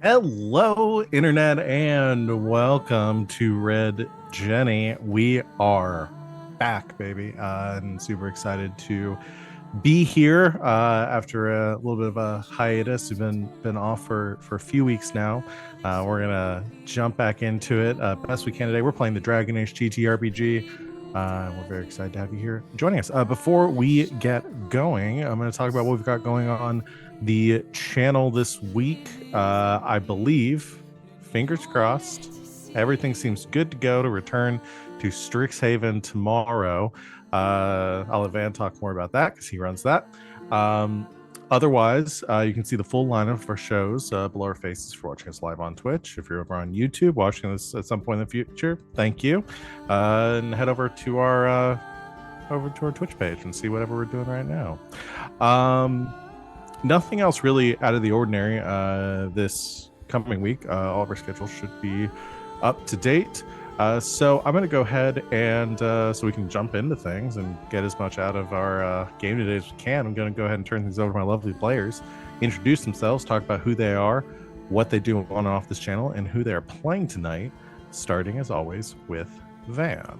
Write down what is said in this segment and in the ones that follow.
Hello, Internet, and welcome to Red Jenny. We are back, baby, and super excited to be here after a little bit of a hiatus. We've been off for a few weeks now. We're gonna jump back into it best we can today. We're playing the Dragon Age TTRPG. We're very excited to have you here joining us. Before we get going, I'm going to talk about what we've got going on the channel this week. I believe, fingers crossed, everything seems good to go to return to Strixhaven tomorrow. I'll let Van talk more about that because he runs that. Otherwise, you can see the full lineup of our shows below our faces for watching us live on Twitch. If you're over on YouTube watching this at some point in the future, thank you. And head over to our Twitch page and see whatever we're doing right now. Nothing else really out of the ordinary this coming week. All of our schedules should be up to date. So I'm going to go ahead and so we can jump into things and get as much out of our game today as we can. I'm going to go ahead and turn things over to my lovely players, introduce themselves, talk about who they are, what they do on and off this channel, and who they are playing tonight, starting as always with Van.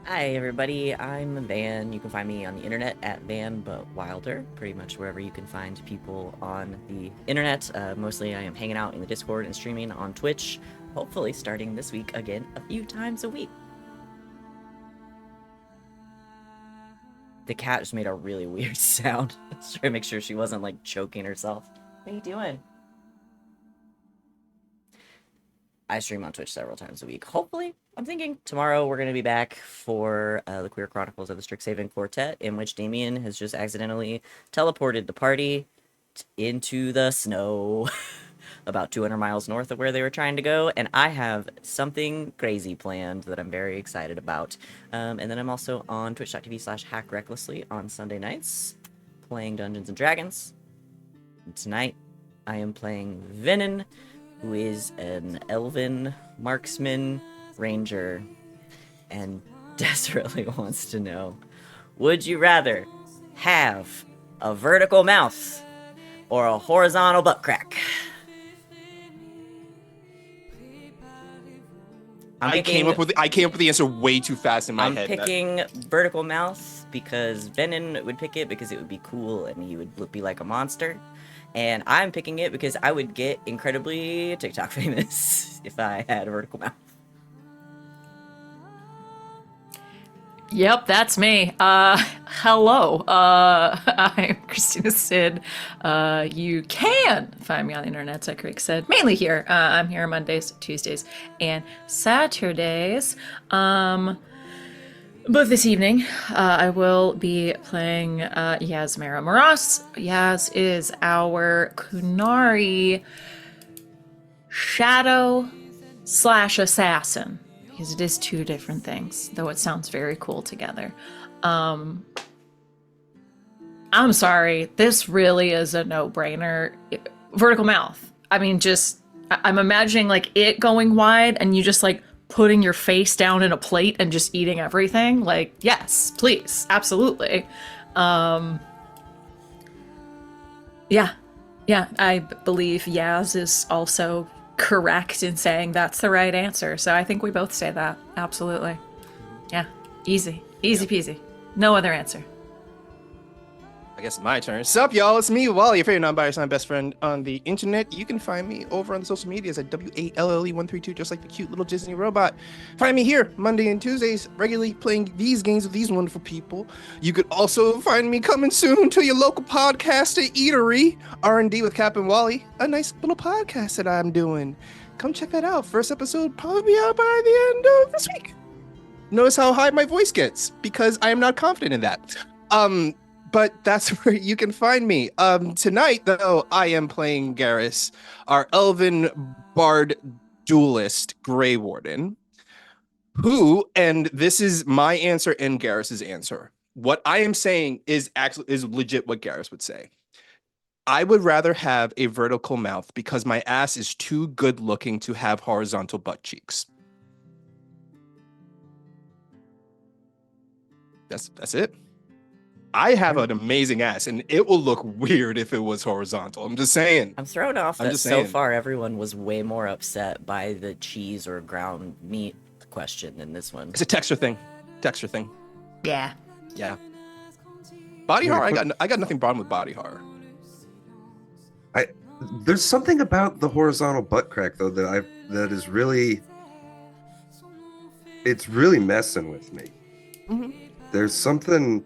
Hi everybody, I'm Van. You can find me on the internet at Van but Wilder, pretty much wherever you can find people on the internet. Mostly I am hanging out in the Discord and streaming on Twitch, hopefully starting this week again a few times a week. The cat just made a really weird sound. Just trying to make sure she wasn't like choking herself. What are you doing? I stream on Twitch several times a week. Hopefully, I'm thinking tomorrow we're going to be back for the Queer Chronicles of the Strixhaven Quartet, in which Damien has just accidentally teleported the party into the snow about 200 miles north of where they were trying to go, and I have something crazy planned that I'm very excited about. And then I'm also on twitch.tv/hackrecklessly on Sunday nights, playing Dungeons & Dragons. And tonight, I am playing Venehn, who is an elven marksman ranger and desperately wants to know, would you rather have a vertical mouth or a horizontal butt crack? I came up with the answer way too fast in my head. I'm picking vertical mouth because Venehn would pick it because it would be cool and he would be like a monster. And I'm picking it because I would get incredibly TikTok famous if I had a vertical mouth. Yep, that's me. Hello. I'm Christina Sid. You can find me on the internet, like Rick said, mainly here. I'm here Mondays, Tuesdays, and Saturdays. But this evening, I will be playing Yasmera. Yaz is our Kunari shadow / assassin. Because it is two different things, though it sounds very cool together. I'm sorry, this really is a no-brainer. Vertical mouth. I mean, I'm imagining like it going wide and you just like putting your face down in a plate and just eating everything. Like, yes, please, absolutely. Yeah, I believe Yaz is also correct in saying that's the right answer. So I think we both say that. Absolutely. Yeah, easy peasy. No other answer. I guess it's my turn. Sup, y'all? It's me, Wally, your favorite non-biased best friend on the internet. You can find me over on the social medias at WALLE132, just like the cute little Disney robot. Find me here Monday and Tuesdays, regularly playing these games with these wonderful people. You could also find me coming soon to your local podcast at Eatery, R&D with Cap and Wally, a nice little podcast that I'm doing. Come check that out. First episode probably be out by the end of this week. Notice how high my voice gets, because I am not confident in that. But that's where you can find me. Tonight, though, I am playing Garas, our elven bard duelist Grey Warden, who, and this is my answer and Garrus's answer. What I am saying is legit what Garas would say. I would rather have a vertical mouth because my ass is too good looking to have horizontal butt cheeks. That's it. I have an amazing ass, and it will look weird if it was horizontal. I'm just saying. I'm thrown off I'm that just so saying. far everyone was way more upset by the cheese or ground meat question than this one. It's a texture thing. Texture thing. Yeah. Yeah. Body Yeah, horror. quick- I got nothing problem with body horror. There's something about the horizontal butt crack though that is really, it's really messing with me. Mhm. There's something.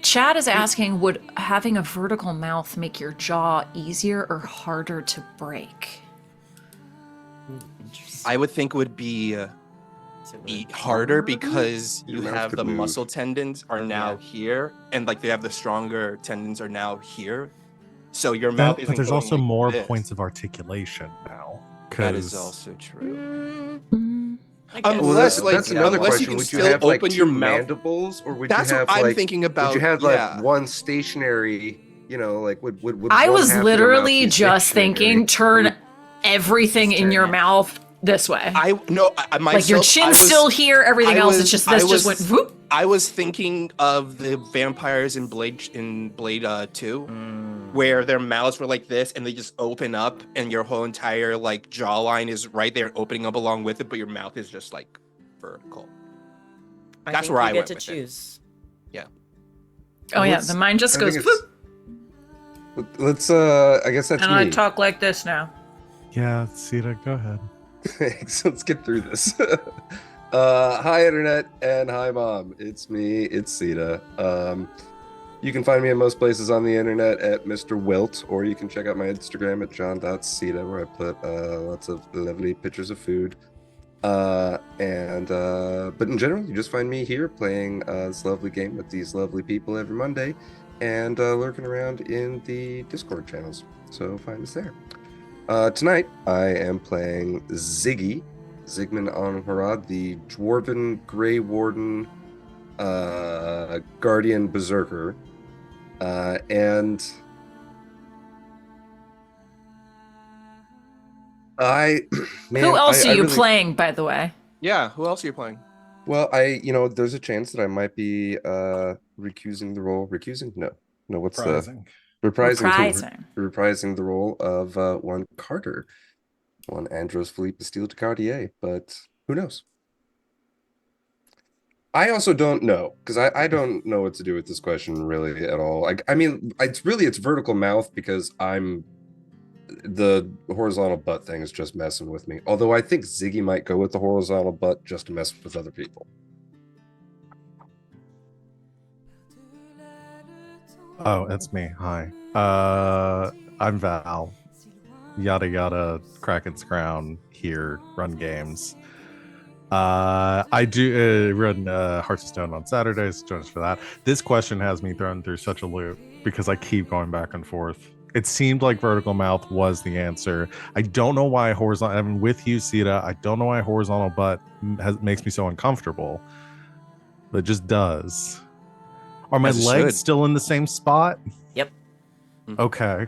Chad is asking, would having a vertical mouth make your jaw easier or harder to break? I would think it would be harder because Your you mouth have could the move. muscle tendons are now here, and like they have the stronger tendons are now here. So your mouth isn't But there's going also like more this. points of articulation now. That is 'cause- also true. I guess. Unless, Well, like, that's another unless you question. can Would you still have like open two your mouth- mandibles, or would That's you what have I'm like? thinking about. Would you have yeah. like one stationary? You know, like would I one was half of your mouth literally be just stationary? thinking, turn everything in your Turn it. mouth this way. I no, I myself, Like your I chin's was- still here, everything I else was- is just I this just went was- whoop. I was thinking of the vampires in Blade 2, where their mouths were like this, and they just open up, and your whole entire like jawline is right there, opening up along with it, but your mouth is just like vertical. I That's think where you I get went to with it. choose. Oh yeah, Let's- the mind just I goes think whoop, Let's I guess that's and me. I talk like this now. Yeah, Sita, go ahead. So let's get through this. Hi internet and hi mom. It's me, it's Sita. You can find me in most places on the internet at Mr. Wilt, or you can check out my Instagram at john.sita, where I put lots of lovely pictures of food. But in general, you just find me here playing this lovely game with these lovely people every Monday, and lurking around in the Discord channels. So find us there. Tonight, I am playing Ziggy, Zygmunt Anharad, the Dwarven Grey Warden Guardian Berserker. And I, man, Who else I are you really- playing, by the way? Yeah, who else are you playing? Well, there's a chance that I might be recusing the role. Recusing? No, what's Surprising. the Reprising. reprising the role of one Carter, one Andros Philippe Steele de Cartier. But who knows? I also don't know, because I don't know what to do with this question really at all. I mean, it's vertical mouth, because the horizontal butt thing is just messing with me. Although I think Ziggy might go with the horizontal butt just to mess with other people. Oh, it's me. Hi. I'm Val. Yada yada, Kraken's Crown here, run games. I do run Hearts of Stone on Saturdays. Join us for that. This question has me thrown through such a loop because I keep going back and forth. It seemed like vertical mouth was the answer. I don't know why horizontal. I'm with you, Sita. I don't know why horizontal butt makes me so uncomfortable, but it just does. Are my As it legs should. still in the same spot? Yep. Okay.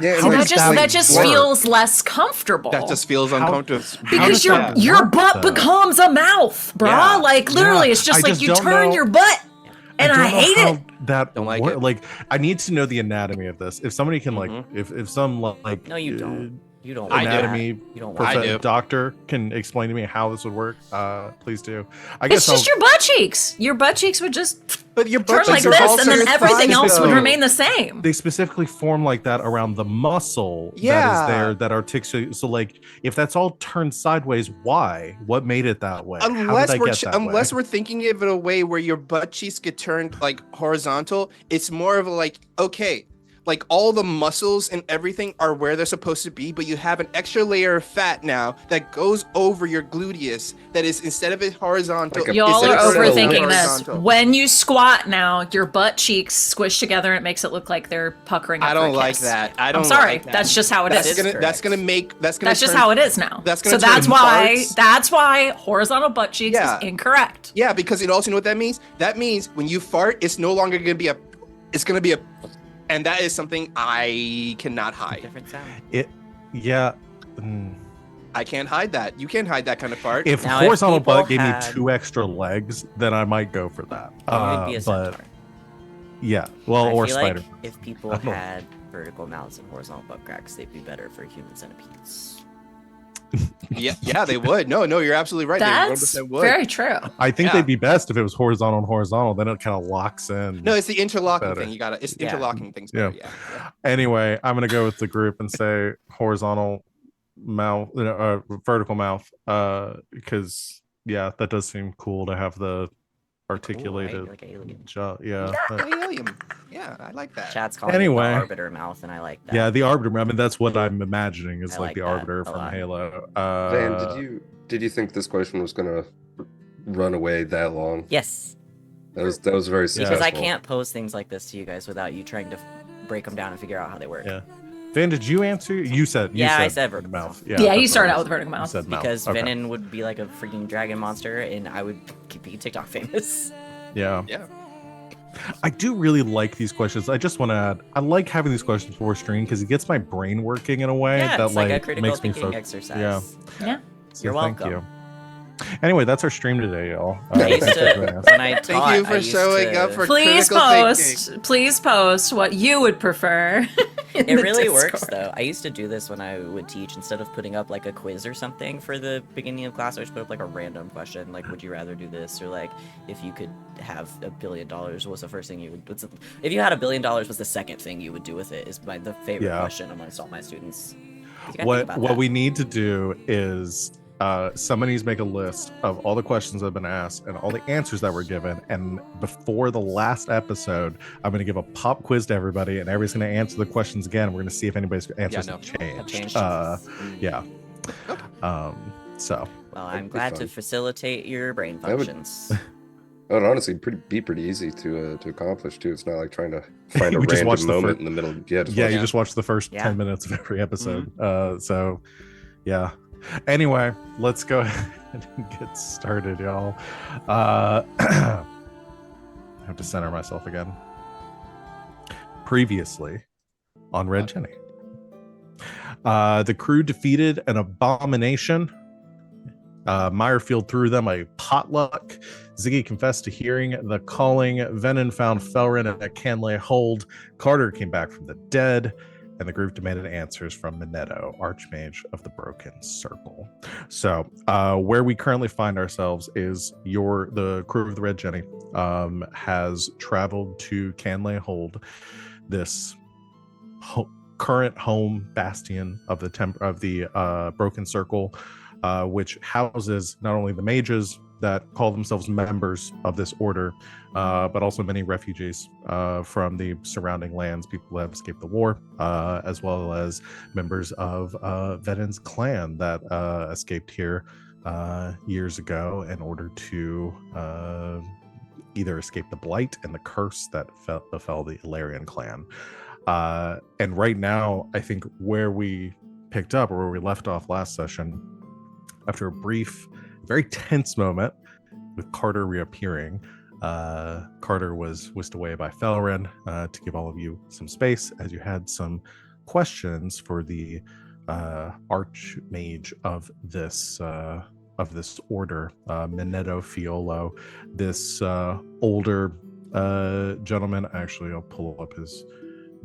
Yeah, How and does that just work? feels less comfortable. That just feels How- uncomfortable. because does your that your work, butt though? becomes a mouth, bruh. Yeah. Like literally, Yeah. it's just I like just you don't turn know- your butt, and I don't know hate how it. That Don't like wor- it. Like, I need to know the anatomy of this. If somebody can Mhm. if some like No, you don't. You don't. I want do. anatomy that. You don't. I Want do. that. doctor can explain to me how this would work, please do. I It's guess just your butt cheeks. Your butt cheeks would just But your turn butt like cheeks are this, also and then your everything thighs, else would though. remain the same. they specifically form like that around the muscle that Yeah. is there that articulates. So like if that's all turned sideways, why? What made it that way? Unless how did I get that unless way? we're thinking of it a way where your butt cheeks get turned like horizontal, it's more of a like, okay, like all the muscles and everything are where they're supposed to be, but you have an extra layer of fat now that goes over your gluteus that is, instead of it horizontal, Like a- Y'all instead are of vertical, overthinking this. horizontal. When you squat now, your butt cheeks squish together and it makes it look like they're puckering up I for a don't like kiss. that. I don't I'm sorry. like that. That's just how it That's is. gonna Correct. that's gonna That's just turn- how it is now. that's So gonna turn that's farts- why horizontal butt cheeks Yeah. is incorrect. Yeah, because it also, you know what that means? That means when you fart, it's no longer gonna be it's gonna be a, and that is something I cannot hide. Different sound. Yeah. Mm. I can't hide that. You can't hide that kind of part. If Now, if horizontal people butt gave me had- 2 extra legs, then I might go for that. You would be a But centaur. yeah, well, I or feel spider. like if people I don't know. had vertical mouths and horizontal butt cracks, they'd be better for human centipedes. Yeah, they would. No, you're absolutely right. That's They 100% would. very true. I think Yeah. they'd be best if it was horizontal and horizontal. Then it kind of locks in. No, it's the interlocking Better. thing. It's Yeah. interlocking things better. Yeah. Anyway, I'm gonna go with the group and say horizontal mouth, vertical mouth, because that does seem cool to have the articulated Cool, right? Like alien. jaw. Yeah. Alien. Yeah, I like that. Chat's calling it Anyway. the arbiter mouth, and I like that. Yeah, the arbiter. I mean, that's what I'm imagining is I like like the that arbiter a from lot. Halo. Van, did you think this question was gonna run away that long? Yes, That was very Yeah. successful. because I can't pose things like this to you guys without you trying to break them down and figure out how they work. Yeah. Van, did you answer? You said. I said vertical mouth. Yeah, that's you what started I out was- with vertical you mouth. said mouth. Because Okay. Venehn would be like a freaking dragon monster, and I would be TikTok famous. Yeah. Yeah. I do really like these questions. I just want to add, I like having these questions before stream because it gets my brain working in a way Yeah, that it's like a critical makes me thinking exercise. Yeah. Yeah. So You're thank welcome. you. Anyway, that's our stream today, y'all. I used thanks for to, joining us. when I taught, Thank you I for used showing to- up for Please critical please post what you would prefer. in It the really works Discord. though. I used to do this when I would teach. Instead of putting up like a quiz or something for the beginning of class, I would just put up like a random question, like "Would you rather do this?" or like "If you could have $1 billion, what's the first thing you would?" If you had $1 billion, what's the second thing you would do with it? Is the favorite Yeah. question amongst all my students. You gotta think What about what that. we need to do is somebody needs to make a list of all the questions that have been asked and all the answers that were given. And before the last episode, I'm going to give a pop quiz to everybody, and everybody's going to answer the questions again. We're going to see if anybody's answers have Have changed. changed. Yeah. So Well, I'm be glad to fun. facilitate your brain That would- functions. That would honestly be pretty easy to accomplish too. It's not like trying to find a We just watched random the moment fir- in the middle. Yeah, just yeah, watch you it. just watch the first Yeah. 10 minutes of every episode. So yeah. Anyway, let's go ahead and get started, y'all. I have to center myself again. Previously on Red Jenny. The crew defeated an abomination. Meyerfield threw them a potluck. Ziggy confessed to hearing the calling. Venehn found Felrin at Canley Hold. Carter came back from the dead. And the group demanded answers from Minetto, Archmage of the Broken Circle. So, where we currently find ourselves is the crew of the Red Jenny has traveled to Canley Hold, this current home bastion of the Broken Circle, which houses not only the mages that call themselves members of this order, but also many refugees from the surrounding lands, people who have escaped the war, as well as members of Venehn's clan that escaped here years ago in order to either escape the blight and the curse that befell the Ilarian clan. And right now, I think where we picked up or where we left off last session, after a brief, very tense moment with Carter reappearing, Carter was whisked away by Felrin to give all of you some space as you had some questions for the Archmage of this order, Minetto Fiolo, this older gentleman. Actually, I'll pull up his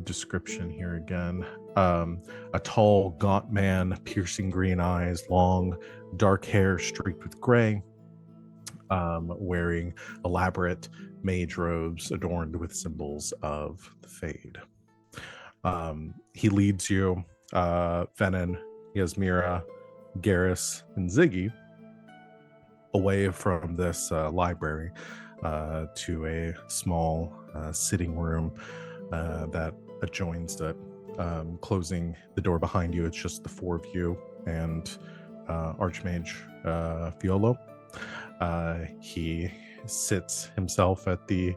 description here again. A tall, gaunt man, piercing green eyes, long, dark hair streaked with gray, wearing elaborate mage robes adorned with symbols of the Fade. He leads you, Venehn, Yasmera, Garas, and Ziggy away from this library to a small sitting room that adjoins it. Closing the door behind you, it's just the four of you and Archmage Fiolo. He sits himself at the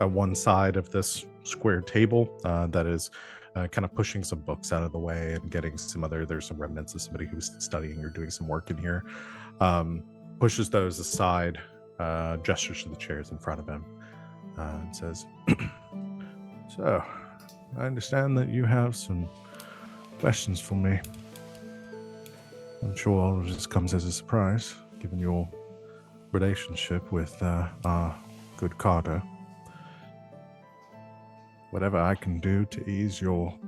at one side of this square table that is kind of pushing some books out of the way and getting there's some remnants of somebody who's studying or doing some work in here. Pushes those aside, gestures to the chairs in front of him, and says, "So, I understand that you have some questions for me." I'm sure all of this comes as a surprise, given your relationship with our good Carter. Whatever I can do to ease your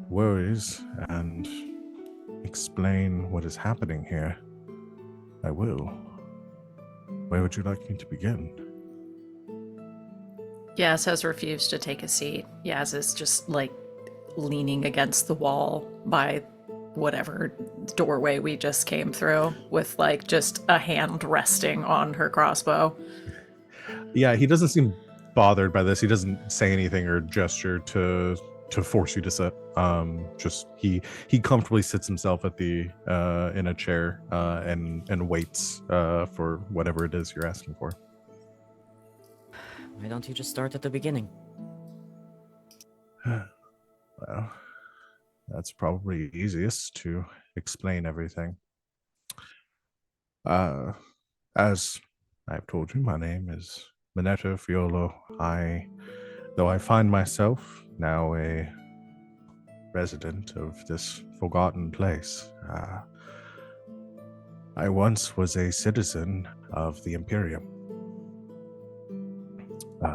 worries and explain what is happening here, I will. Where would you like me to begin? Yaz has refused to take a seat. Yaz is just like leaning against the wall by whatever doorway we just came through, with like just a hand resting on her crossbow. Yeah, he doesn't seem bothered by this. He doesn't say anything or gesture to force you to sit. Just he comfortably sits himself at the in a chair and waits for whatever it is you're asking for. Why don't you just start at the beginning? Well, that's probably easiest to explain everything. As I've told you, my name is Minetto Fiolo. Though I find myself now a resident of this forgotten place, I once was a citizen of the Imperium.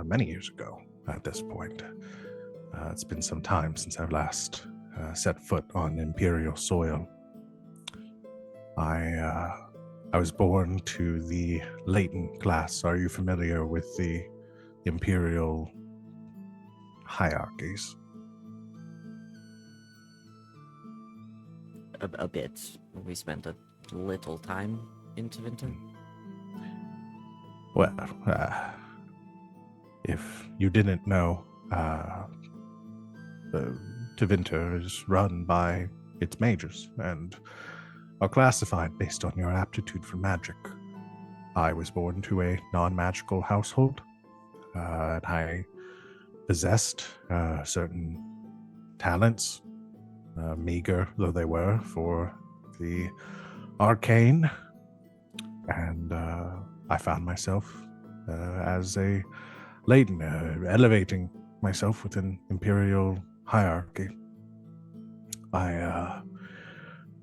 Many years ago, at this point. It's been some time since I've last set foot on Imperial soil. I was born to the Leighton class. Are you familiar with the Imperial hierarchies? A bit. We spent a little time in Tevinter. Well, if you didn't know, Tevinter is run by its mages and are classified based on your aptitude for magic. I was born to a non-magical household, and I possessed certain talents, meager though they were, for the arcane, and I found myself as a Leighton, elevating myself within Imperial hierarchy. I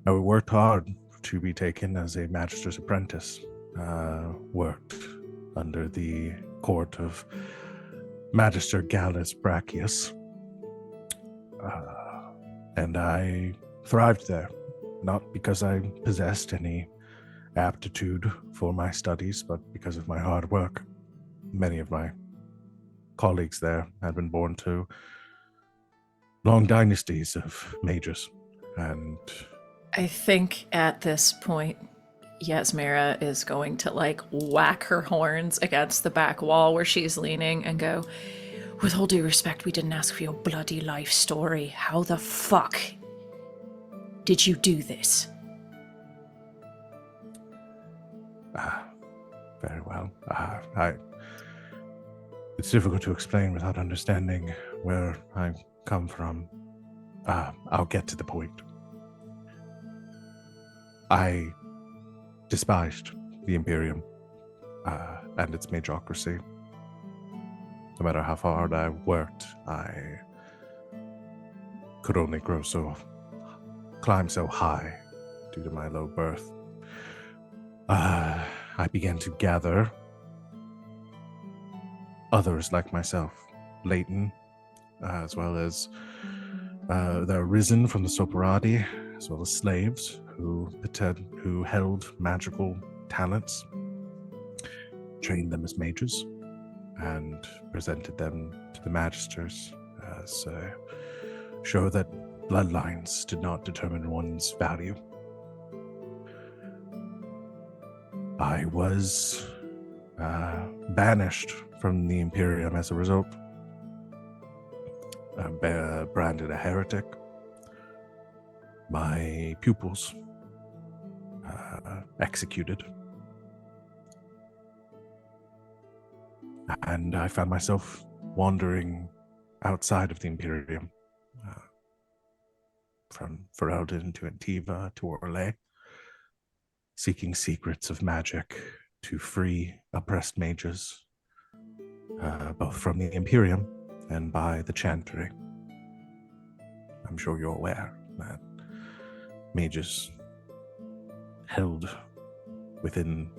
worked hard to be taken as a Magister's apprentice, worked under the court of Magister Gallus Brachius, and I thrived there, not because I possessed any aptitude for my studies, but because of my hard work. Many of my colleagues there had been born to long dynasties of mages, and I think at this point, Yasmera is going to like whack her horns against the back wall where she's leaning and go, "With all due respect, we didn't ask for your bloody life story. How the fuck did you do this?" Very well. It's difficult to explain without understanding where I come from. I'll get to the point. I despised the Imperium and its magocracy. No matter how hard I worked, I could only climb so high due to my low birth. I began to gather others like myself, Leighton, as well as the arisen from the Soparati, as well as slaves who held magical talents, trained them as mages, and presented them to the magisters as show that bloodlines did not determine one's value. I was banished from the Imperium as a result, branded a heretic. My pupils executed. And I found myself wandering outside of the Imperium, from Ferelden to Antiva to Orlais, seeking secrets of magic to free oppressed mages, both from the Imperium and by the Chantry. I'm sure you're aware that mages held within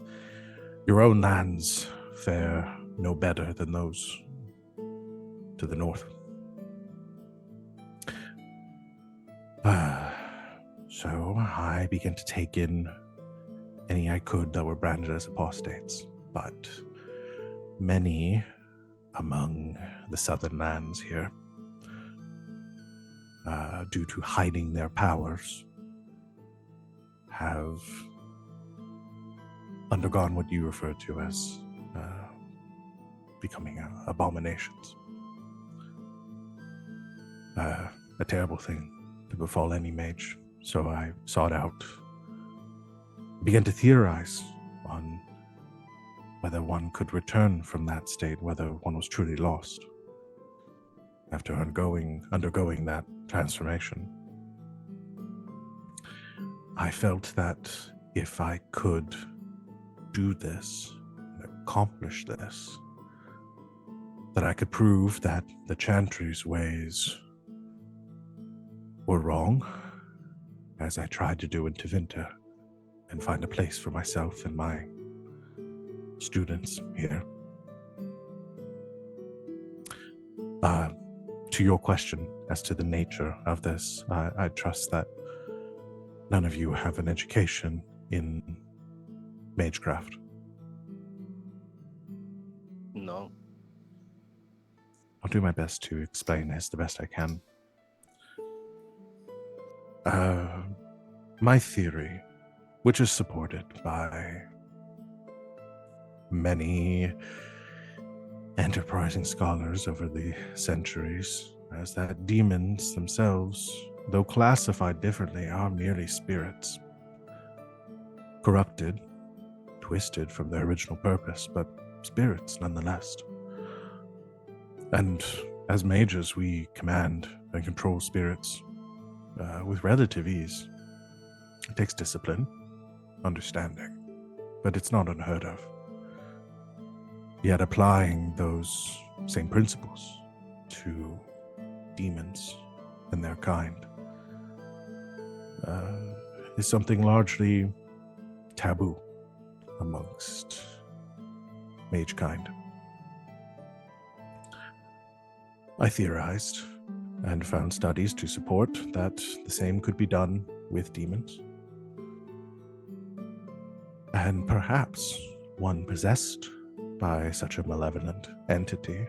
your own lands fare no better than those to the north. So I began to take in any I could that were branded as apostates, but many among the southern lands here, due to hiding their powers, have undergone what you refer to as becoming abominations. A terrible thing to befall any mage. So I sought out, began to theorize on whether one could return from that state, whether one was truly lost after undergoing that transformation. I felt that if I could do this, and accomplish this, that I could prove that the Chantry's ways were wrong, as I tried to do in Tevinter, and find a place for myself and my students here. To your question as to the nature of this, I trust that none of you have an education in magecraft. No. I'll do my best to explain this the best I can. My theory, which is supported by many enterprising scholars over the centuries, is that demons themselves, though classified differently, are merely spirits. Corrupted, twisted from their original purpose, but spirits nonetheless. And as mages, we command and control spirits with relative ease. It takes discipline, understanding, but it's not unheard of. Yet applying those same principles to demons and their kind is something largely taboo amongst mage kind. I theorized and found studies to support that the same could be done with demons. And perhaps one possessed by such a malevolent entity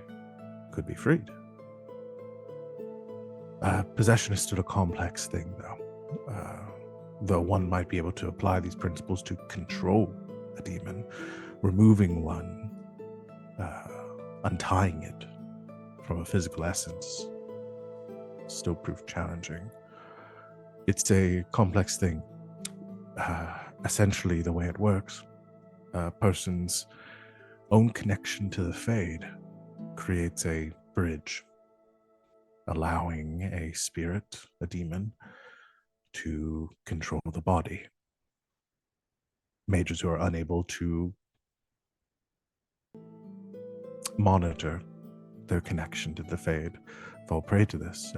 could be freed. Possession is still a complex thing, though one might be able to apply these principles to control a demon, removing one, untying it from a physical essence, still prove challenging. It's a complex thing. Essentially, the way it works, a person's own connection to the Fade creates a bridge, allowing a spirit, a demon, to control the body. Mages who are unable to monitor their connection to the Fade fall prey to this.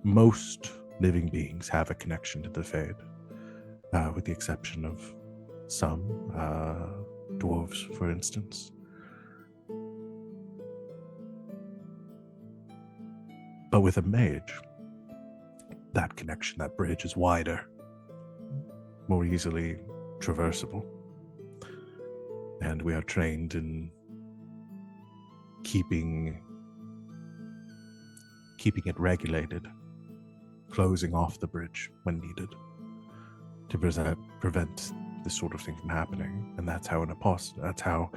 Most living beings have a connection to the Fade, with the exception of some dwarves, for instance. But with a mage, that connection, that bridge is wider, more easily traversable. And we are trained in keeping it regulated, closing off the bridge when needed to prevent this sort of thing from happening. And that's how that's how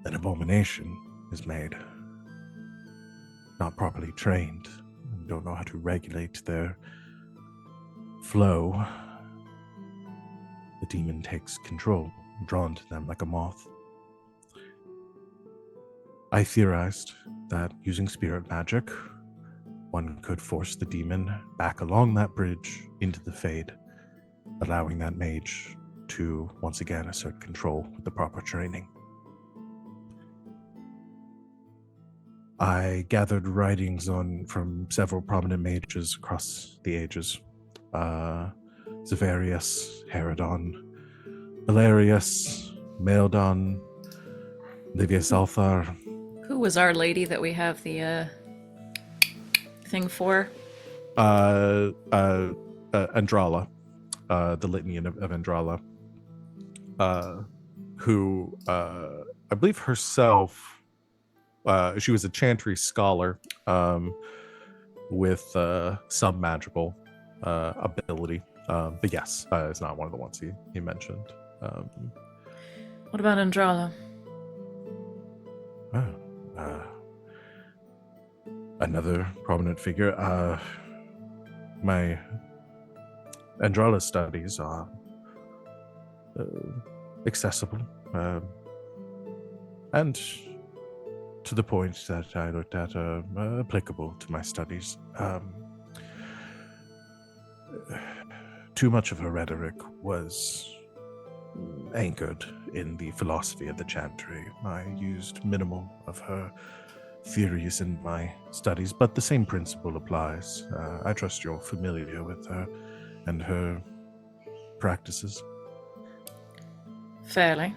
an abomination is made. Not properly trained, and don't know how to regulate their flow, the demon takes control, drawn to them like a moth. I theorized that using spirit magic, one could force the demon back along that bridge into the Fade, allowing that mage to once again assert control with the proper training. I gathered writings from several prominent mages across the ages, Zavarius, Herodon, Valerius, Maildon, Livius Althar. Who was our lady that we have the thing for? Andrala, the Litany of Andrala, who I believe herself, she was a chantry scholar with some magical ability. But yes, it's not one of the ones he mentioned. What about Andrala? Another prominent figure. My Andrala studies are accessible and to the point that I looked at applicable to my studies. Too much of her rhetoric was anchored in the philosophy of the chantry. I used minimal of her theories in my studies, but the same principle applies. I trust you're familiar with her and her practices. Fairly.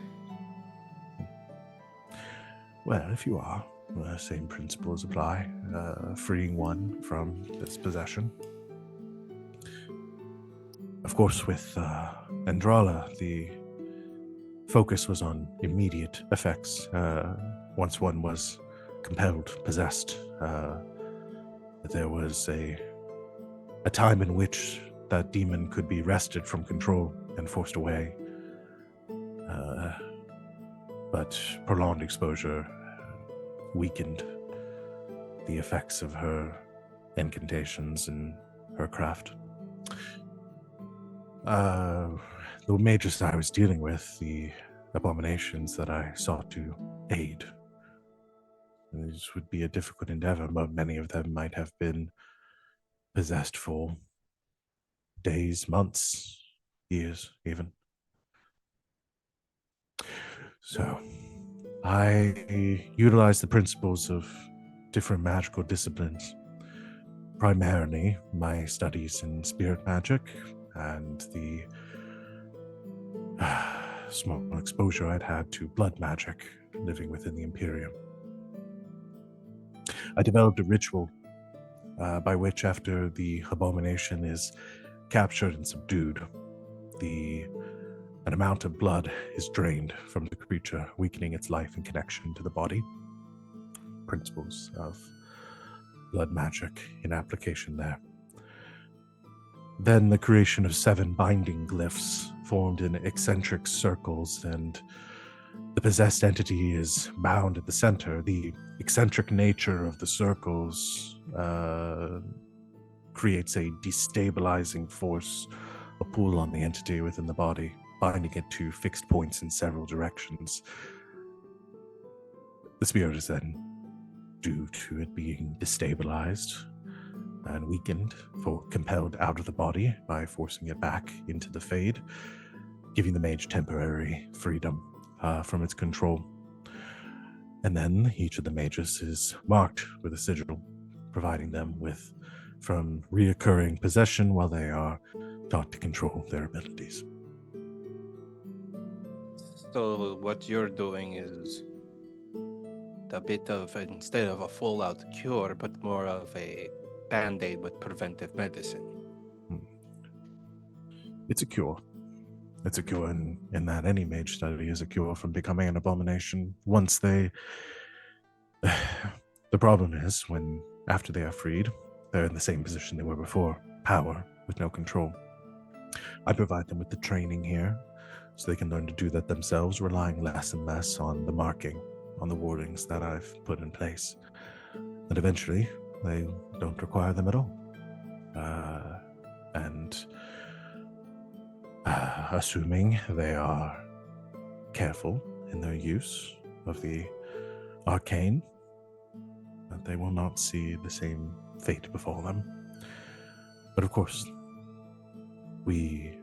Well, if you are, the same principles apply, freeing one from this possession. Of course, with Andrala, the focus was on immediate effects. Once one was compelled, possessed, there was a time in which that demon could be wrested from control and forced away. But prolonged exposure weakened the effects of her incantations and her craft. The mages I was dealing with, the abominations that I sought to aid, this would be a difficult endeavor, but many of them might have been possessed for days, months, years, even. So, I utilized the principles of different magical disciplines. Primarily, my studies in spirit magic and the small exposure I'd had to blood magic living within the Imperium. I developed a ritual by which, after the abomination is captured and subdued, an amount of blood is drained from the creature, weakening its life and connection to the body. Principles of blood magic in application there. Then the creation of 7 binding glyphs formed in eccentric circles, and the possessed entity is bound at the center. The eccentric nature of the circles creates a destabilizing force, a pull on the entity within the body, binding it to fixed points in several directions. The spirit is then, due to it being destabilized and weakened, compelled out of the body by forcing it back into the Fade, giving the mage temporary freedom from its control. And then each of the mages is marked with a sigil, providing them from reoccurring possession while they are taught to control their abilities. So what you're doing is a bit of, instead of a full-out cure, but more of a band-aid with preventive medicine. It's a cure. It's a cure in that any mage study is a cure from becoming an abomination once they... The problem is, after they are freed, they're in the same position they were before. Power with no control. I provide them with the training here so they can learn to do that themselves, relying less and less on the marking, on the wardings that I've put in place. And eventually, they don't require them at all. Assuming they are careful in their use of the arcane, that they will not see the same fate befall them. But of course, we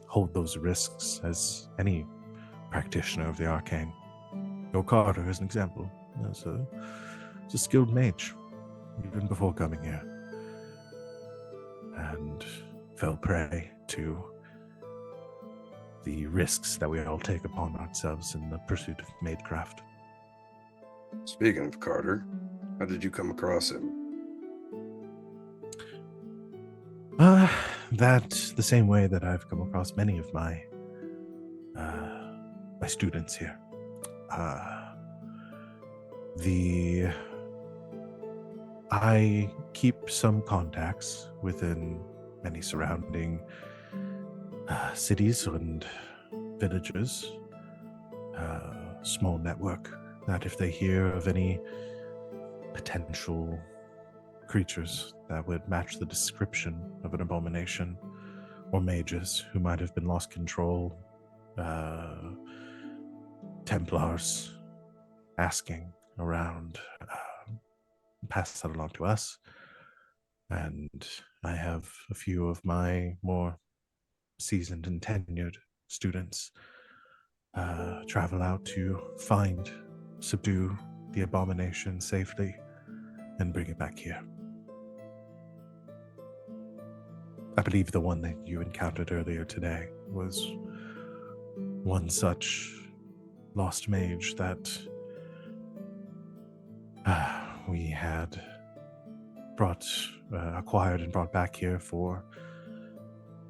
hold those risks as any practitioner of the arcane. Your Carter is an example. As a skilled mage, even before coming here, and fell prey to the risks that we all take upon ourselves in the pursuit of maidcraft. Speaking of Carter, how did you come across him? That's the same way that I've come across many of my students here. I keep some contacts within many surrounding cities and villages. Small network that if they hear of any potential creatures that would match the description of an abomination or mages who might have been lost control, Templars asking around, pass that along to us. And I have a few of my more seasoned and tenured students travel out to find, subdue the abomination safely, and bring it back here. I believe the one that you encountered earlier today was one such lost mage that we had acquired and brought back here for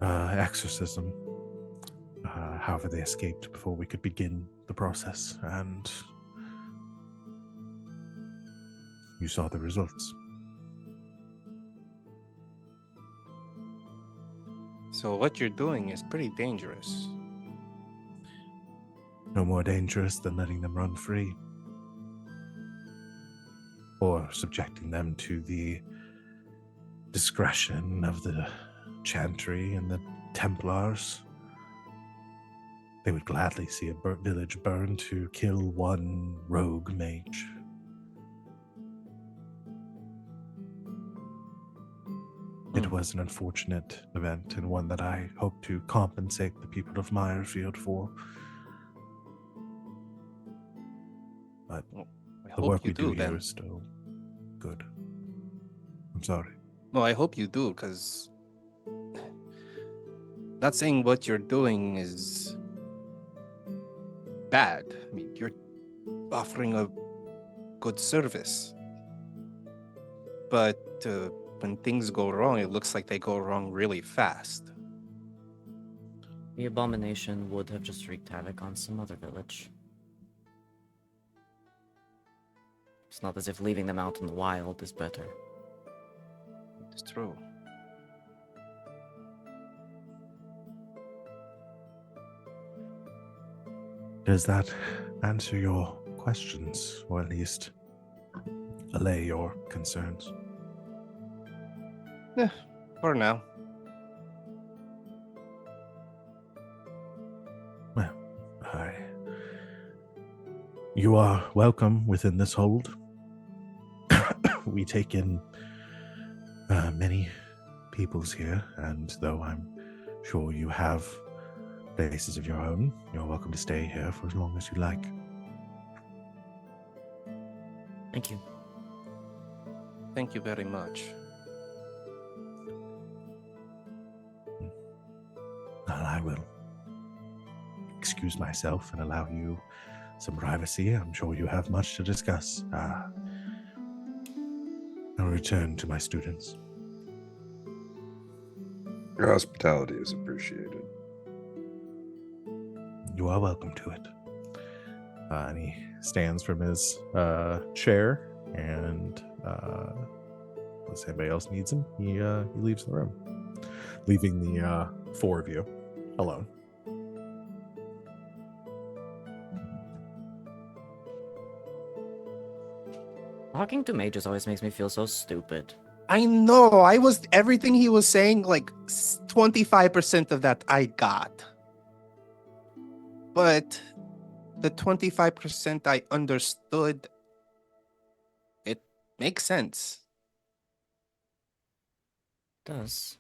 exorcism. However, they escaped before we could begin the process, and you saw the results. So what you're doing is pretty dangerous. No more dangerous than letting them run free, or subjecting them to the discretion of the Chantry and the Templars. They would gladly see a village burn to kill one rogue mage. It was an unfortunate event, and one that I hope to compensate the people of Meyerfield for. But the work we do here is still good. I'm sorry. No, I hope you do, because not saying what you're doing is bad. I mean, you're offering a good service. But when things go wrong, it looks like they go wrong really fast. The abomination would have just wreaked havoc on some other village. It's not as if leaving them out in the wild is better. It's true. Does that answer your questions, or at least allay your concerns? For now. Well, you are welcome within this hold. We take in many peoples here, and though I'm sure you have places of your own, you're welcome to stay here for as long as you like. Thank you. Thank you very much. Well, I will excuse myself and allow you some privacy. I'm sure you have much to discuss. I'll return to my students. Your hospitality is appreciated. You are welcome to it. And he stands from his chair, and unless anybody else needs him, he leaves the room, leaving the four of you alone. Talking to mages always makes me feel so stupid. I know. Everything he was saying, like 25% of that I got. But the 25% I understood, it makes sense. It does.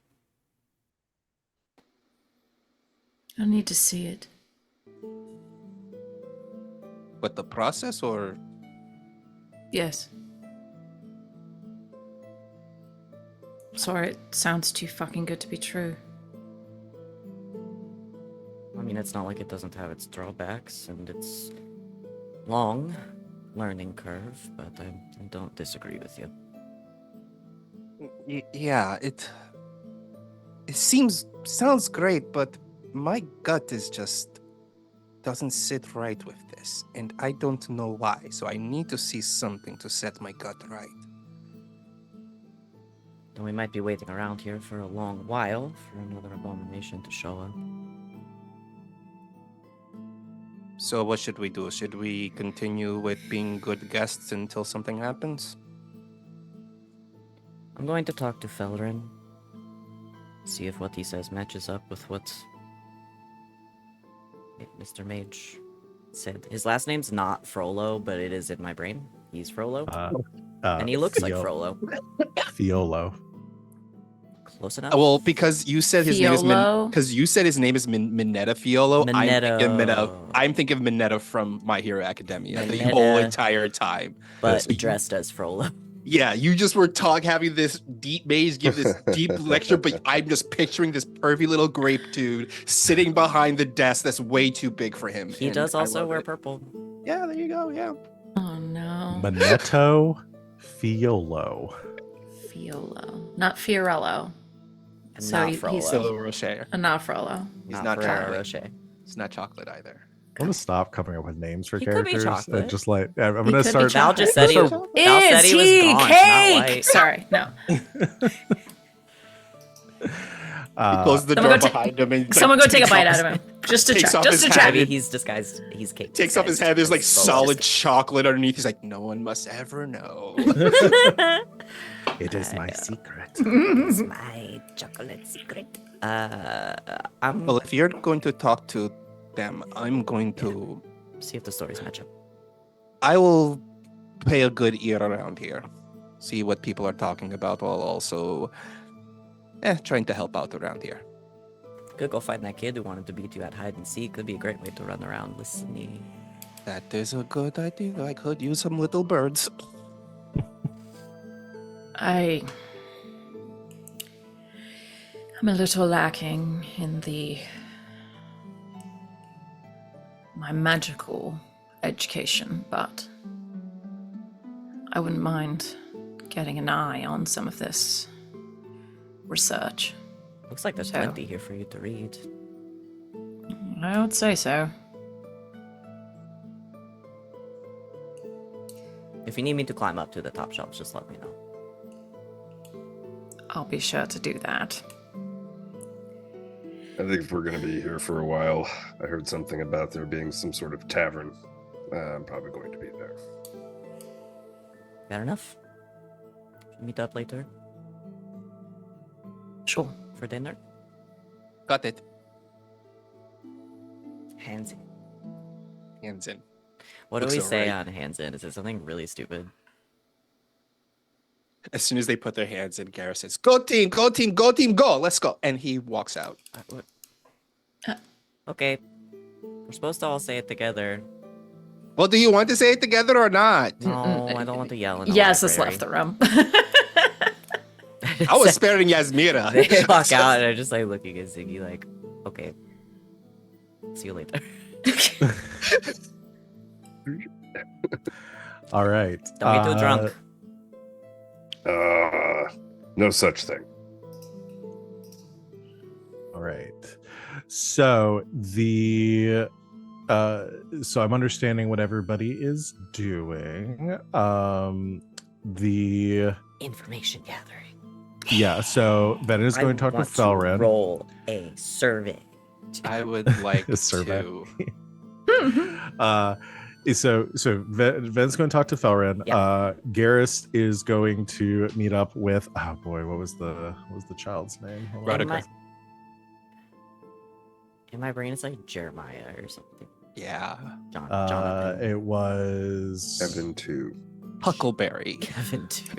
I need to see it. But the process, or Yes. Sorry, it sounds too fucking good to be true. I mean, it's not like it doesn't have its drawbacks, and it's long learning curve, but I don't disagree with you. Yeah, it sounds great, but my gut is just doesn't sit right with this, and I don't know why. So I need to see something to set my gut right. Then we might be waiting around here for a long while for another abomination to show up. So what should we do? Should we continue with being good guests until something happens? I'm going to talk to Felrin. See if what he says matches up with what Mr. Mage said. His last name's not Frollo, but it is in my brain. He's Frollo. And he looks like Frollo. Fiolo. Close enough? Well, because you said his name is Fiolo? Minetta Fiolo. Minetto. I'm thinking of Minetta from My Hero Academia the Minetta. whole entire time. But So you- dressed as Frollo. Yeah, you just were having this deep mage give this deep lecture, but I'm just picturing this pervy little grape dude sitting behind the desk that's way too big for him. He and does I also love wear it. purple. Yeah, there you go. Yeah. Oh no. Manetto Fiolo. Fiolo. Not Fiorello. And So not he's Frollo. Still Rocher. Not Frollo. He's not Ferrero chocolate. Rocher. It's not chocolate either. I'm gonna stop coming up with names for He could be characters. chocolate. And just like I'm He gonna could be start. Val just said he, So- Val said Is he was he gaunt, not cake? white. Sorry, no. Close the someone door go ta- behind him and Someone go take a takes bite off out of him. Just to takes check. off Just his to check. Maybe he's disguised. He's cake. Takes off his disguised head. There's like as Frollo. solid chocolate underneath. He's like, no one must ever know. It is my secret. It's my chocolate secret. I'm Well, if you're going to talk to them, I'm going to. see if the stories match up. I will pay a good ear around here, see what people are talking about, while also, trying to help out around here. Could go find that kid who wanted to beat you at hide and seek. Could be a great way to run around listening. That is a good idea. I could use some little birds. I'm a little lacking in my magical education, but I wouldn't mind getting an eye on some of this research. Looks like there's So- plenty here for you to read. I would say so. If you need me to climb up to the top shelves, just let me know. I'll be sure to do that. I think if we're going to be here for a while, I heard something about there being some sort of tavern. I'm probably going to be there. Fair enough. Meet up later Sure. for dinner. Got it. Hands in. Hands in. What do Looks we say alright. on hands in? Is it something really stupid? As soon as they put their hands in, Garas says, "Go team, go team, go team, go! Let's go!" And he walks out. What? Uh. Okay. We're supposed to all say it together. Well, do you want to say it together or not? No, I don't want to yell in the Yes, has library. left the room. I was sparing Yasmera. They walk out and I'm just like looking at Ziggy like, okay. See you later. All right. Don't get too drunk. No such thing. All right. So so I'm understanding what everybody is doing. Information gathering. So Venehn is going to talk with Felrin. Roll a survey. I would like A survey. to. So Ven's going to talk to Felrin. Yeah. Garas is going to meet up with what was the child's name? Hold on. Rodica. In my brain, it's like Jeremiah or something. Yeah. Jonathan. It was Evan too. Huckleberry. Kevin too.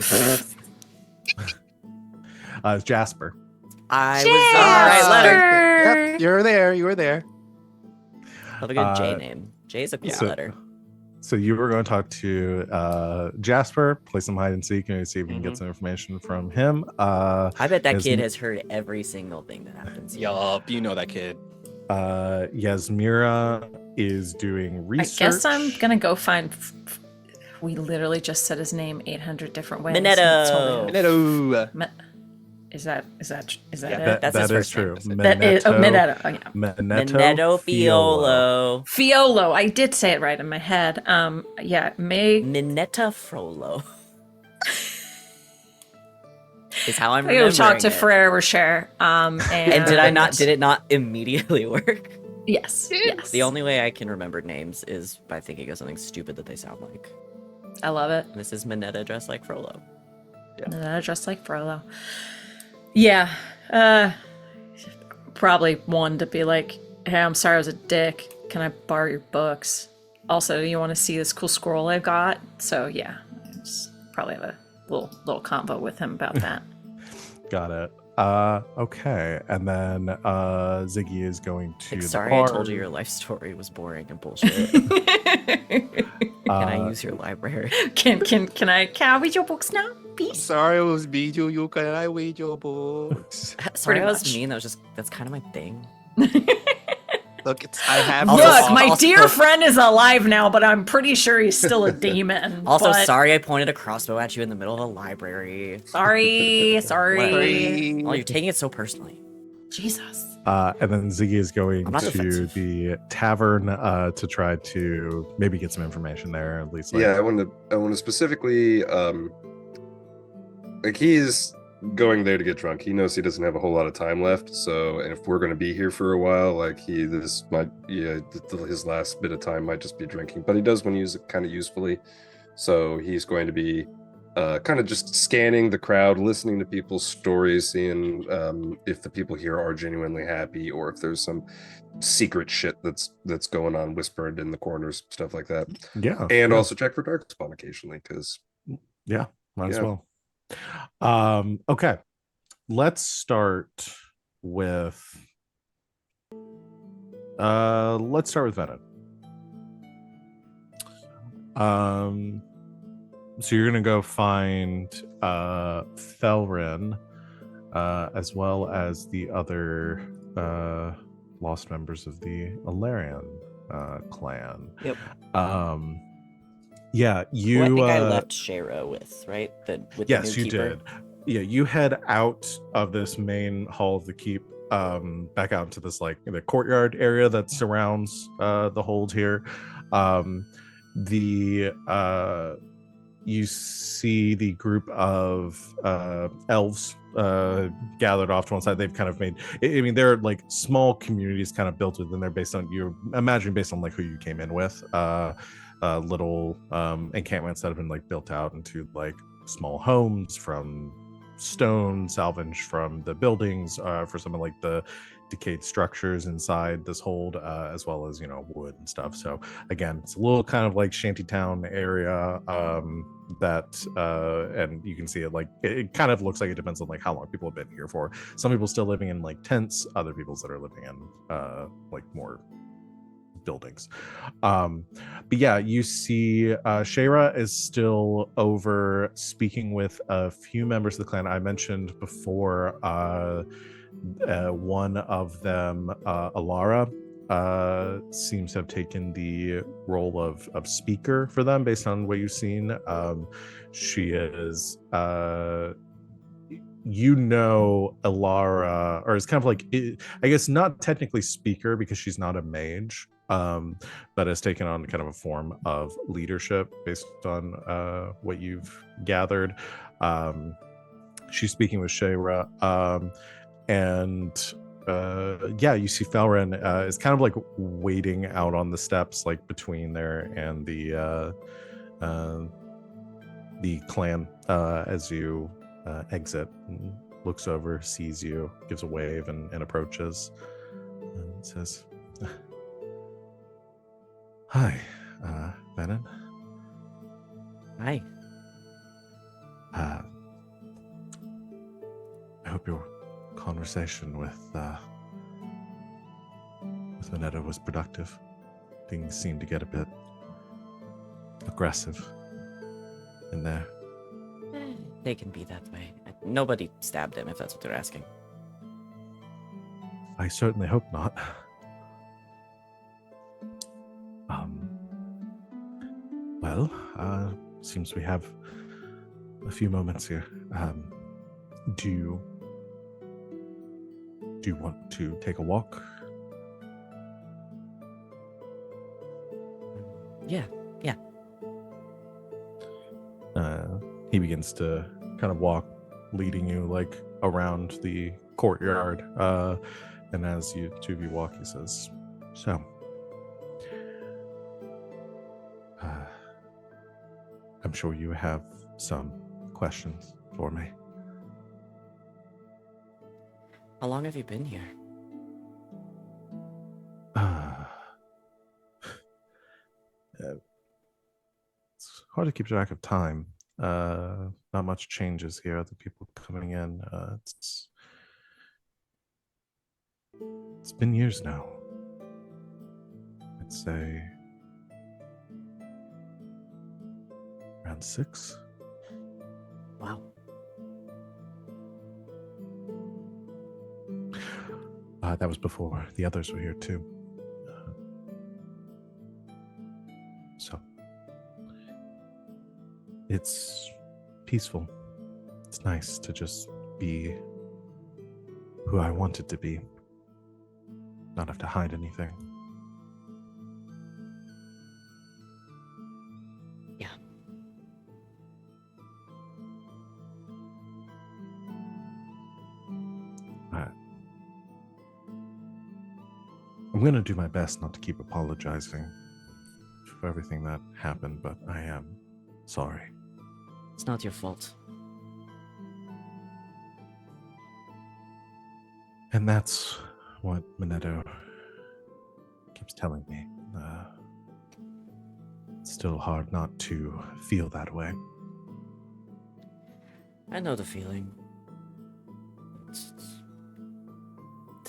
Jasper. I was on the right letter. Yep, you're there. You were there. Love a good J Uh, name. J's a cool so- letter. So you were going to talk to Jasper, play some hide and seek, and see if you can Mhm. get some information from him. I bet that His kid n- has heard every single thing that happens. here. Yup, you know that kid. Yasmera is doing research. I guess I'm gonna go find. We literally just said his name 800 different ways. Minetto. That's all we have. Minetto. Is that Yeah, it? That's his that is first name. true. That is Minetto. Oh, yeah. Minetto Fiolo. Fiolo. I did say it right in my head. Yeah, May. Minetta Frollo. Is how I'm I go remembering talk to it. Frere Rocher. And And did it not immediately work? Yes. Yes. The only way I can remember names is by thinking of something stupid that they sound like. I love it. This is Minetta dressed like Frollo. Just like Frollo. Yeah. Probably one to be like, hey, I'm sorry I was a dick. Can I borrow your books? Also, you want to see this cool scroll I've got? So yeah, I just probably have a little convo with him about that. Got it. Okay, and then Ziggy is going to. Like, the sorry, bar. I told you your life story was boring and bullshit. Can I use your library? Can I read your books now, please? Sorry, I was video. You can I read your books? Sorry, Pretty I was much. mean. That's kind of my thing. Look, I have. Also, Look, my also- dear friend is alive now, but I'm pretty sure he's still a demon. Also, but- sorry I pointed a crossbow at you in the middle of a library. Sorry. Sorry. Oh, you're taking it so personally. Jesus. And then Ziggy is going I'm not to defensive. the tavern to try to maybe get some information there, at least. Like, Yeah, I want to specifically like he's going there to get drunk. He knows he doesn't have a whole lot of time left, so if we're going to be here for a while, like his last bit of time might just be drinking, but he does want to use it kind of usefully. So he's going to be kind of just scanning the crowd, listening to people's stories, seeing if the people here are genuinely happy or if there's some secret shit that's going on whispered in the corners, stuff like that. yeah, And yeah, also check for dark spawn occasionally, because might as yeah. well. Okay, let's start with Venehn. So you're gonna go find Felrin, as well as the other lost members of the Alarian clan. Yep. Yeah, you. Who I think I left Shara with, right? With Yes, the new you keeper? did. Yeah, you head out of this main hall of the keep, back out into this like the courtyard area that surrounds the hold here. You see the group of elves gathered off to one side. They've kind of made, I mean, they're like small communities kind of built within there based on, you imagine, based on like who you came in with. Little encampments that have been like built out into like small homes from stone salvaged from the buildings, for some of like the decayed structures inside this hold, as well as, you know, wood and stuff. So again, it's a little kind of like shantytown area, and you can see it like it kind of looks like it depends on like how long people have been here for. Some people still living in like tents, other people that are living in like more buildings. But yeah, you see Shara is still over speaking with a few members of the clan. I mentioned before one of them, Alara, seems to have taken the role of speaker for them based on what you've seen. She is Alara, or is kind of like, I guess not technically speaker because she's not a mage, but has taken on kind of a form of leadership based on what you've gathered. She's speaking with Shara, and yeah, you see Felrin is kind of like waiting out on the steps, like between there and the clan, as you exit, and looks over, sees you, gives a wave, and approaches, and says, "Hi, Venehn. Hi. I hope your conversation with Minetto was productive. Things seem to get a bit aggressive in there." They can be that way. Nobody stabbed him, if that's what they're asking. I certainly hope not. Well, seems we have a few moments here. Do you want to take a walk? Yeah. He begins to kind of walk, leading you like around the courtyard. And as you two of you walk, he says, "So, I'm sure you have some questions for me." How long have you been here? It's hard to keep track of time. Not much changes here. Other people coming in. It's been years now. I'd say around 6. Wow. That was before the others were here too. So it's peaceful. It's nice to just be who I wanted to be. Not have to hide anything. Yeah. I'm going to do my best not to keep apologizing for everything that happened, but I am sorry. It's not your fault. And that's what Minetto keeps telling me. It's still hard not to feel that way. I know the feeling. It's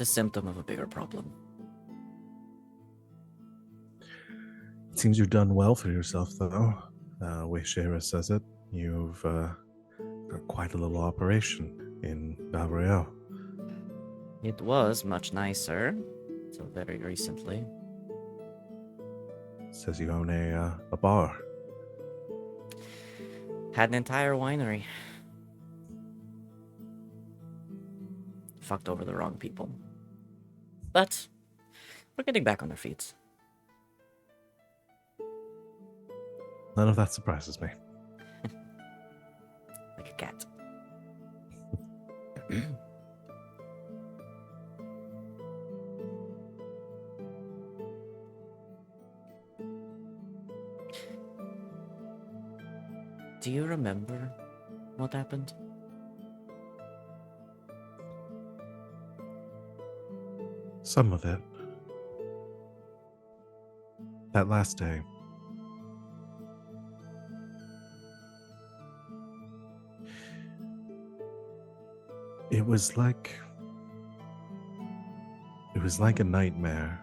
a symptom of a bigger problem. It seems you've done well for yourself, though. Way Shara says it, you've got quite a little operation in Valrio. It was much nicer, so very recently. Says you own a bar. Had an entire winery. Fucked over the wrong people. But we're getting back on our feet. None of that surprises me. Like a cat. Do you remember what happened? Some of it. That last day. It was like a nightmare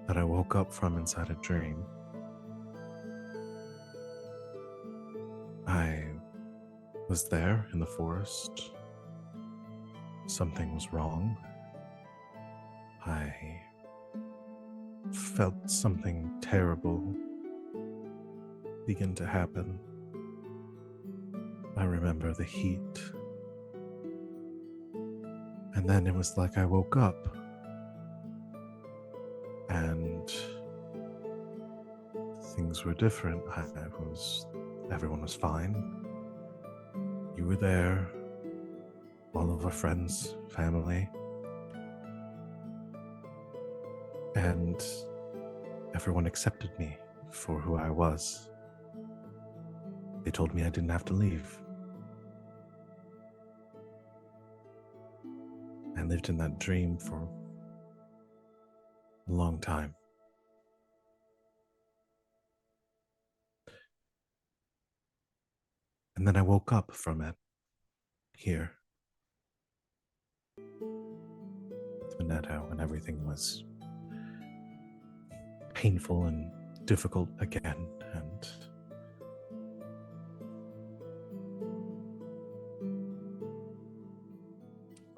that I woke up from inside a dream. I was there in the forest. Something was wrong. I felt something terrible begin to happen. I remember the heat. And then it was like I woke up. And things were different. Everyone was fine. You were there. All of our friends, family. And everyone accepted me for who I was. They told me I didn't have to leave. I lived in that dream for a long time. And then I woke up from it here with Venehn, and everything was painful and difficult again. And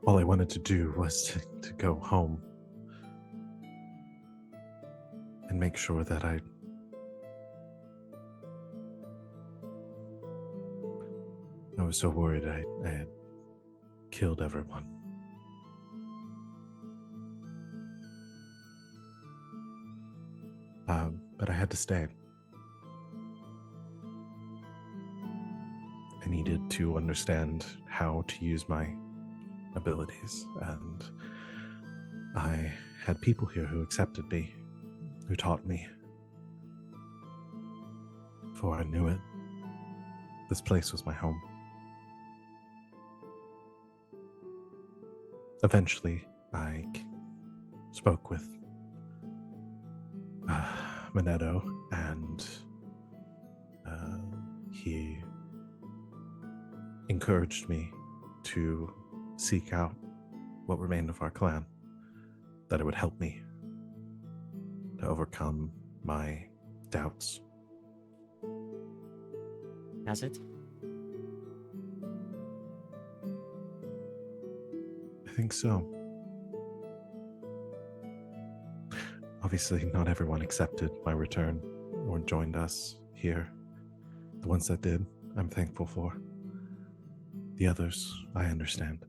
all I wanted to do was to go home and make sure that I I was so worried I had killed everyone. But I had to stay. I needed to understand how to use my abilities, and I had people here who accepted me, who taught me. Before I knew it, this place was my home. Eventually, I spoke with Manetto, and he encouraged me to seek out what remained of our clan, that it would help me to overcome my doubts. Has it? I think so. Obviously, not everyone accepted my return or joined us here. The ones that did, I'm thankful for. The others, I understand.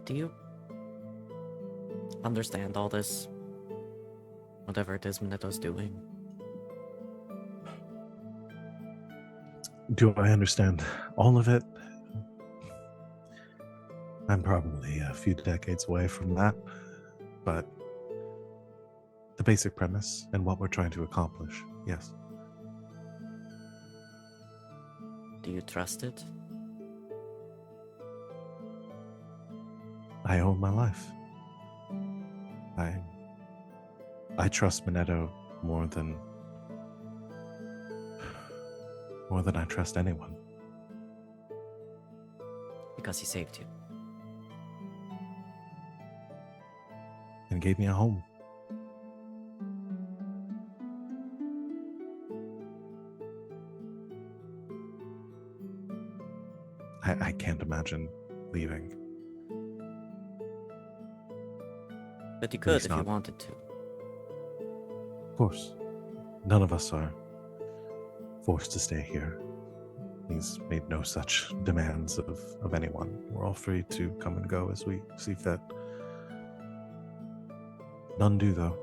Do you understand all this? Whatever it is Mineto's doing? Do I understand all of it? I'm probably a few decades away from that, but the basic premise and what we're trying to accomplish, yes. Do you trust it? I owe my life. I trust Manetto more than I trust anyone. Because he saved you. And gave me a home. I can't imagine leaving. But you could least if you not. wanted to. Of course, none of us are forced to stay here. He's made no such demands of anyone. We're all free to come and go as we see fit. None do, though.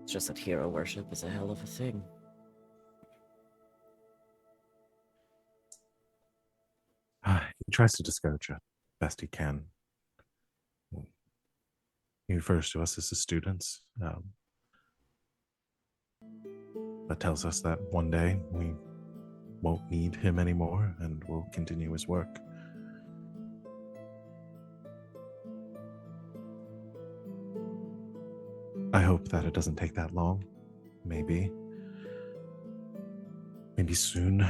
It's just that hero worship is a hell of a thing. He tries to discourage it best he can. He refers to us as his students, but tells us that one day we won't need him anymore and will continue his work. I hope that it doesn't take that long. Maybe soon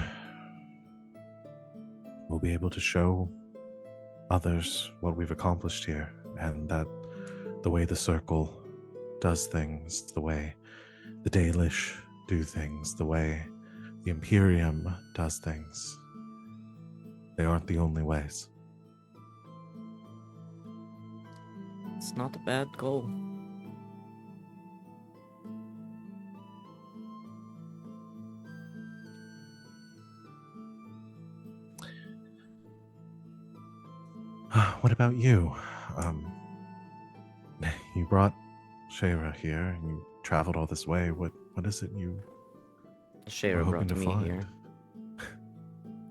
we'll be able to show others what we've accomplished here, and that the way the Circle does things, the way the Dalish do things, the way the Imperium does things, they aren't the only ways. It's not a bad goal. What about you? You brought Shayra here, and you traveled all this way. What is it you were Shayra hoping brought to me find? here.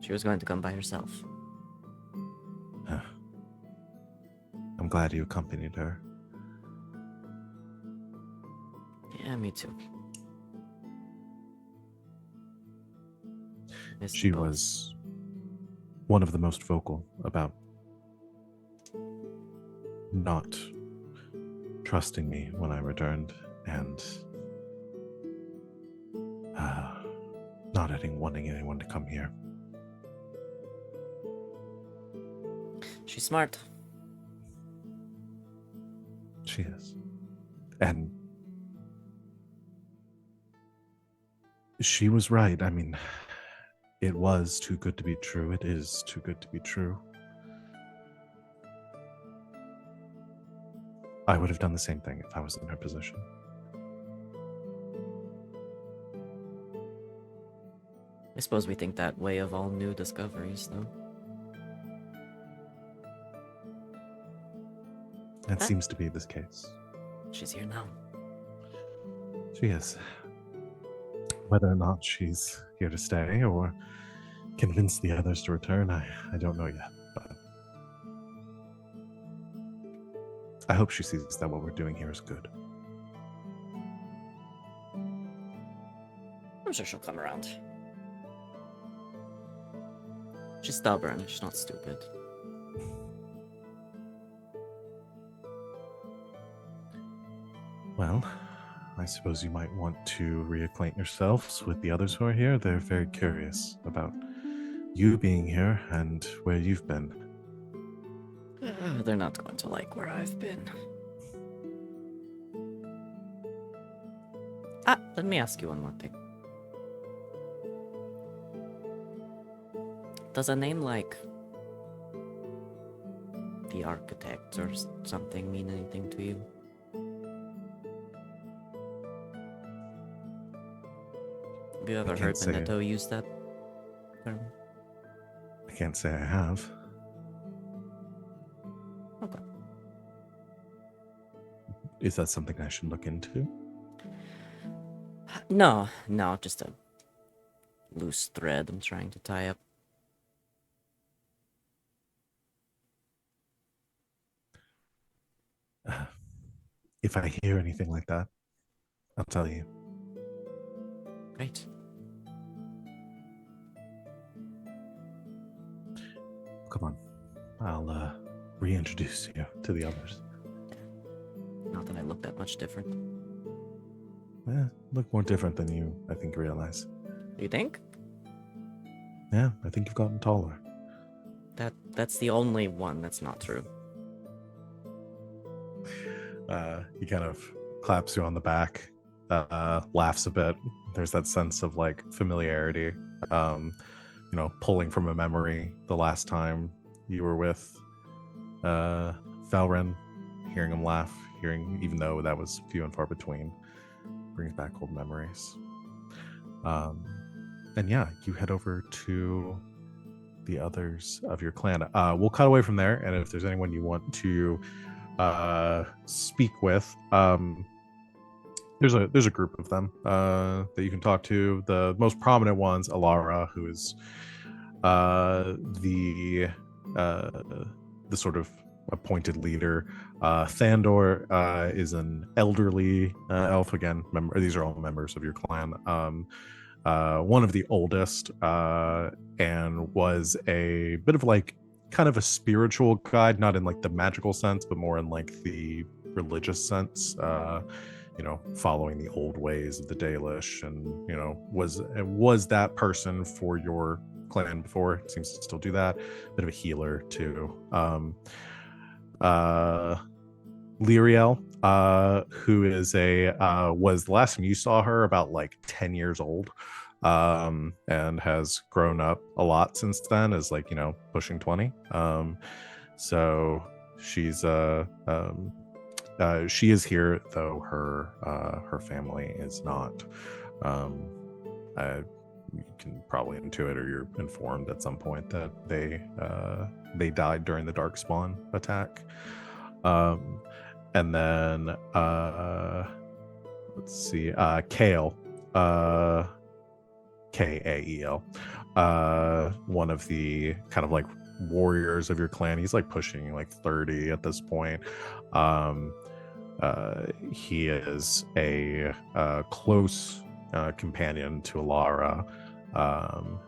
She was going to come by herself. I'm glad you accompanied her. Yeah, me too. Missed She you both. was one of the most vocal about not trusting me when I returned, and not wanting anyone to come here. She's smart. She is. And She was right. I mean, it was too good to be true. It is too good to be true. I would have done the same thing if I was in her position. I suppose we think that way of all new discoveries, though. That seems to be this case. She's here now. She is. Whether or not she's here to stay or convince the others to return, I don't know yet. But I hope she sees that what we're doing here is good. I'm sure she'll come around. She's stubborn. She's not stupid. Well, I suppose you might want to reacquaint yourselves with the others who are here. They're very curious about you being here and where you've been. They're not going to like where I've been. Let me ask you one more thing. Does a name like the Architect or something mean anything to you? Have you ever heard Benedetto use that term? I can't say I have. Okay. Is that something I should look into? No, just a loose thread I'm trying to tie up. If I hear anything like that, I'll tell you. Great. Come on. I'll reintroduce you to the others. Not that I look that much different. Look more different than you, I think, realize. Do you think? Yeah, I think you've gotten taller. That's the only one that's not true. He kind of claps you on the back, laughs a bit. There's that sense of like familiarity, pulling from a memory the last time you were with Valren, hearing him laugh, even though that was few and far between, brings back old memories. And yeah, you head over to the others of your clan. We'll cut away from there, and if there's anyone you want to speak with, there's a group of them that you can talk to. The most prominent ones, Alara, who is the sort of appointed leader. Thandor is an elderly elf. Again, these are all members of your clan. One of the oldest, and was a bit of like kind of a spiritual guide, not in like the magical sense, but more in like the religious sense. Following the old ways of the Dalish, and was that person for your clan before. It seems to still do that. Bit of a healer too. Lyriel, who is was the last time you saw her about like 10 years old, and has grown up a lot since then, is like pushing 20. So she's she is here, though her family is not. You can probably intuit, or you're informed at some point, that they died during the Darkspawn attack. And then let's see, Kael, Kael, one of the kind of like warriors of your clan. He's like pushing like 30 at this point. He is a close companion to Alara,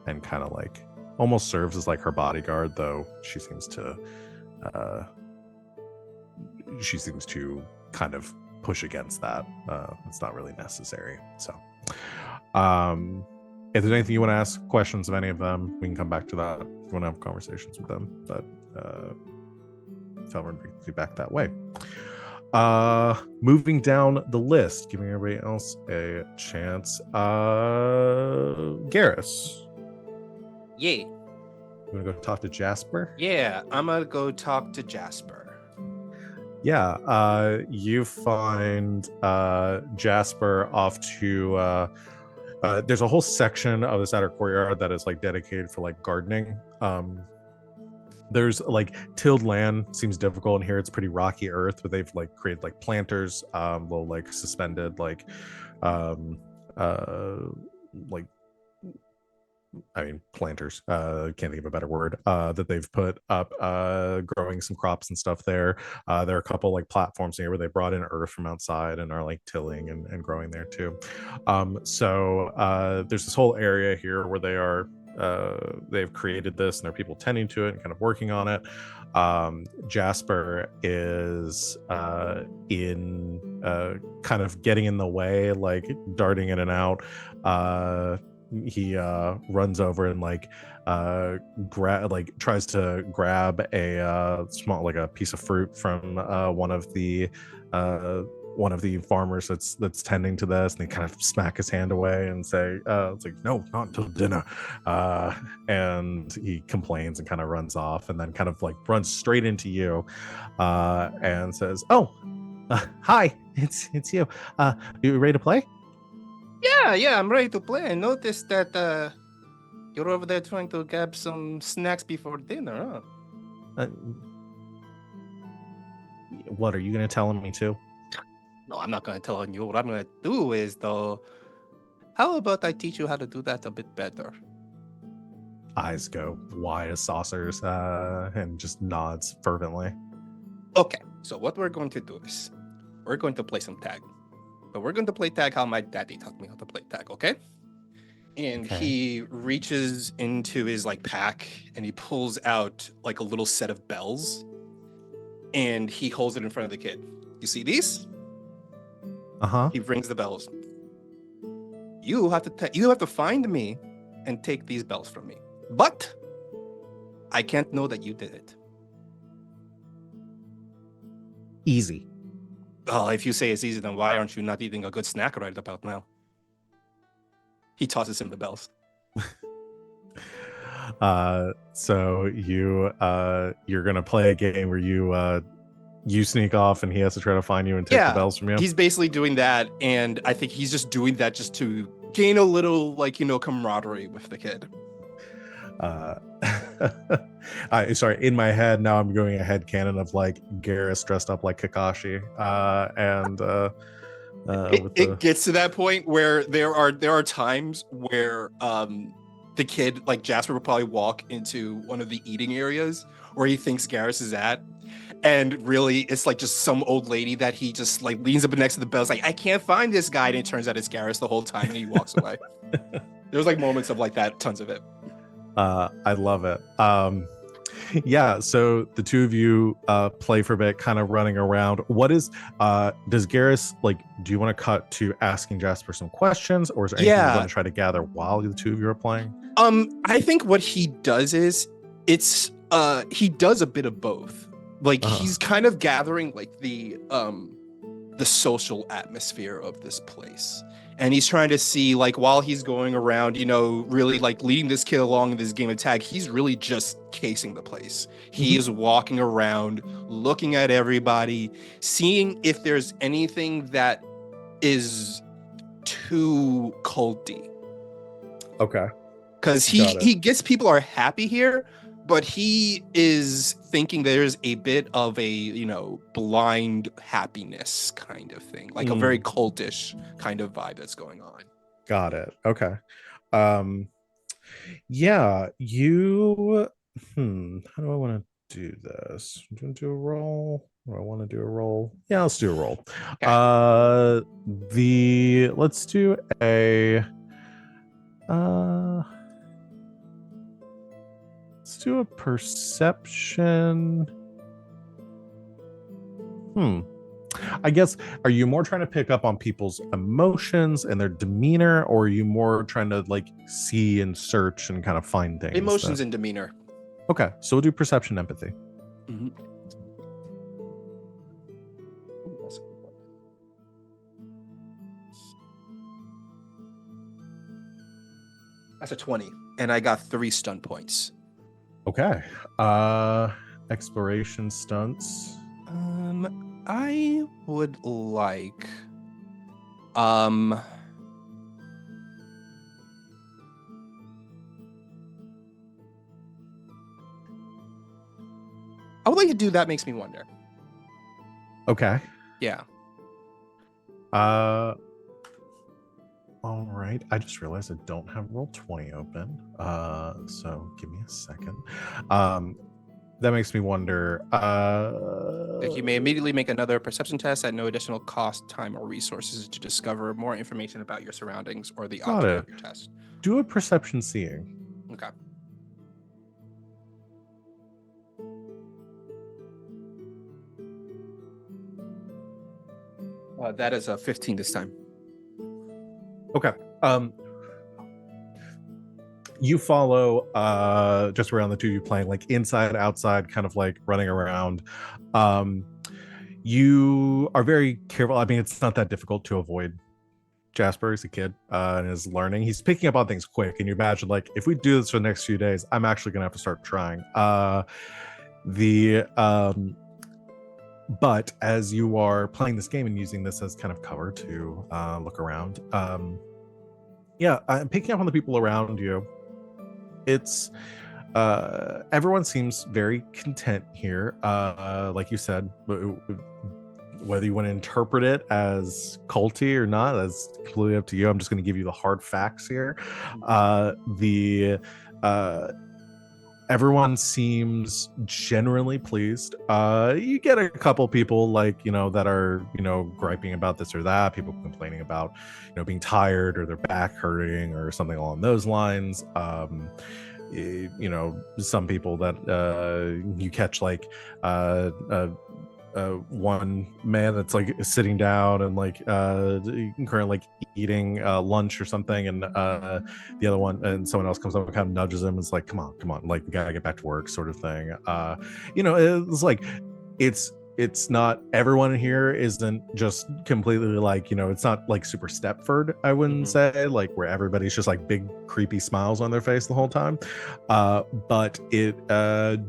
and kind of like almost serves as like her bodyguard, though she seems to kind of push against that. It's not really necessary. So if there's anything you want to ask, questions of any of them, we can come back to that if you want to have conversations with them. But Felrin brings you back that way. Moving down the list, giving everybody else a chance. Garas, Yeah. you want to go talk to Jasper? Yeah, I'm gonna go talk to Jasper. Yeah, you find Jasper off to there's a whole section of this outer courtyard that is like dedicated for like gardening. There's like tilled land seems difficult in here. It's pretty rocky earth, but they've like created like planters, little like suspended like like I mean planters, can't think of a better word, that they've put up, growing some crops and stuff there. There are a couple like platforms here where they brought in earth from outside and are like tilling and growing there too. So there's this whole area here where they've created this and there are people tending to it and kind of working on it. Jasper is in kind of getting in the way, like darting in and out. He runs over and like tries to grab a small like a piece of fruit from one of the farmers that's tending to this, and they kind of smack his hand away and say it's like, no, not until dinner. And he complains and kind of runs off, and then kind of like runs straight into you and says, oh, hi, it's you. You ready to play? Yeah, I'm ready to play. I noticed that you're over there trying to grab some snacks before dinner, huh? What are you gonna tell me too? No, I'm not gonna tell you. What I'm gonna do is, though, how about I teach you how to do that a bit better? Eyes go wide as saucers, and just nods fervently. Okay, so what we're going to do is, we're going to play some tag. But we're going to play tag how my daddy taught me how to play tag, okay? And Okay. he reaches into his like pack and he pulls out like a little set of bells and he holds it in front of the kid. You see these? Uh-huh. He rings the bells. You have to find me and take these bells from me. But I can't know that you did it. Easy. Oh, if you say it's easy, then why aren't you not eating a good snack right about now? He tosses him the bells. So you're gonna play a game where you sneak off and he has to try to find you and take the bells from you. He's basically doing that, and I think he's just doing that just to gain a little, like, camaraderie with the kid. Sorry, in my head now I'm going a head canon of like Garas dressed up like Kakashi, and it gets to that point where there are times where the kid, like Jasper, will probably walk into one of the eating areas where he thinks Garas is at, and really it's like just some old lady that he just like leans up next to the bells like, I can't find this guy, and it turns out it's Garas the whole time, and he walks away. There's like moments of like that, tons of it. I love it. Yeah, so the two of you play for a bit, kind of running around. What is does Garas like, do you want to cut to asking Jasper some questions, or is there anything you want to try to gather while the two of you are playing? I think what he does is he does a bit of both. Like he's kind of gathering like the social atmosphere of this place. And he's trying to see, like, while he's going around, really like leading this kid along in this game of tag, he's really just casing the place. He is walking around, looking at everybody, seeing if there's anything that is too culty. Okay. Because he gets people are happy here, but he is thinking there's a bit of a, blind happiness kind of thing, like a very cultish kind of vibe that's going on. Got it. Okay. Yeah, you how do I want to do this? Do you want to do a roll? Or I want to do a roll? Yeah, let's do a roll. Okay. Let's do a let's do a perception. I guess, are you more trying to pick up on people's emotions and their demeanor, or are you more trying to like see and search and kind of find things? Emotions and demeanor. Okay, so we'll do perception empathy. That's a 20, and I got 3 stun points. Okay. Exploration stunts. I would like I would like to do That Makes Me Wonder. Okay. Yeah. All right. I just realized I don't have Roll20 open. So give me a second. That makes me wonder. You may immediately make another perception test at no additional cost, time, or resources to discover more information about your surroundings or the Got object it. of your test. Do a perception seeing. Okay. That is a 15 this time. Okay. You follow just around the two of you playing, like inside, outside, kind of like running around. You are very careful. I mean, it's not that difficult to avoid Jasper. He's a kid and is learning. He's picking up on things quick. And you imagine, like, if we do this for the next few days, I'm actually gonna have to start trying. But as you are playing this game and using this as kind of cover to look around, I'm picking up on the people around you. It's everyone seems very content here. Like you said, whether you want to interpret it as culty or not, that's completely up to you. I'm just going to give you the hard facts here. Everyone seems generally pleased. You get a couple people that are, griping about this or that, people complaining about, being tired or their back hurting or something along those lines. Some people that you catch one man that's like sitting down and currently eating lunch or something, and the other one and someone else comes up and kind of nudges him and is like, come on, like we gotta get back to work, sort of thing. It's like it's not, everyone here isn't just completely it's not like super Stepford, I wouldn't say, like where everybody's just like big creepy smiles on their face the whole time, but it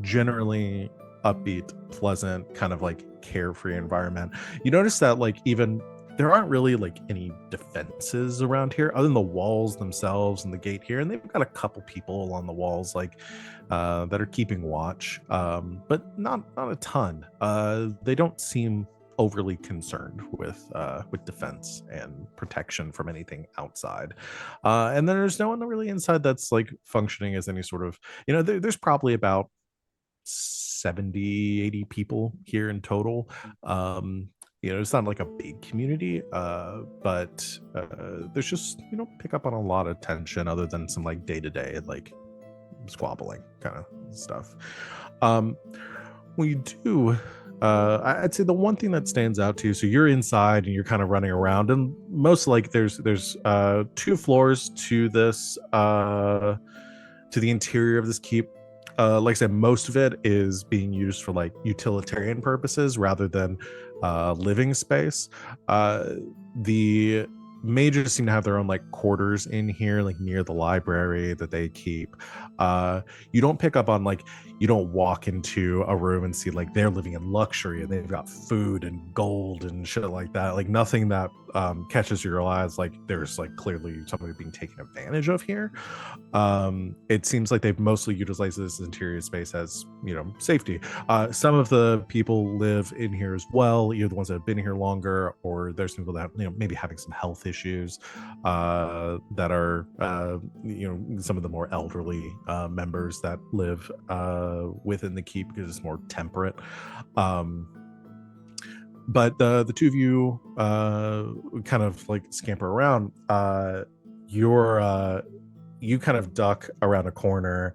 generally upbeat, pleasant, kind of like carefree environment. You notice that even there aren't really any defenses around here other than the walls themselves and the gate here, and they've got a couple people along the walls that are keeping watch, but not a ton. They don't seem overly concerned with defense and protection from anything outside, and then there's no one really inside that's functioning as any sort of, there's probably about 70-80 people here in total. It's not like a big community, but there's just pick up on a lot of tension other than some day-to-day squabbling kind of stuff. When you do, I'd say the one thing that stands out to you, so you're inside and you're kind of running around, and most there's 2 floors to this to the interior of this keep. Like I said, most of it is being used for utilitarian purposes rather than living space. The mages seem to have their own quarters in here, near the library that they keep. You don't pick up on you don't walk into a room and see they're living in luxury and they've got food and gold and shit like that. Nothing that catches your eyes there's clearly somebody being taken advantage of here. It seems like they've mostly utilized this interior space as safety. Some of the people live in here as well, either the ones that have been here longer, or there's people that maybe having some health issues, that are some of the more elderly members that live within the keep because it's more temperate. But the two of you kind of scamper around. You kind of duck around a corner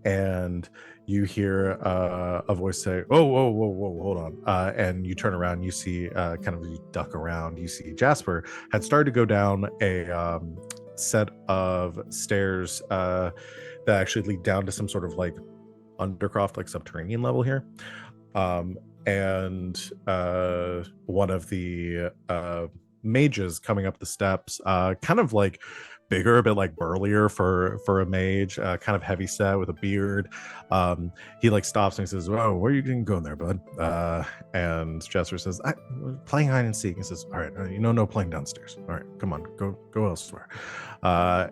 and you hear a voice say, "Oh, whoa, hold on." And you turn around, you see you duck around, you see Jasper had started to go down a set of stairs that actually lead down to some sort of undercroft, subterranean level here. And one of the mages coming up the steps kind of bigger, a bit like burlier for a mage, kind of heavy set with a beard. He like stops and he says, "Oh, where are you going there, bud?" And Jester says, "Playing hide and seek." He says, "All right, no playing downstairs. All right, come on, go elsewhere,"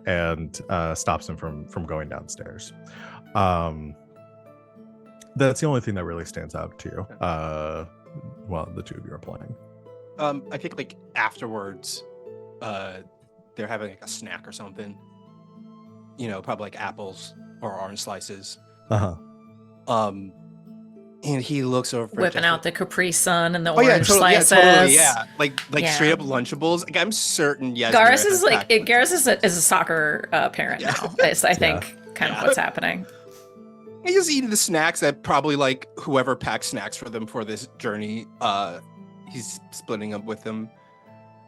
and stops him from going downstairs. That's the only thing that really stands out to you while the two of you are playing. I think like afterwards, they're having like a snack or something. Probably like apples or orange slices. And he looks over, whipping out the Capri Sun and the oh yeah, orange totally, slices. yeah, totally, yeah, like Yeah. straight up Lunchables. Like I'm certain, yes. Garas is like Garas is a soccer parent Yeah. now. It's I think kind of what's happening. He's just eating the snacks that probably like whoever packed snacks for them for this journey. He's splitting up with them.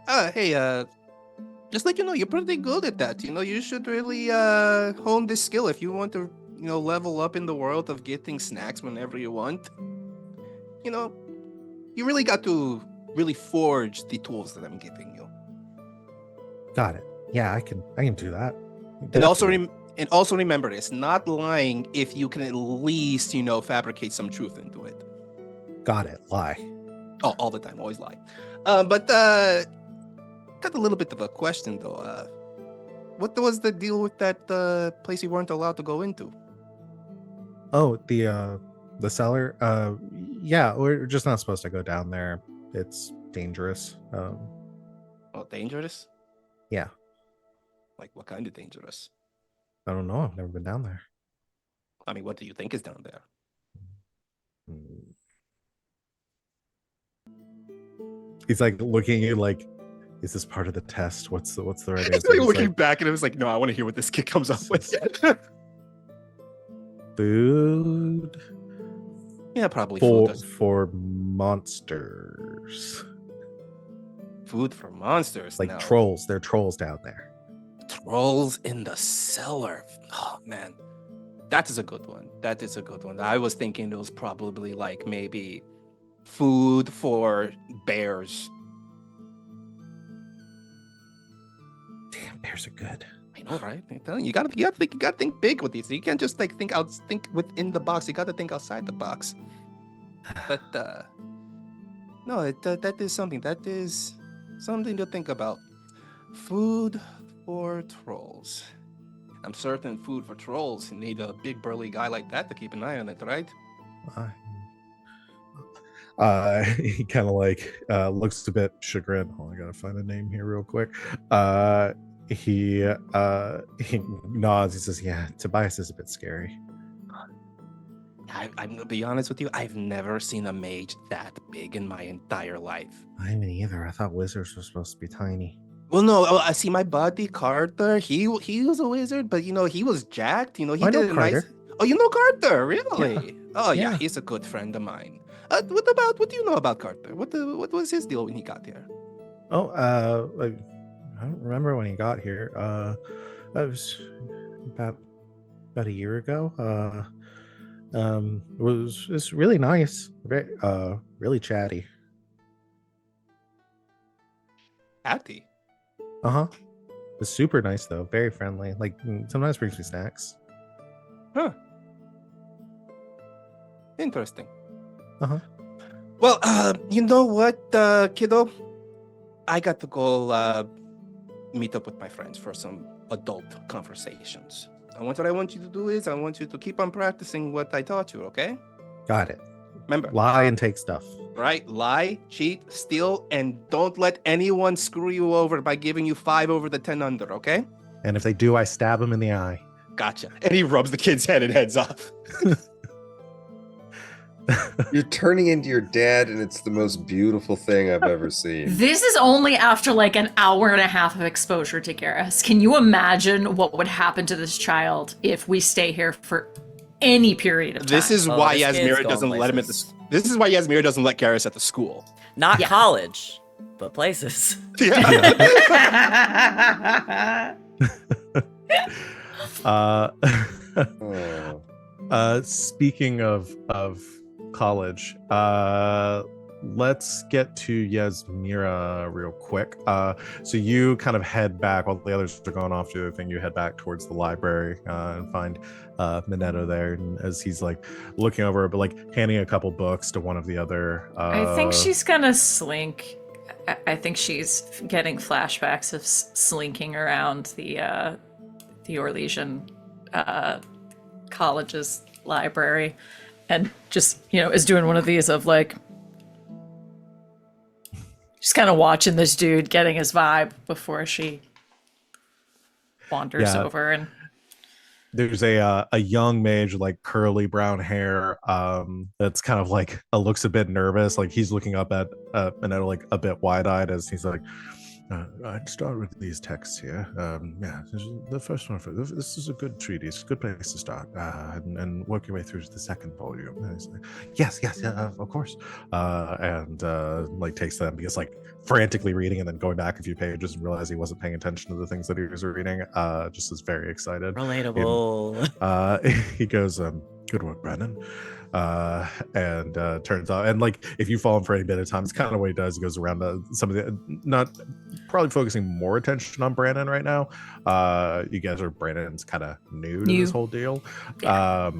Hey, just like you're pretty good at that. You should really hone this skill if you want to, level up in the world of getting snacks whenever you want. You really got to really forge the tools that I'm giving you. Got it. Yeah, I can do that. And also remember this: not lying if you can at least, fabricate some truth into it. Got it. Lie. Oh, all the time, always lie. But got a little bit of a question though. What was the deal with that place you weren't allowed to go into? Oh, the cellar. Yeah, we're just not supposed to go down there. It's dangerous. Oh, dangerous? Yeah. Like what kind of dangerous? I don't know. I've never been down there. I mean, what do you think is down there? He's like looking at you like, is this part of the test? What's the right answer? It's like He's looking like, back and it was like, no, I want to hear what this kid comes up with. food Yeah, probably for monsters. Food for monsters. Like no. trolls. There are trolls down there. Trolls in the cellar. Oh man, that is a good one. That is a good one. I was thinking it was probably like maybe food for bears. Damn, bears are good. I know, right? I'm telling you, you gotta think big with these. You can't just like think within the box. You gotta think outside the box. But no, that is something. That is something to think about. Food for trolls. I'm certain food for trolls. You need a big burly guy like that to keep an eye on it, right? He kind of like looks a bit chagrined. Oh, I gotta find a name here real quick. He nods. He says, "Yeah, Tobias is a bit scary." I'm gonna be honest with you. I've never seen a mage that big in my entire life. I haven't either. I thought wizards were supposed to be tiny. Well, no, I see my buddy Carter. He was a wizard, but he was jacked. He I did know a nice. Carter. Oh, you know Carter, really? Yeah. Oh yeah, Yeah. he's a good friend of mine. What do you know about Carter? What was his deal when he got here? Oh, I don't remember when he got here. That was about a year ago. It's really nice. Very, really chatty. Hattie. Uh-huh. It's super nice though. Very friendly. Like sometimes brings me snacks. Huh. Interesting. Uh-huh. Well, you know what, kiddo? I got to go meet up with my friends for some adult conversations. What I want you to do is I want you to keep on practicing what I taught you, okay? Got it. Remember, Lie and take stuff. right? Lie, cheat, steal, and don't let anyone screw you over by giving you 5 over the 10 under, okay? And if they do, I stab them in the eye. Gotcha. And he rubs the kid's head and heads off. You're turning into your dad, and it's the most beautiful thing I've ever seen. This is only after like an hour and a half of exposure to Garas. Can you imagine what would happen to this child if we stay here for any period of time? This is why this kid's Yasmera going doesn't let him at the places. This is why Yasmera doesn't let Garas at the school. Not Yeah. college, but places. Yeah. Oh. Speaking of college, let's get to Yasmera real quick. So you kind of head back while the others are going off to the thing. You head back towards the library and find Minetto there, and as he's like looking over, but like handing a couple books to one of the other. I think she's gonna slink. I think she's getting flashbacks of slinking around the Orlesian college's library, and just is doing one of these of like just kind of watching this dude getting his vibe before she wanders over. And there's a young mage, like curly brown hair, that's kind of like looks a bit nervous, like he's looking up at Minetto like a bit wide-eyed as he's like, I'd start with these texts here. Yeah, this is the first one. This is a good treatise, good place to start, and work your way through to the second volume. And he's like, yes, of course. And like takes them, because like frantically reading and then going back a few pages and realizing he wasn't paying attention to the things that he was reading. Just is very excited. Relatable. And, he goes, good work, Brandon. And turns out, and like if you follow him for any bit of time, it's kind of what he does. He goes around some of the, not probably focusing more attention on Brandon right now. You guys are, Brandon's kind of new to this whole deal. Yeah.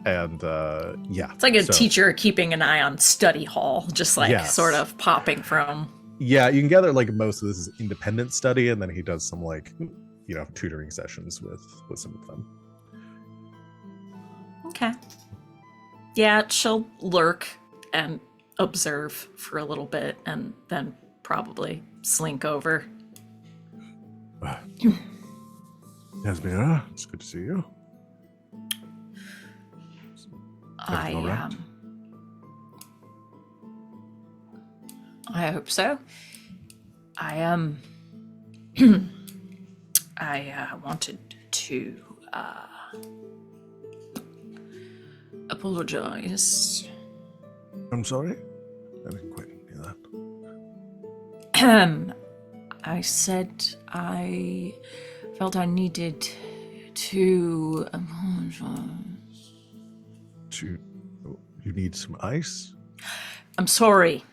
It's like a teacher keeping an eye on study hall, just like sort of popping from. Yeah, you can gather like most of this is independent study, and then he does some like tutoring sessions with some of them. Okay. Yeah, she'll lurk and observe for a little bit and then probably slink over. Yasmera, it's good to see you. I hope so. I wanted to apologize. I'm sorry? I didn't quite hear that. I said I felt I needed to apologize. You need some ice? I'm sorry.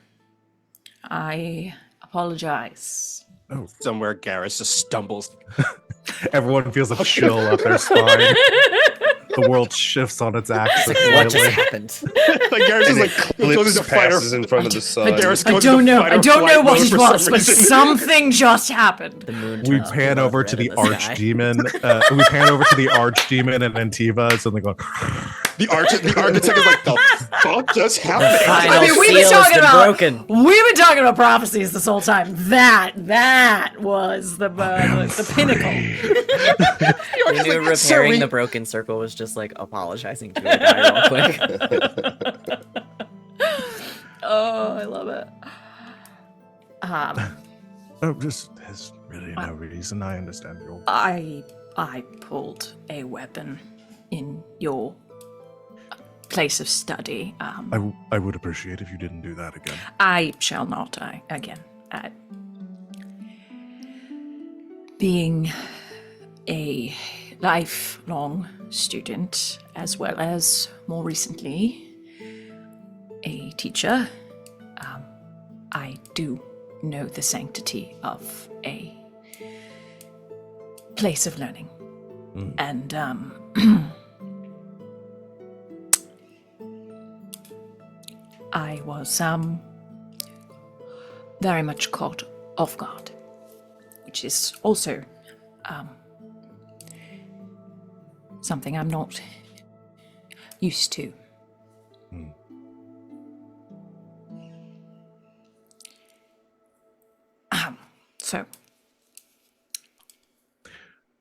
I apologize. Oh. Somewhere Garas just stumbles. Everyone feels a chill up their spine. The world shifts on its axis. What just happened? Like Garas is like Eclipse passes in front of the sun. Like Garas I goes don't into know. fight I or don't know flight what mode it for was, some but reason. something just happened. The moon We turns pan blood over red to in the sky. archdemon. We pan over to the archdemon and Antiva. It's something going. The architect is like, the fuck just happened? Final I mean, we've seal been has talking been about broken. we've been talking about prophecies this whole time. That was the pinnacle. We knew repairing the broken circle was just like apologizing to a guy real quick. Oh, I love it. There's really no reason. I understand your. I pulled a weapon in your place of study. I would appreciate if you didn't do that again. I shall not. Being a lifelong student, as well as more recently a teacher, I do know the sanctity of a place of learning. And I was very much caught off guard, which is also something I'm not used to. So,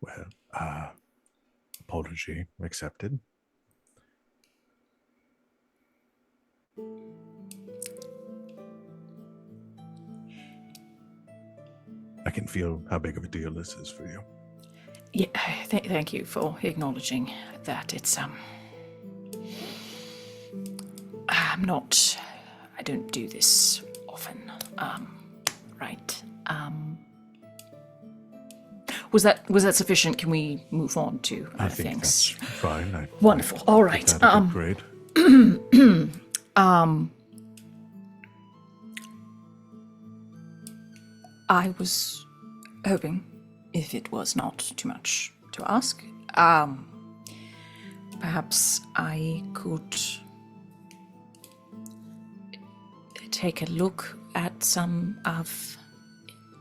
Well, apology accepted. I can feel how big of a deal this is for you. yeah, thank you for acknowledging that. It's I don't do this often. Right. Was that sufficient? Can we move on to I other think things? that's fine. Wonderful. All right. That'd be great. I was hoping, if it was not too much to ask, perhaps I could take a look at some of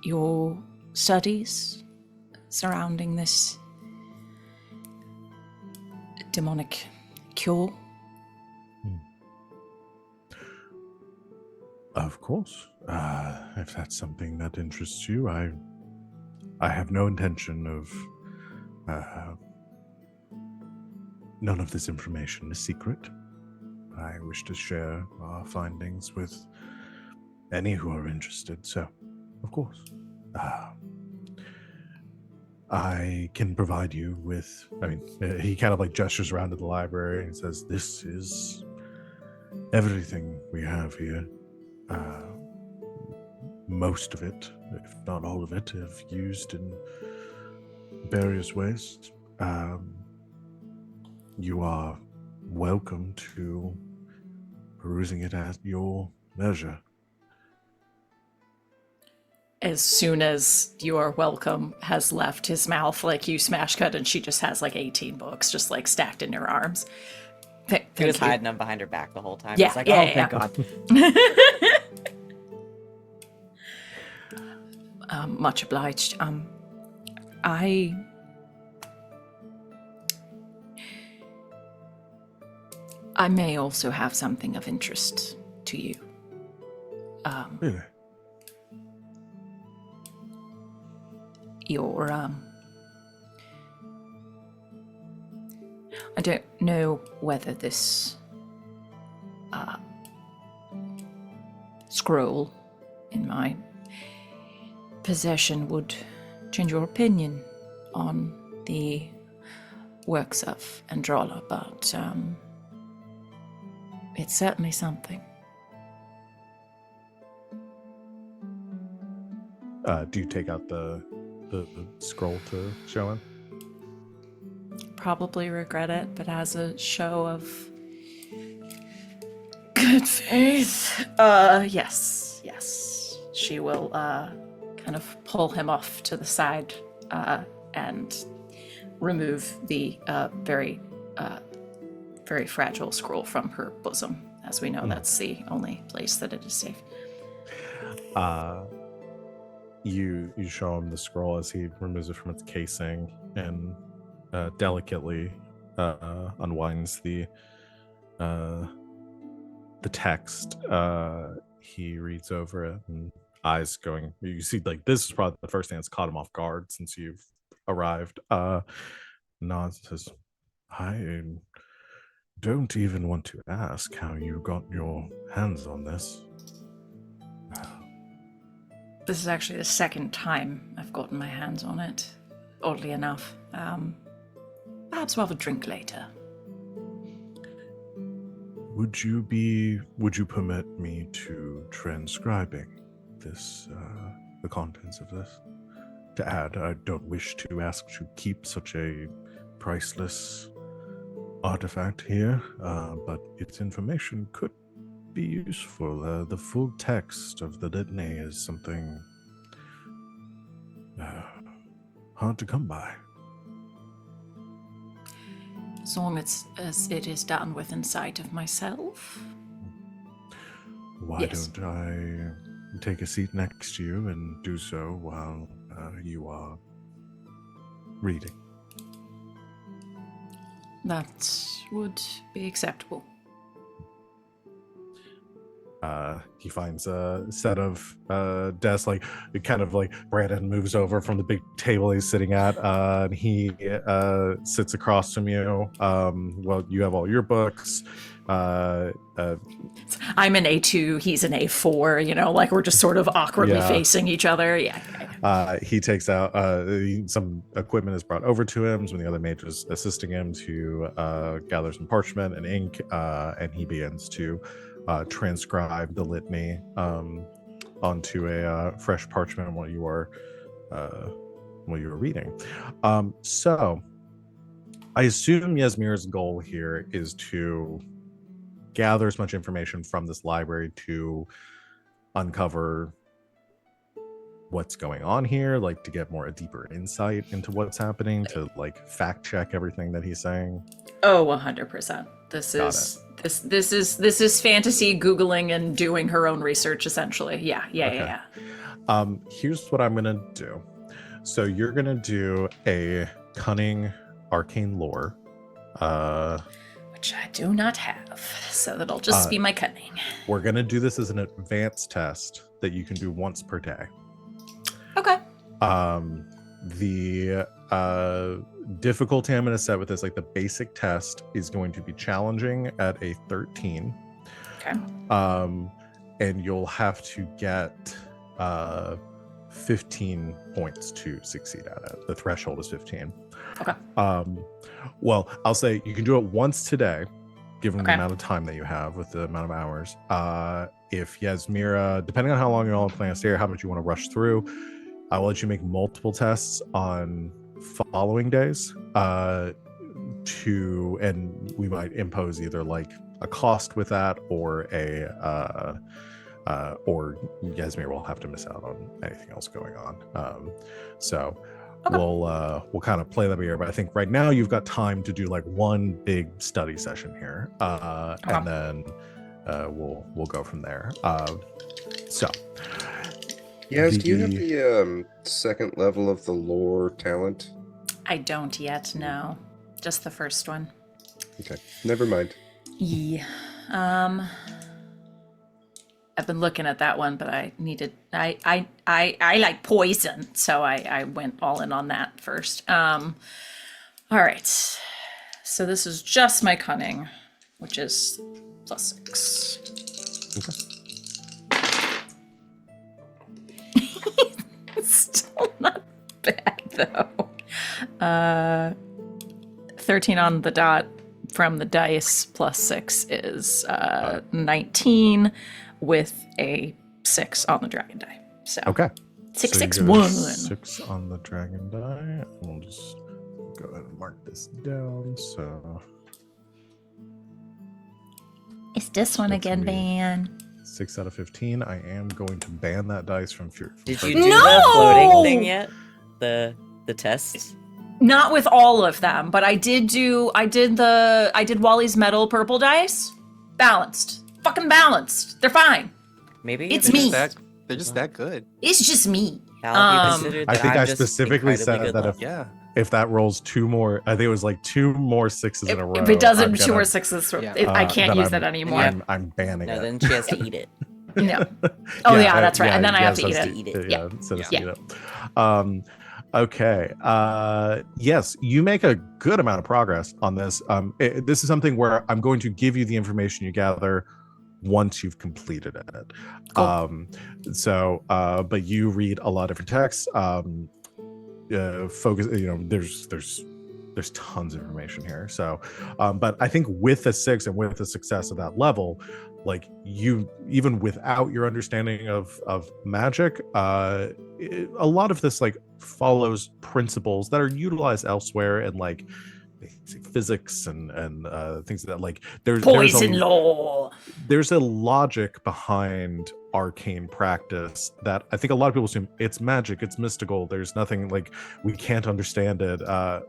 your studies surrounding this demonic cure. Of course. If that's something that interests you, I have no intention of. None of this information is secret. I wish to share our findings with any who are interested. So, of course, I can provide you with. I mean, he kind of like gestures around to the library and says, "This is everything we have here." Most of it, if not all of it, have used in various ways. You are welcome to perusing it at your leisure. As soon as your welcome has left his mouth, like you smash cut, and she just has like 18 books just like stacked in her arms. Thank He was you. hiding them behind her back the whole time. Yeah, He's like, yeah, oh, yeah. thank God. Much obliged. I may also have something of interest to you. Really? Your I don't know whether this scroll in my possession would change your opinion on the works of Androlla, but it's certainly something. Do you take out the scroll to show him? Probably regret it, but as a show of good faith, yes. She will kind of pull him off to the side and remove the very fragile scroll from her bosom. As we know, that's the only place that it is safe. You show him the scroll as he removes it from its casing and delicately unwinds the text. He reads over it and eyes going. You see, like, this is probably the first thing that's caught him off guard since you've arrived. Nods and says, "I don't even want to ask how you got your hands on this." This is actually the second time I've gotten my hands on it, oddly enough. Perhaps we'll have a drink later. Would you permit me to transcribing this, the contents of this? To add, I don't wish to ask to keep such a priceless artifact here, but its information could be useful. The full text of the litany is something hard to come by. As long as it is done within sight of myself. Why Yes. don't I take a seat next to you and do so while you are reading? That would be acceptable. He finds a set of desks, like it kind of like Brandon moves over from the big table he's sitting at, and he sits across from you. Well, you have all your books. I'm an A2, he's an A4, like we're just sort of awkwardly Yeah. facing each other. Yeah. He takes out some equipment is brought over to him. Some of the other mages assisting him to gather some parchment and ink, and he begins to transcribe the litany onto a fresh parchment while you are reading. So I assume Yasmera's goal here is to gather as much information from this library to uncover what's going on here, like to get more a deeper insight into what's happening, to like fact check everything that he's saying? Oh, 100%. This Got is fantasy Googling and doing her own research, essentially. Yeah. Okay. Here's what I'm gonna do. So you're gonna do a cunning arcane lore. Which I do not have, so that'll just be my cunning. We're gonna do this as an advanced test that you can do once per day. Okay. The difficulty I'm going to set with this, like the basic test, is going to be challenging at a 13. Okay. And you'll have to get 15 points to succeed at it. The threshold is 15. Okay. Well, I'll say you can do it once today, given the Okay. amount of time that you have with the amount of hours. If Yasmera, depending on how long you're all planning to stay, or how much you want to rush through, I will let you make multiple tests on following days. And we might impose either like a cost with that, or or Yasmir will have to miss out on anything else going on. So Okay. we'll kind of play that by ear. But I think right now you've got time to do like one big study session here, and then we'll go from there. So. Yes, do you have the second level of the lore talent? I don't yet, no. Just the first one. Okay, never mind. Yeah. I've been looking at that one, but I like poison, so I went all in on that first. All right. So this is just my cunning, which is +6. Okay. Still not bad though. 13 on the dot from the dice +6 is 19 with a 6 on the dragon die. So Okay. 6, So 6, you get a 1. 6 on the dragon die. We'll just go ahead and mark this down. So It's this one That's again, me. Van. 6 out of 15. I am going to ban that dice from Fury. Did you from do No! the floating thing yet? The tests? Not with all of them, but I did Wally's metal purple dice. Balanced. Fucking balanced. They're fine. Maybe It's They're me. just that good. It's just me. Cal, have you Um, considered I that think I'm I just specifically incredibly said good that luck? Yeah. if that rolls 2 more, I think it was like 2 more 6s in a row. If it doesn't, I'm 2 gonna- or 6s, Yeah. I can't then use that anymore. I'm banning No, it. then she has to eat it. No. Oh yeah, that's right. And then I have to eat yes, it. Eat it. Yeah, so Yeah. eat it. Okay. Yes, you make a good amount of progress on this. This is something where I'm going to give you the information you gather once you've completed it. Cool. But you read a lot of different texts. Focus. There's tons of information here. So, but I think with the 6 and with the success of that level, like you, even without your understanding of magic, a lot of this like follows principles that are utilized elsewhere in like basic physics and things that like Poison law. there's a logic behind arcane practice that I think a lot of people assume it's magic, it's mystical, there's nothing, like we can't understand it,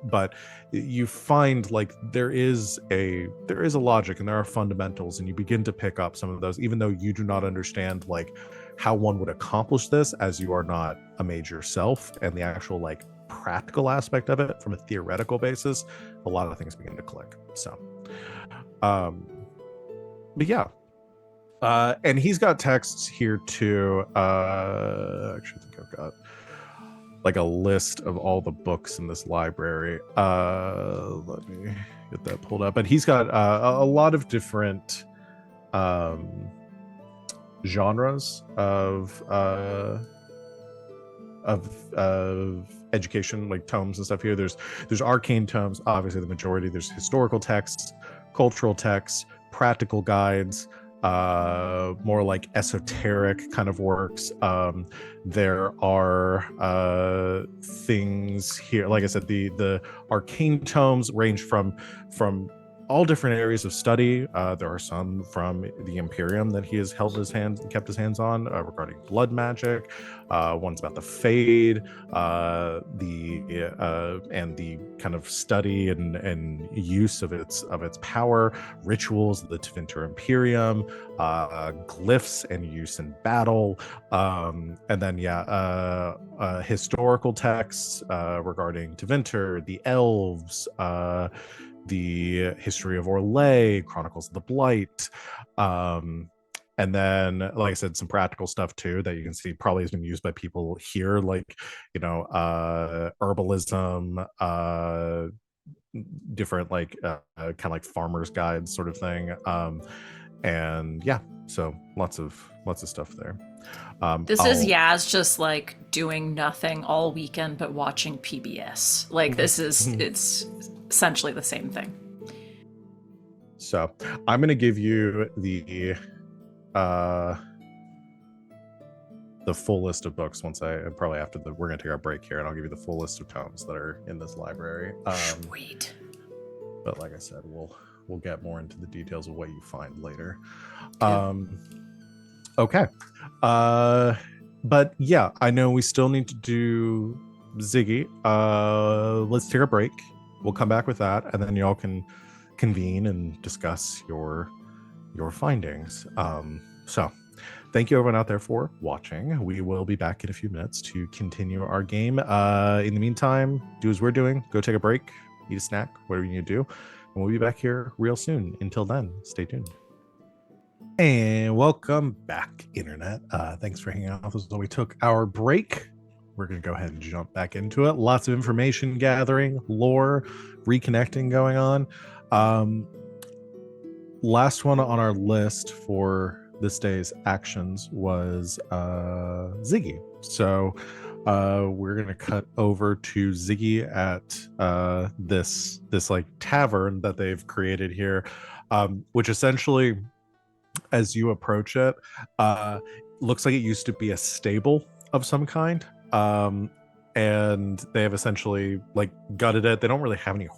but you find like there is a logic and there are fundamentals, and you begin to pick up some of those, even though you do not understand like how one would accomplish this, as you are not a mage yourself, and the actual like practical aspect of it from a theoretical basis, a lot of things begin to click. So but yeah, and he's got texts here too. Actually, I think I've got like a list of all the books in this library. Let me get that pulled up. But he's got a lot of different genres of education, like tomes and stuff here. There's arcane tomes, obviously the majority. There's historical texts, cultural texts, practical guides, more like esoteric kind of works. There are things here, like I said, the arcane tomes range from all different areas of study. There are some from the Imperium that he has kept his hands on regarding blood magic. One's about the Fade, and the kind of study and use of its power, rituals of the Tevinter Imperium, glyphs and use in battle, and then historical texts regarding Tevinter, the elves, the history of Orlais, Chronicles of the Blight, and then, like I said, some practical stuff too that you can see probably has been used by people here, like herbalism, different kind of like farmers guides sort of thing, and yeah, so lots of stuff there. This is Yaz just like doing nothing all weekend but watching PBS. Like this is it's essentially the same thing. So I'm gonna give you the full list of books once probably after we're gonna take our break here, and I'll give you the full list of tomes that are in this library. Sweet. But like I said, we'll get more into the details of what you find later. Okay. But yeah, I know we still need to do Ziggy. Let's take a break. We'll come back with that, and then y'all can convene and discuss your findings. So thank you everyone out there for watching. We will be back in a few minutes to continue our game. In the meantime, do as we're doing. Go take a break, eat a snack, whatever you need to do. And we'll be back here real soon. Until then, stay tuned. And welcome back, Internet. Thanks for hanging out with us while we took our break. We're going to go ahead and jump back into it. Lots of information gathering, lore, reconnecting going on. Last one on our list for this day's actions was Ziggy. So we're going to cut over to Ziggy at this like tavern that they've created here, which essentially, as you approach it, looks like it used to be a stable of some kind, and they have essentially like gutted it. They don't really have any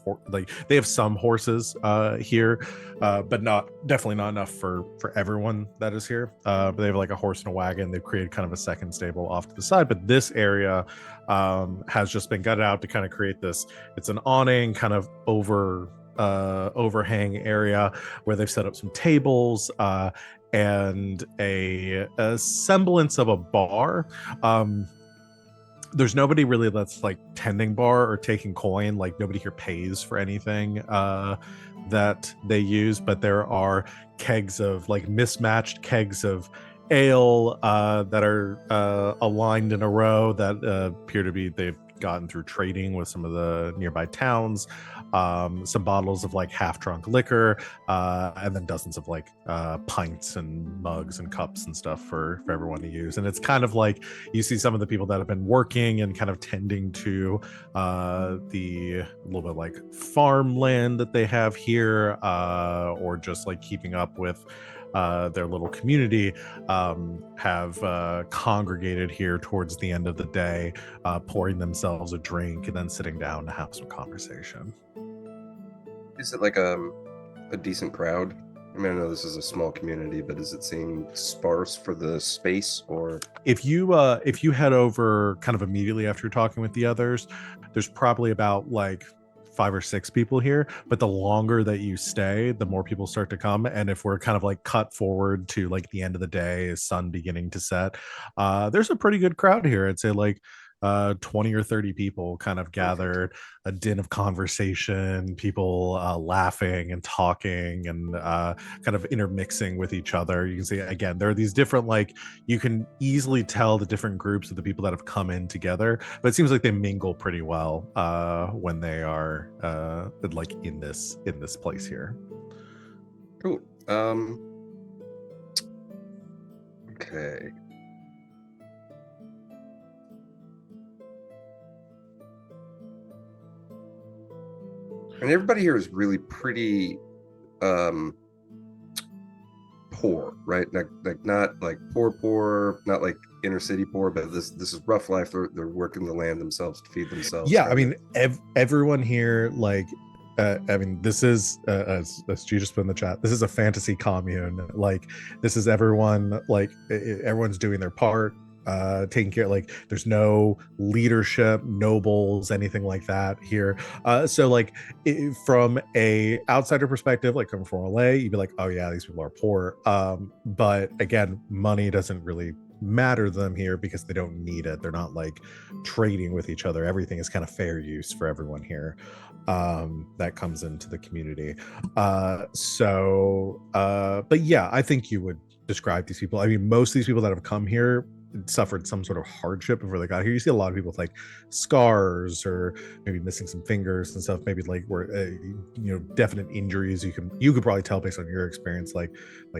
they have some horses here, but definitely not enough for everyone that is here. But they have like a horse and a wagon. They've created kind of a second stable off to the side, but this area has just been gutted out to kind of create this. It's an awning kind of overhang area where they've set up some tables and a semblance of a bar. There's nobody really that's like tending bar or taking coin. Like nobody here pays for anything that they use, but there are kegs of like mismatched kegs of ale that are aligned in a row that appear to be they've gotten through trading with some of the nearby towns, some bottles of like half-drunk liquor, and then dozens of like pints and mugs and cups and stuff for everyone to use. And it's kind of like you see some of the people that have been working and kind of tending to the little bit like farmland that they have here, or just like keeping up with their little community, have congregated here towards the end of the day, pouring themselves a drink and then sitting down to have some conversation. Is it like a decent crowd? I mean, I know this is a small community, but does it seem sparse for the space? Or if you head over kind of immediately after talking with the others, there's probably about like 5 or 6 people here, but the longer that you stay, the more people start to come. And if we're kind of like cut forward to like the end of the day, sun beginning to set, there's a pretty good crowd here. I'd say like 20 or 30 people kind of gathered, a din of conversation, people laughing and talking and kind of intermixing with each other. You can see again, there are these different, like, you can easily tell the different groups of the people that have come in together, but it seems like they mingle pretty well when they are like in this place here. cool. Okay. And everybody here is really pretty poor, right? Like not like poor, not like inner city poor, but this is rough life. They're working the land themselves to feed themselves. Yeah, I mean, everyone here, like, I mean, this is as you just put in the chat. This is a fantasy commune. Like, this is everyone. Like, everyone's doing their part, taking care. Like, there's no leadership, nobles, anything like that here. So, like, from a outsider perspective, like coming from LA, you'd be like, oh yeah, these people are poor. But again, money doesn't really matter to them here because they don't need it. They're not like trading with each other. Everything is kind of fair use for everyone here. That comes into the community. But yeah, I think you would describe these people. I mean, most of these people that have come here suffered some sort of hardship before they got here. You see a lot of people with like scars or maybe missing some fingers and stuff, maybe like where definite injuries. You could probably tell based on your experience, like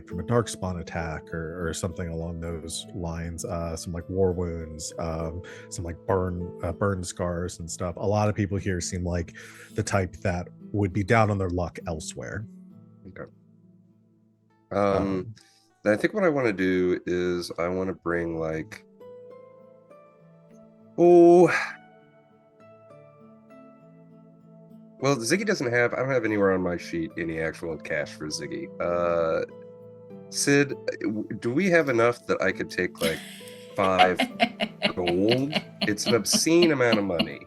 from a dark spawn attack or something along those lines. Some like war wounds, some like burn scars and stuff. A lot of people here seem like the type that would be down on their luck elsewhere. Okay. I think what I want to do is I want to bring like, well, Ziggy doesn't have, I don't have anywhere on my sheet any actual cash for Ziggy. Sid, do we have enough that I could take like 5 gold? It's an obscene amount of money.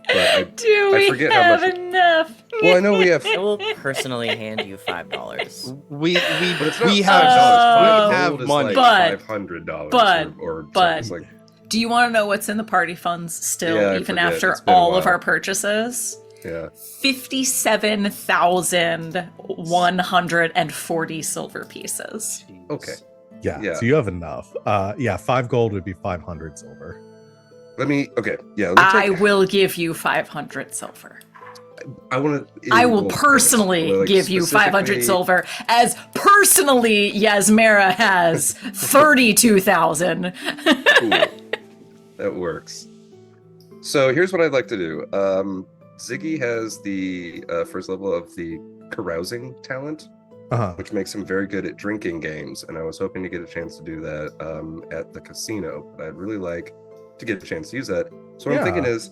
But I forget how much enough? Well, I know we have. I will personally hand you $5. We But it's not we $5. have Gold is money. like $500 or but- it's like, Do you want to know what's in the party funds still, Yeah, I even forget. after It's been a all of while. our purchases? yeah. 57,140 silver pieces. Okay. Yeah, Yeah. so you have enough. 5 gold would be 500 silver. Let me take, I will give you 500 silver. I want to. I will personally give you 500 silver, as personally Yasmera has 32,000. Cool. That works. So here's what I'd like to do. Ziggy has the first level of the carousing talent, which makes him very good at drinking games, and I was hoping to get a chance to do that at the casino, but I'd really like to get a chance to use that. So what I'm thinking is,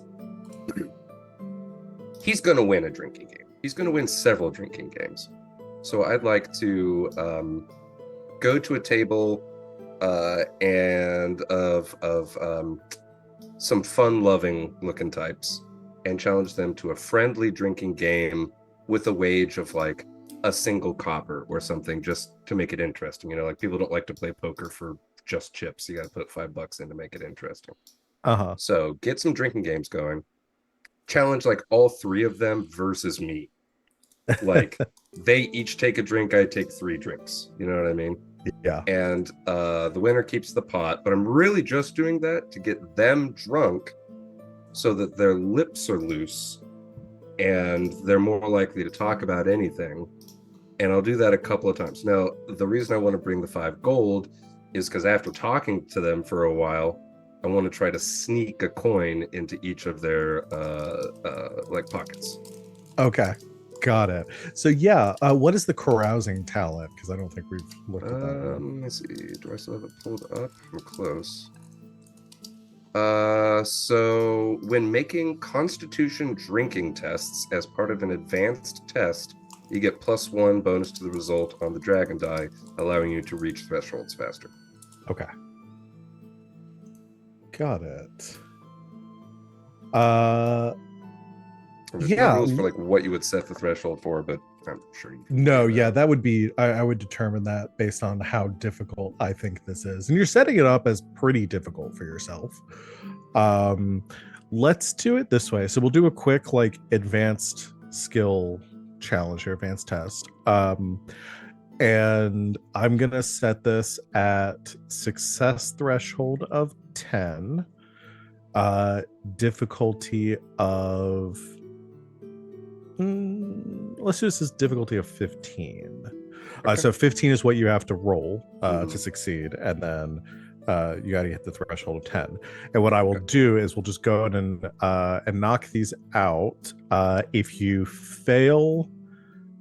he's going to win a drinking game. He's going to win several drinking games. So I'd like to go to a table and of some fun-loving looking types and challenge them to a friendly drinking game with a wage of like a single copper or something, just to make it interesting. Like people don't like to play poker for just chips. You got to put $5 in to make it interesting. So get some drinking games going. Challenge like all 3 of them versus me. Like they each take a drink, I take 3 drinks. You know what I mean? Yeah. And the winner keeps the pot. But I'm really just doing that to get them drunk so that their lips are loose and they're more likely to talk about anything. And I'll do that a couple of times. Now, the reason I want to bring the 5 gold is because after talking to them for a while, I want to try to sneak a coin into each of their like pockets. Okay, got it. So what is the carousing talent? Because I don't think we've looked at that yet. Let me see. Do I still have it pulled up? I'm close. So when making Constitution drinking tests as part of an advanced test, you get +1 bonus to the result on the dragon die, allowing you to reach thresholds faster. Okay. Got it. There's no rules for like what you would set the threshold for, but I'm sure you can. No, that would be, I would determine that based on how difficult I think this is. And you're setting it up as pretty difficult for yourself. Let's do it this way. So we'll do a quick like advanced skill challenge or advanced test. And I'm gonna set this at success threshold of 10, difficulty of let's do this as difficulty of 15. Okay. So 15 is what you have to roll to succeed, and then you got to hit the threshold of 10. And what I will do is we'll just go ahead and knock these out. If you fail,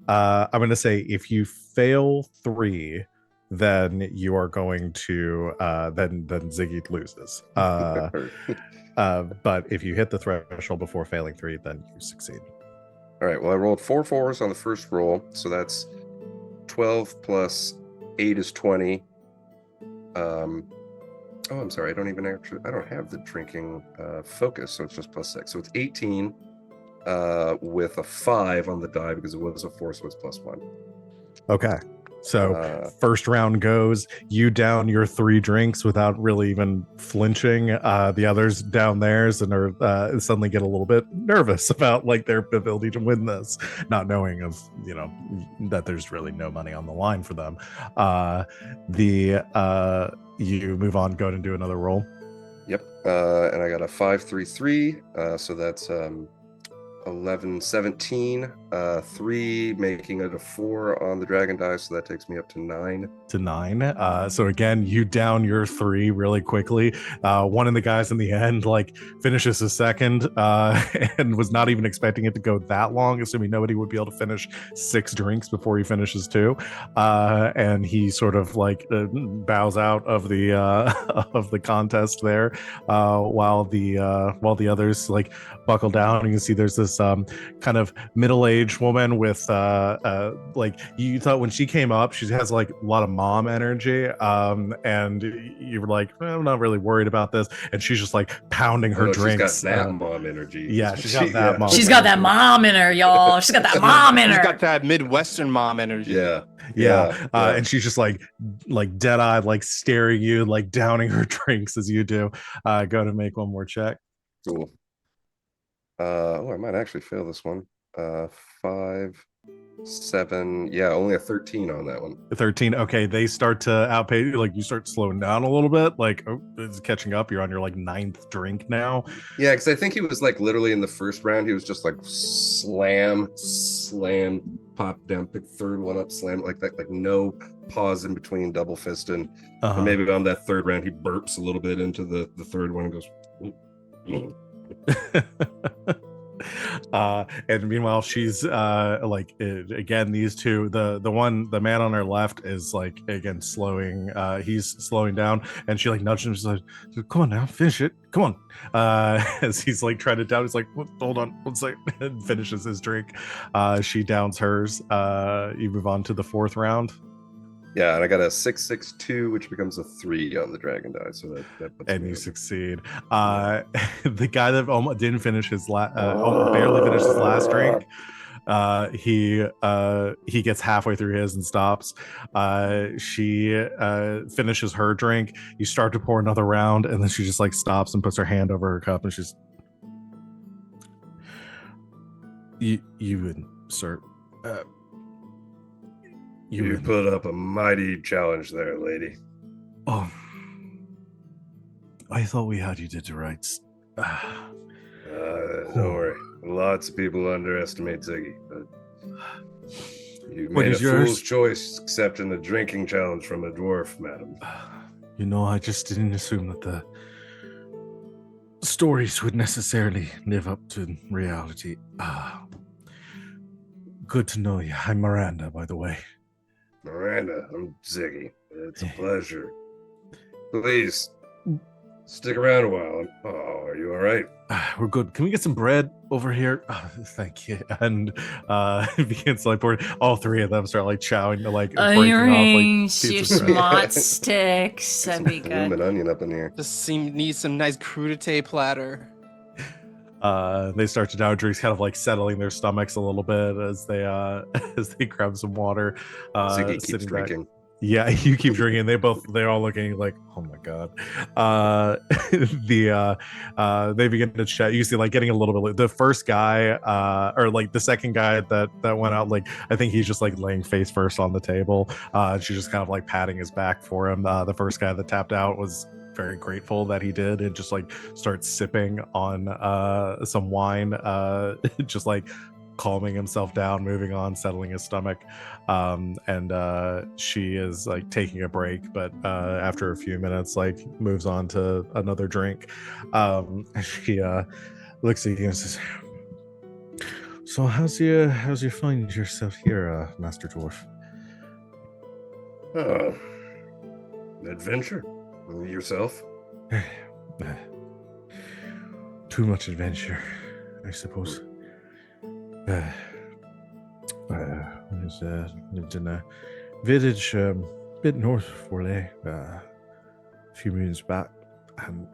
I'm going to say if you fail 3, then you are going to then Ziggy loses. But if you hit the threshold before failing 3, then you succeed. All right. Well, I rolled 4 4s on the first roll, so that's 12 plus 8 is 20. Oh, I'm sorry. I don't have the drinking focus, so it's just plus 6. So it's 18 with a 5 on the die because it was a 4, so it's plus 1. Okay. So first round goes, you down your 3 drinks without really even flinching. The others down theirs and are suddenly get a little bit nervous about like their ability to win this, not knowing of that there's really no money on the line for them. You move on, go and do another roll. Yep. And I got a 5 3 3. So that's 11 17. 3 making it a 4 on the dragon die, so that takes me up to 9. So again, you down your 3 really quickly. One of the guys in the end like finishes his second and was not even expecting it to go that long, assuming nobody would be able to finish 6 drinks before he finishes 2. And he sort of like bows out of the of the contest there, while the others like buckle down. You can see there's this kind of middle-aged woman with like, you thought when she came up she has like a lot of mom energy, and you were like, I'm not really worried about this, and she's just like pounding her drinks. She's got that mom energy. Yeah, she's got that mom. She's got that mom in her, y'all. She's got that mom in her. She's got that Midwestern mom energy. Yeah. And she's just like dead-eyed, like staring you, like downing her drinks as you do. Go to make one more check. Cool. I might actually fail this one. 5 7. Yeah, only a 13 on that one. 13. Okay, they start to outpace, like you start slowing down a little bit, like, oh, it's catching up. You're on your like 9th drink now. Yeah, because I think he was like literally in the first round he was just like slam, pop down, pick third one up, slam, like that, like no pause in between, double fist. And maybe on that third round he burps a little bit into the third one and goes and meanwhile she's again, these two, the man on her left is like again slowing, he's slowing down, and she like nudged him, she's like, come on now, finish it, come on, as he's like trying to down, he's like, hold on one second, and finishes his drink. She downs hers. You move on to the 4th round. Yeah, and I got a 6 6 2, which becomes a 3 on the dragon die, so that puts and me you over. Succeed. The guy that almost didn't finish his barely finished his last drink, he gets halfway through his and stops. She finishes her drink. You start to pour another round, and then she just like stops and puts her hand over her cup, and she's, you win, sir. You put up a mighty challenge there, lady. Oh, I thought we had you did the rights. Don't worry. Lots of people underestimate Ziggy, but you made a fool's choice accepting a drinking challenge from a dwarf, madam. I just didn't assume that the stories would necessarily live up to reality. Good to know you. I'm Miranda, by the way. Miranda, I'm Ziggy. It's a pleasure. Please, stick around a while. Oh, are you all right? We're good. Can we get some bread over here? Thank you. And begins like pouring. All 3 of them start like chowing to like breaking off like your pieces of bread. smart sticks. That'd be good. Blooming onion up in here. Just needs some nice crudité platter. They start to down drinks, kind of like settling their stomachs a little bit as they grab some water. Ziggy keeps drinking. Yeah, you keep drinking. They're all looking like, oh my god. They begin to chat. You see, like getting a little bit. The first guy, or like the second guy that went out, like I think he's just like laying face first on the table. She's just kind of like patting his back for him. The first guy that tapped out was very grateful that he did, and just like starts sipping on some wine, just like calming himself down, moving on, settling his stomach. And she is like taking a break, but after a few minutes like moves on to another drink. She looks at you and says, so how's you finding yourself here, Master Dwarf? Adventure. Yourself? Too much adventure, I suppose. Lived in a village bit north of Orlais a few moons back, and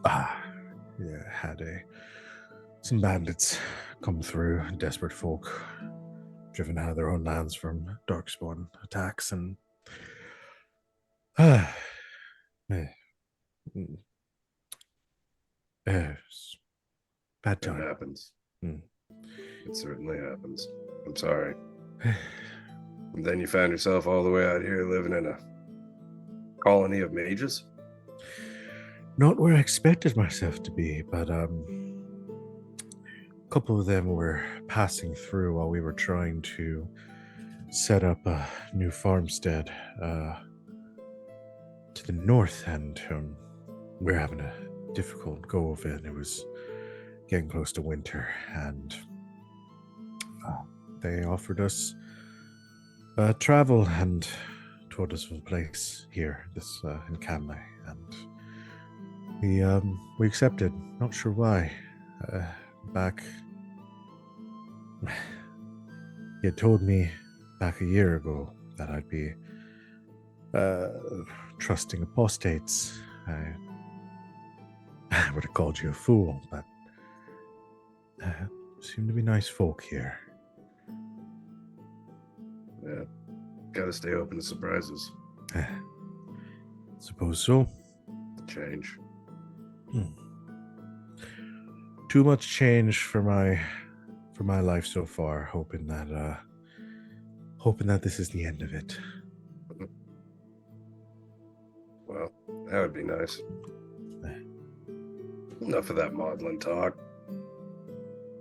yeah, had some bandits come through, desperate folk driven out of their own lands from darkspawn attacks, and eh, mm, it's bad It time. happens. Mm. It certainly happens. I'm sorry. And then you found yourself all the way out here living in a colony of mages? Not where I expected myself to be, but a couple of them were passing through while we were trying to set up a new farmstead to the north, and we're having a difficult go of it. It was getting close to winter, and they offered us travel and told us of a place here, this in Canley, and we accepted. Not sure why. Back, he had told me back a year ago that I'd be trusting apostates. I would have called you a fool, but seem to be nice folk here. Yeah. Gotta stay open to surprises. Suppose so. Change. Too much change for my life so far. Hoping that this is the end of it. Well, that would be nice. Enough of that maudlin talk.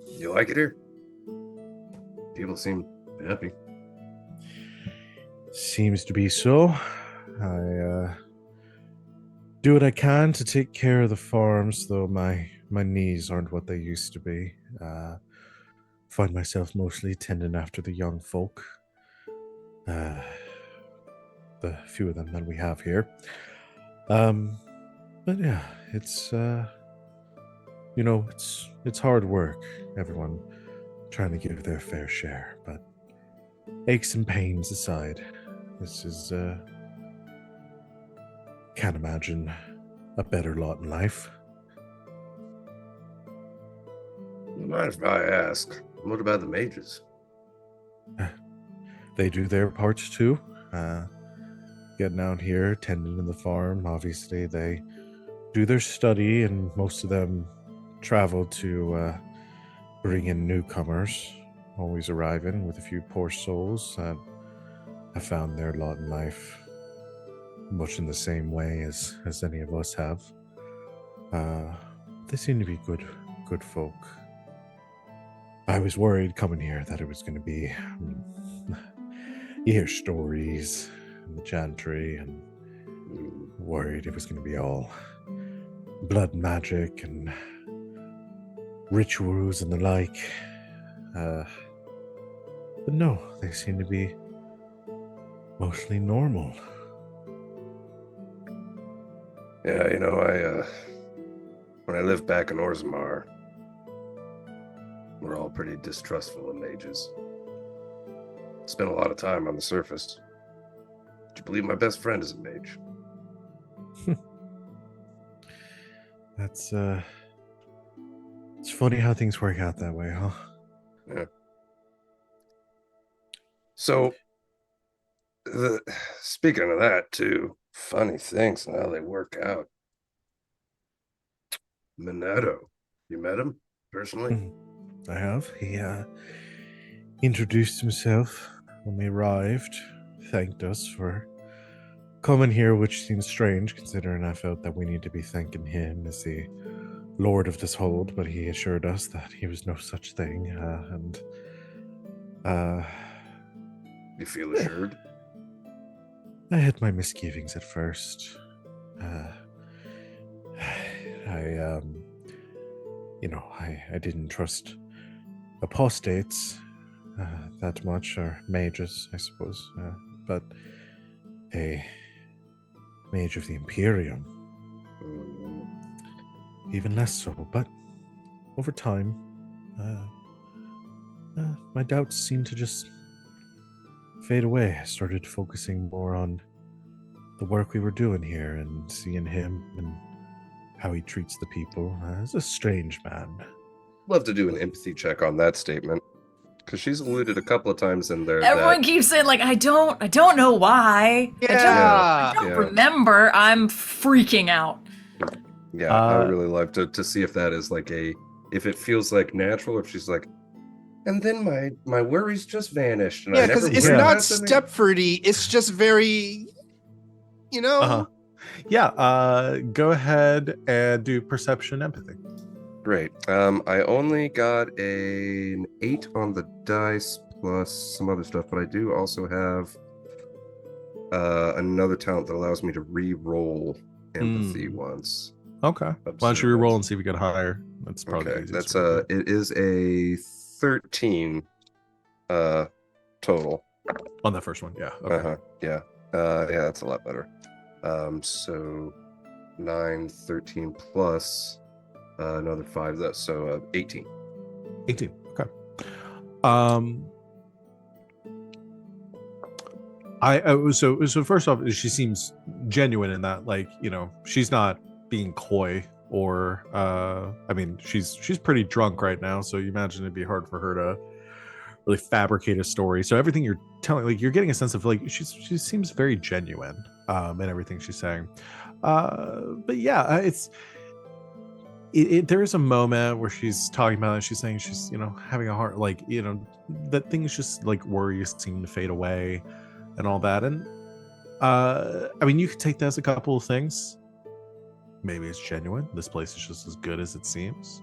You like it here? People seem happy. Seems to be so. I do what I can to take care of the farms, though my knees aren't what they used to be. Find myself mostly tending after the young folk. The few of them that we have here. But yeah, it's it's hard work. Everyone trying to give their fair share, but aches and pains aside, this is can't imagine a better lot in life. Mind if I ask, what about the mages? They do their parts too. Getting out here, tending to the farm. Obviously, they do their study, and most of them travel to bring in newcomers, always arriving with a few poor souls that have found their lot in life much in the same way as any of us have. They seem to be good folk. I was worried coming here that it was going to be you hear stories and the chantry, and worried it was going to be all blood magic and rituals and the like. But no, they seem to be mostly normal. Yeah, you know, when I lived back in Orzammar, we're all pretty distrustful of mages. Spent a lot of time on the surface. Would you believe my best friend is a mage? That's it's funny how things work out that way, huh? Yeah. So, speaking of that too, funny things and how they work out. Minetto, you met him personally? I have. He introduced himself when we arrived, thanked us for coming here, which seems strange considering I felt that we need to be thanking him as the lord of this hold, but he assured us that he was no such thing, You feel assured? I had my misgivings at first. I didn't trust apostates that much, or mages, I suppose, but a mage of the Imperium, even less so. But over time, My doubts seemed to just fade away. I started focusing more on the work we were doing here and seeing him and how he treats the people. He's a strange man. Love to do an empathy check on that statement, because she's alluded a couple of times in there. Everyone keeps saying like, I don't know why. I don't remember. I'm freaking out. Yeah, I would really love to see if that is like if it feels like natural, if she's like, and then my worries just vanished. And Yeah, because it's not Stepfordy. It's just very, Yeah, go ahead and do perception empathy. Great. I only got an 8 on the dice plus some other stuff, but I do also have another talent that allows me to re-roll empathy once. Okay. Why don't you re-roll and see if you get higher? That's probably okay. That's it is a 13 total on that first one. Yeah. Okay. Yeah. Yeah, that's a lot better. So 9, 13 plus another 5, so 18. 18. Okay. So first off, she seems genuine in that, like, she's not being coy or I mean, she's pretty drunk right now, so you imagine it'd be hard for her to really fabricate a story. So everything you're telling, like, you're getting a sense of like she seems very genuine in everything she's saying. But yeah, there is a moment where she's talking about it. She's saying she's having a heart, like, that things just like worries seem to fade away and all that. And I mean, you could take that as a couple of things. Maybe it's genuine. This place is just as good as it seems.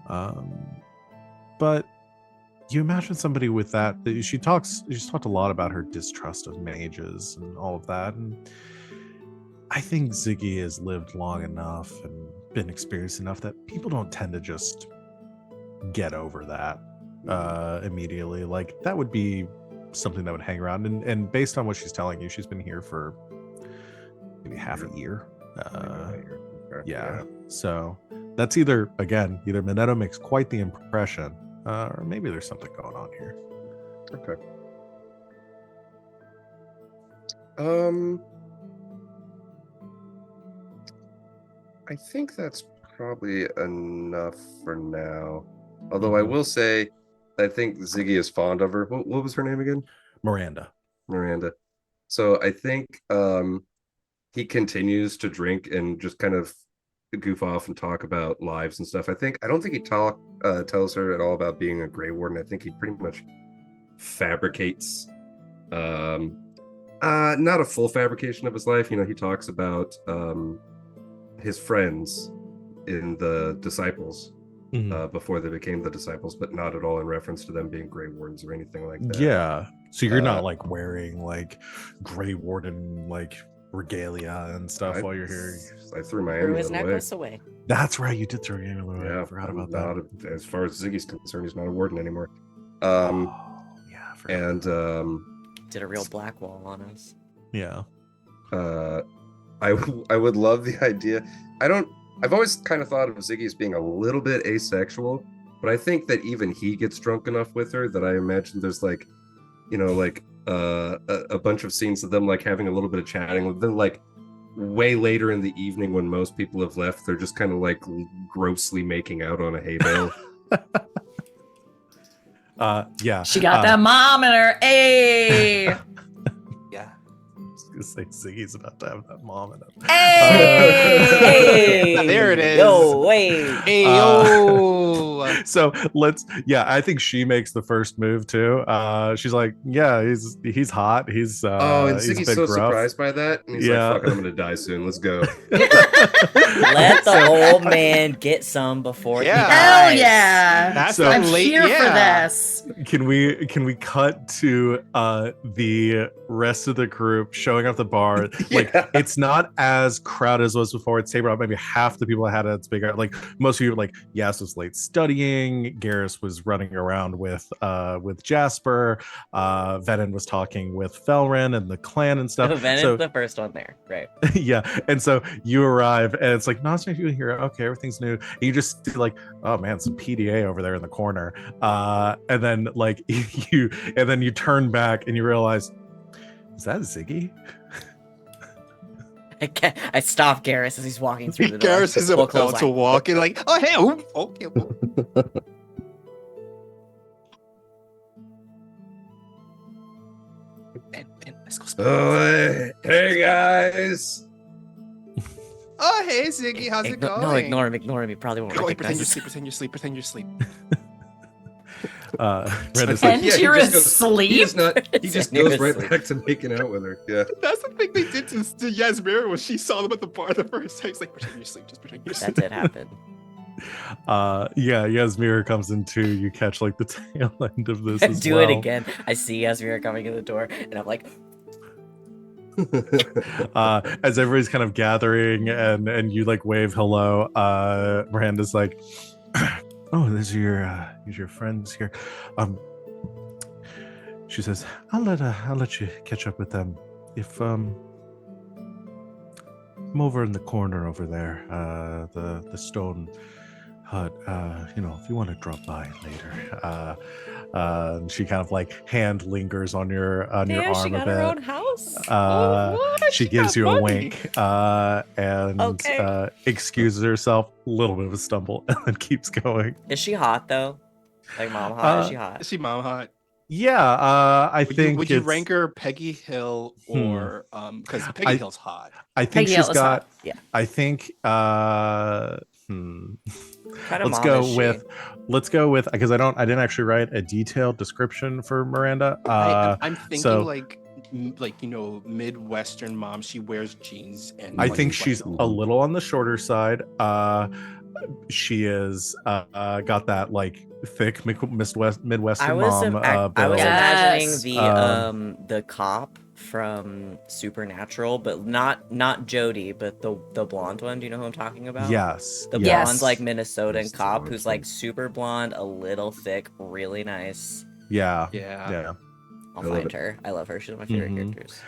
But you imagine somebody with that. She's talked a lot about her distrust of mages and all of that. And I think Ziggy has lived long enough and been experienced enough that people don't tend to just get over that immediately. Like, that would be something that would hang around. And based on what she's telling you, she's been here for maybe half a year. Yeah. So that's either Minetto makes quite the impression, or maybe there's something going on here. Okay. I think that's probably enough for now. Although I will say, I think Ziggy is fond of her. What was her name again? Miranda. So I think he continues to drink and just kind of goof off and talk about lives and stuff. I don't think he tells her at all about being a Grey Warden. I think he pretty much fabricates not a full fabrication of his life. He talks about his friends in the Disciples before they became the Disciples, but not at all in reference to them being Grey Wardens or anything like that. Yeah. So you're not like wearing like Grey Warden like regalia and stuff while you're here. I threw my amulet away. That's right, you did throw your amulet away. Yeah, I forgot about that. As far as Ziggy's concerned, he's not a warden anymore. Yeah, and did a real black wall on us. Yeah. I would love the idea. I've always kind of thought of Ziggy as being a little bit asexual, but I think that even he gets drunk enough with her that I imagine there's like, a bunch of scenes of them like having a little bit of chatting. Then like way later in the evening when most people have left, they're just kind of like grossly making out on a hay bale. Yeah. She got that mom in her. Hey. Yeah. Say Ziggy's about to have that mom in him. Hey, there it is. Yo, wait. Hey, yo. So I think she makes the first move too. She's like, yeah, he's hot. He's and he's Ziggy's so gruff. surprised by that, and he's like, "Fuck, I'm gonna die soon. Let's go." Let the old man get some before he dies. Hell yeah! That's So- I'm late. here for this. Can we cut to the rest of the group showing up the bar? Like, Yeah. it's not as crowded as it was before. It's tapered off. Maybe half the people that had it, it's bigger. Like, most of you, like, Yas was late studying. Garas was running around with Jasper. Venehn was talking with Felrin and the clan and stuff. Venenn's So the first one there, right? yeah, and so you arrive, and it's like nothing new here. Okay, everything's new. And you just see like, oh man, some PDA over there in the corner. And then like you turn back and you realize, is that Ziggy? I stop Garrus as he's walking through the door. Garas is Full about to clothesline. walk in like, oh, hey, okay. Ben, let's go. Oh, hey guys. Oh, hey, Ziggy, how's it going? No, ignore him. He probably won't Go away, recognize us. pretend you're asleep. Ren is And like, you're he just asleep? he just You're goes right asleep. back to making out with her. Yeah. That's the thing they did to Yasmera when she saw them at the bar the first time. It's like, pretend you're asleep, just pretend you're That asleep. did happen. Yasmira comes into, you catch like the tail end of this as Do well. it again. I see Yasmira coming in the door, and I'm like, As everybody's kind of gathering and you like wave hello, Miranda's like, oh, these are your friends here. She says, I'll let you catch up with them. If I'm over in the corner over there, the stone hut, if you want to drop by later. And she kind of like hand lingers on your arm she got a her bit. own house. She gives you a wink and Okay. excuses herself, a little bit of a stumble, and then keeps going. Is she hot though? Like mom hot? Is she Is hot? she mom hot? Yeah, I think Would you it's- rank her Peggy Hill or because Peggy Hill's hot? I think Peggy she's Hill is got. hot. Yeah. I think. Kind of Let's mom go is she? with because I didn't actually write a detailed description for Miranda. I'm thinking so- like Midwestern mom. She wears jeans and I like, think like, she's a little on the shorter side. She is got that like thick Midwestern I was mom. I was build. imagining Yes. the cop from Supernatural, but not Jodie, but the blonde one. Do you know who I'm talking about? Yes. The yes. blonde like Minnesotan That's the cop one who's from- like super blonde, a little thick, really nice. Yeah. yeah. I'll I love find it. her. I love her. She's one of my favorite Mhm. characters.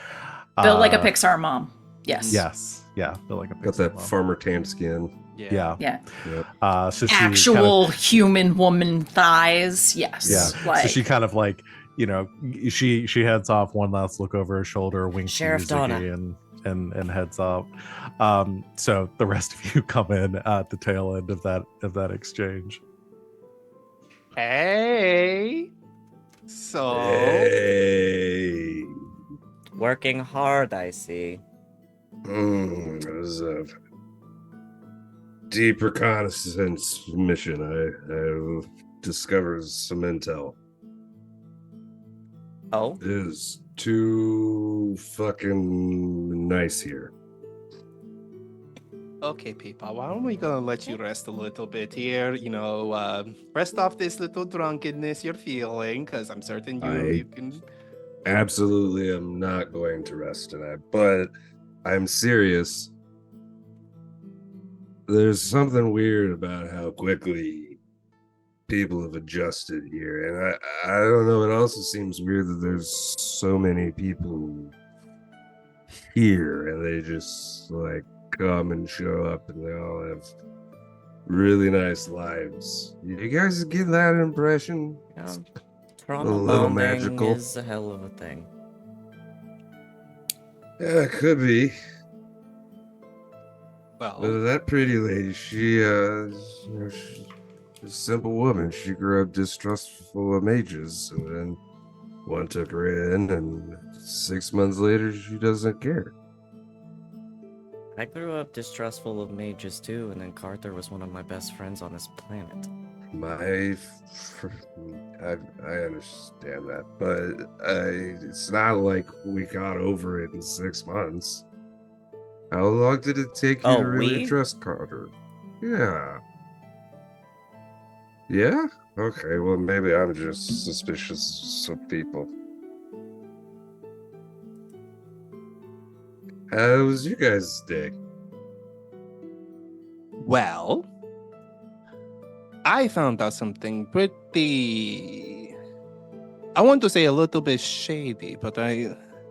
Built like a Uh, Pixar mom. Yes. Yes. Yeah. Built like a Got Pixar that mom. farmer tan skin. Yeah. Yeah. Yep. So she Actual human woman thighs. Yes. Yeah. Like, So she kind of like, she heads off, one last look over her shoulder, winks Sheriff to Ziggy and heads off. So the rest of you come in at the tail end of that exchange. Hey. So Hey. Working hard, I see. It was a deep reconnaissance mission. I discovered some intel. Oh, It is too fucking nice here. okay, people. Why don't we gonna let you rest a little bit here? Rest off this little drunkenness you're feeling, because I'm certain you can. Absolutely, I'm not going to rest tonight, but I'm serious. There's something weird about how quickly people have adjusted here, and I don't know. It also seems weird that there's so many people here, and they just like come and show up, and they all have really nice lives. You guys get that impression? yeah. Trauma A little bonding magical. is a hell of a thing. Yeah, it could be. But Well, that pretty lady, she's a simple woman. She grew up distrustful of mages, and then one took her in, and 6 months later, she doesn't care. I grew up distrustful of mages too, and then Carter was one of my best friends on this planet. I understand that, but it's not like we got over it in 6 months. How long did it take you Oh, to really we? trust Carter? Yeah. Yeah? Okay, well, maybe I'm just suspicious of people. How was you guys' day? well, I found out something pretty. I want to say a little bit shady, but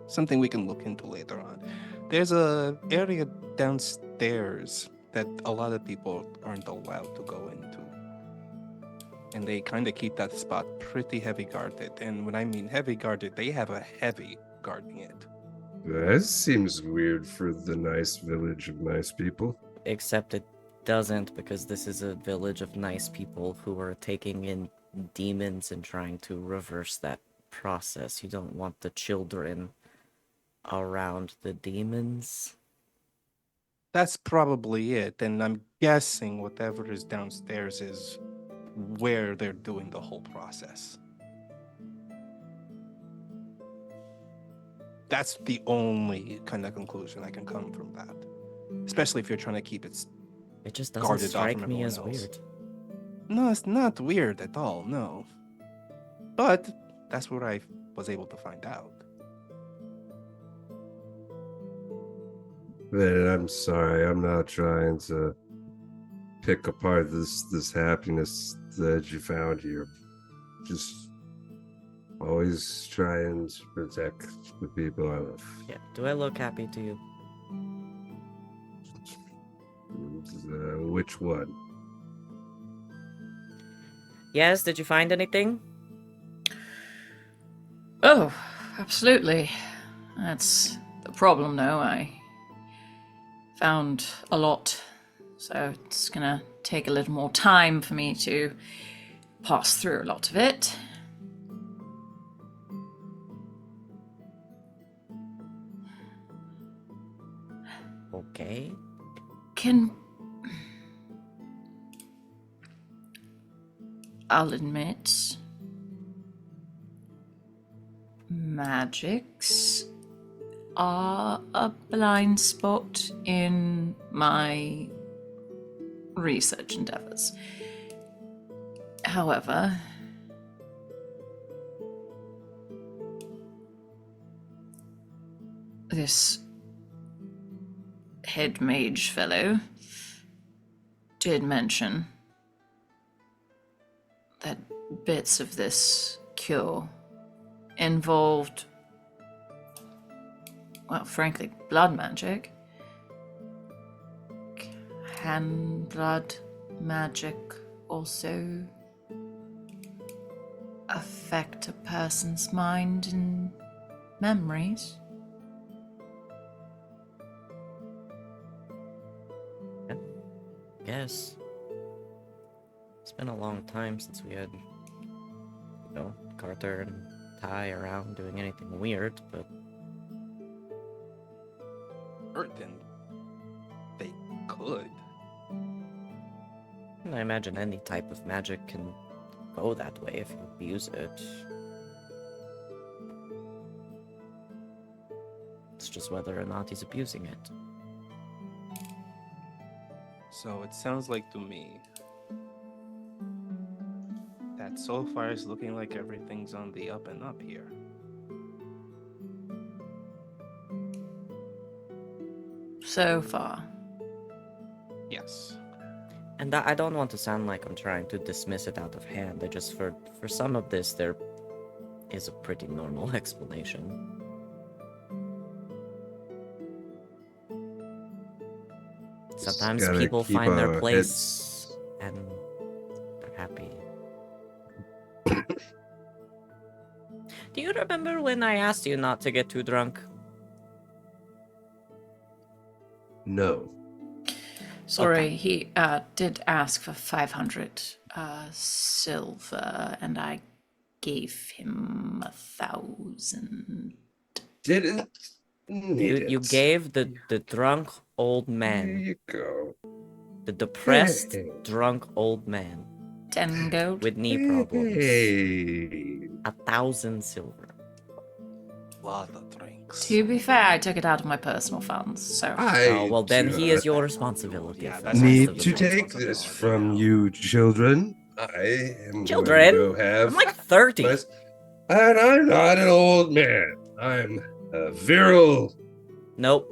something we can look into later on. There's a area downstairs that a lot of people aren't allowed to go into. And they kind of keep that spot pretty heavy guarded. And when I mean heavy guarded, they have a heavy guarding it. That seems weird for the nice village of nice people. Except it doesn't, because this is a village of nice people who are taking in demons and trying to reverse that process. You don't want the children around the demons. That's probably it. And I'm guessing whatever is downstairs is where they're doing the whole process. That's the only kind of conclusion I can come from that. Especially if you're trying to keep it. It just doesn't Guarded off strike from me everyone as else. weird. No, it's not weird at all, no. But that's what I was able to find out. Man, I'm sorry. I'm not trying to pick apart this happiness that you found here. Just always trying to protect the people I love. Yeah. Do I look happy to you? Which one? Yes, did you find anything? Oh, absolutely. That's the problem, though. I found a lot, so it's gonna take a little more time for me to pass through a lot of it. Okay. I'll admit, magics are a blind spot in my research endeavors. However, this head mage fellow did mention that bits of this cure involved, well, frankly, blood magic. Can blood magic also affect a person's mind and memories? Guess. It's been a long time since we had, Carter and Ty around doing anything weird, but Then they could. I imagine any type of magic can go that way if you abuse it. It's just whether or not he's abusing it. So it sounds like to me that so far it's looking like everything's on the up and up here. So far. Yes. And I don't want to sound like I'm trying to dismiss it out of hand. I just, for some of this, there is a pretty normal explanation. Sometimes gotta people keep find their our place and they're happy. Do you remember when I asked you not to get too drunk? No. Sorry, Okay. he did ask for 500 silver, and I gave him 1,000. Didn't need You it. gave the drunk old There man, you go. the depressed Hey. drunk old man 10 gold. with knee problems, Hey. 1,000 silver. Lot of drinks. To be fair, I took it out of my personal funds, so. Oh, well, then do he is not your responsibility. Yeah, for that's the rest need of to the night. take this from you, children. I am Children? going to have I'm like 30. and I'm not an old man. I'm a virile. Nope.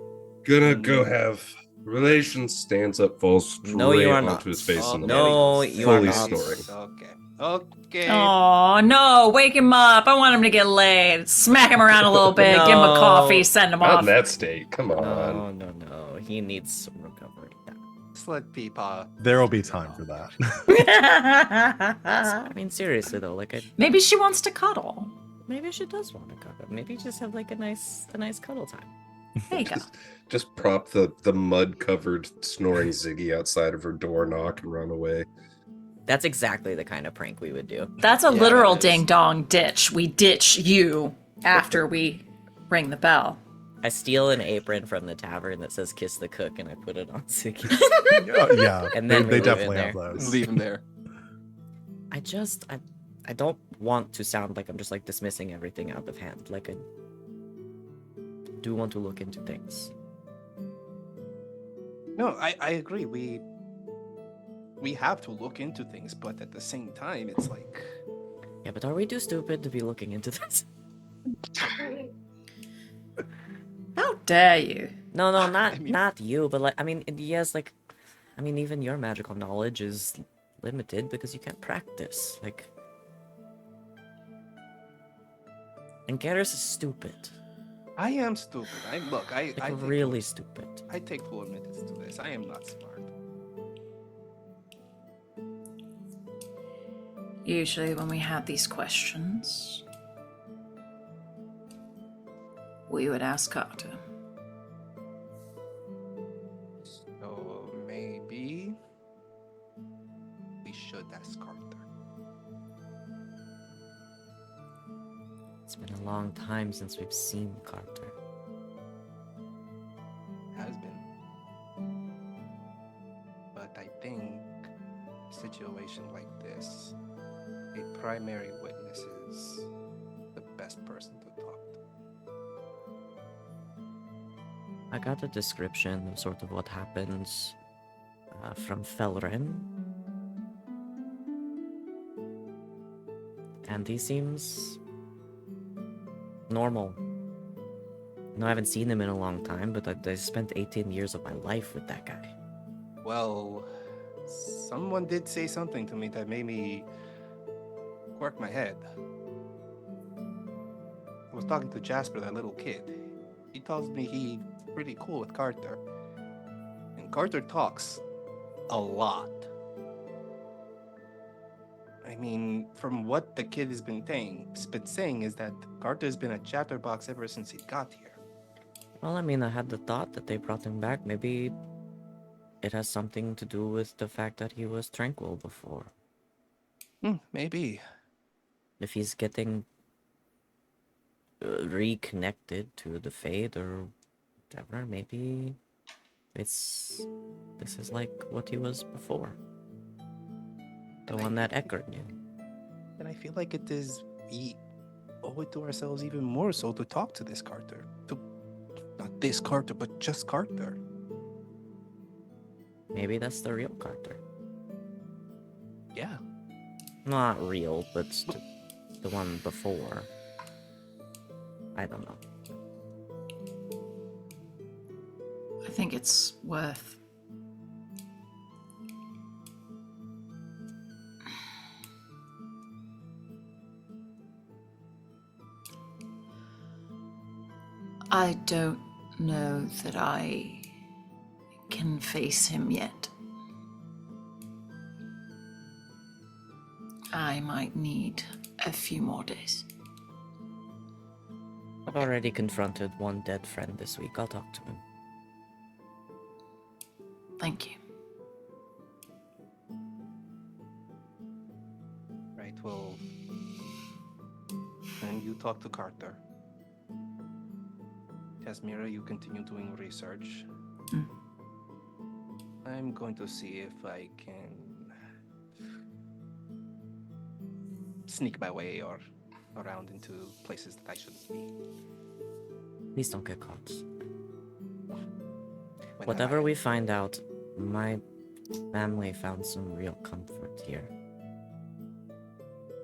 Gonna go have relations. Stands up, falls straight No, you are onto not. his face, and No, you are fully not. snoring. Okay. Okay. Oh no, wake him up. I want him to get laid. Smack him around a little bit, give him a No. coffee, send him Not off. in that state. Come on. No. He needs some recovery. Just let Peepaw. There will be time for that. I mean, seriously though, like, Maybe she wants to cuddle. maybe she does want to cuddle. Maybe just have like a nice cuddle time. There you go. Just prop the mud-covered snoring Ziggy outside of her door, knock, and run away. That's exactly the kind of prank we would do. That's a Yeah, literal that is. ding dong ditch. We ditch you after we ring the bell. I steal an apron from the tavern that says "Kiss the Cook" and I put it on Ziggy. Yeah, And then we they leave it definitely have there. those. Leave him there. I don't want to sound like I'm just like dismissing everything out of hand. Like I do want to look into things. No, I agree. We have to look into things, but at the same time, it's like Yeah, but are we too stupid to be looking into this? How dare you? No, not I mean- not you, but like I mean, yes, like I mean, even your magical knowledge is limited because you can't practice. Like, and Garas is stupid. I am stupid. I Like take really stupid. I take full admittance to this. I am not smart. Usually, when we have these questions, we would ask Carter. So maybe we should ask Carter. It's been a long time since we've seen Carter. Has been. But I think a situation like this, a primary witness is the best person to talk to. I got a description of sort of what happens from Felren. And he seems normal. No, I haven't seen him in a long time, but I spent 18 years of my life with that guy. Well, someone did say something to me that made me quirk my head. I was talking to Jasper, that little kid. He tells me he's pretty cool with Carter. And Carter talks a lot. I mean, from what the kid has been saying is that Carter's been a chatterbox ever since he got here. Well, I mean, I had the thought that they brought him back. Maybe it has something to do with the fact that he was tranquil before. Maybe. If he's getting reconnected to the Fade or whatever, maybe this is like what he was before. The one that Eckert knew. And I feel like we owe it to ourselves even more so to talk to this Carter. Not this Carter, but just Carter. Maybe that's the real Carter. Yeah. Not real, but the one before. I don't know. I think it's worth. I don't know that I can face him yet. I might need a few more days. I've already confronted one dead friend this week. I'll talk to him. Thank you. Right, well. And you talk to Carter. Yasmera, you continue doing research. Mm. I'm going to see if I can sneak my way or around into places that I shouldn't be. Please don't get caught. When Whatever I- we find out, my family found some real comfort here.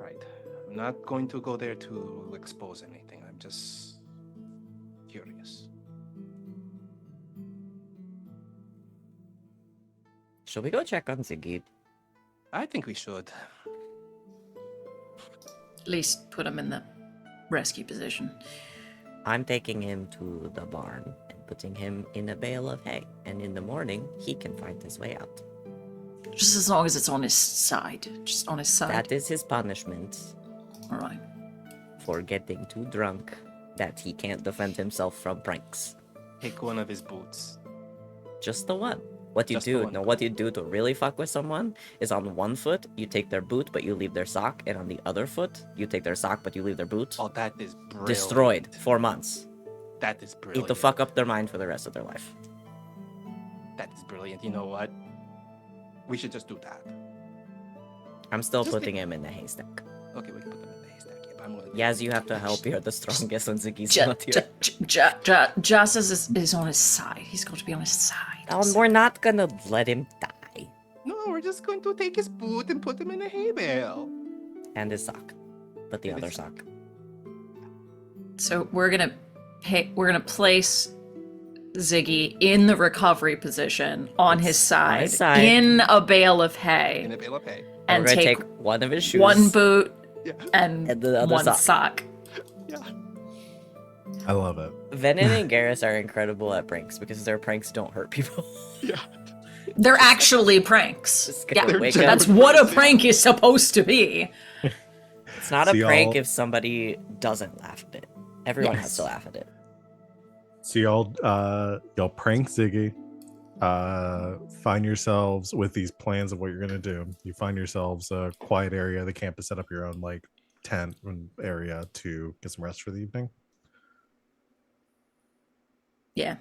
Right. I'm not going to go there to expose anything. I'm just curious. Shall we go check on Ziggy? I think we should. At least put him in the rescue position. I'm taking him to the barn and putting him in a bale of hay, and in the morning he can find his way out. Just as long as it's on his side. Just on his side. That is his punishment All right. for getting too drunk that he can't defend himself from pranks. Pick one of his boots. Just the one. What you Just the do, one. no, what you do to really fuck with someone is on one foot, you take their boot, but you leave their sock, and on the other foot, you take their sock, but you leave their boot. Oh, that is brilliant. Destroyed. 4 months. That is brilliant. Eat the fuck up their mind for the rest of their life. That is brilliant. You know what? We should just do that. I'm still Just putting him in the haystack. Okay, we can put them in the haystack. Yeah, but I'm willing. Yaz, you have to help. You're the strongest when Ziggy's Ja- not here. Jas is on his side. He's got to be on his side. We're not gonna let him die. No, we're just going to take his boot and put him in a hay bale. And his sock. But the And other his sock. So we're gonna place Ziggy in the recovery position on his side, side. in a bale of In hay, a bale of hay. and We're gonna take take one of his shoes. one boot Yeah. and And the other one sock. sock. Yeah. I love it. Venehn and Garas are incredible at pranks because their pranks don't hurt people. Yeah. They're actually pranks. Just Yeah, gonna wake up. that's what a prank is supposed to be. It's not So a prank y'all- if somebody doesn't laugh at it. Everyone has Yes. to laugh at it. So y'all prank Ziggy. Find yourselves with these plans of what you're gonna do. You find yourselves a quiet area, the campus, set up your own like tent area to get some rest for the evening. Yeah.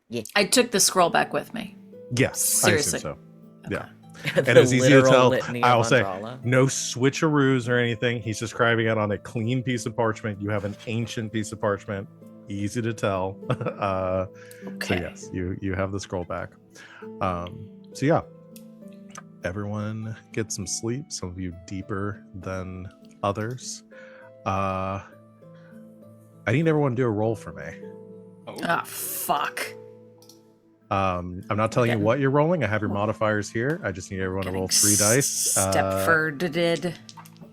Yeah. I took the scroll back with me. Yes, Seriously. I assume so. Yeah. The And it's easy to literal tell. litany I'll of say Andrala. no switcheroos or anything. He's describing it on a clean piece of parchment. You have an ancient piece of parchment. Easy to tell. So Okay. yes, you have the scroll back. So yeah, everyone get some sleep. Some of you deeper than others. I need everyone to do a roll for me. Oh. Ah, fuck. I'm not telling you Okay. what you're rolling. I have your modifiers here. I just need everyone to roll 3 dice. Stepforded.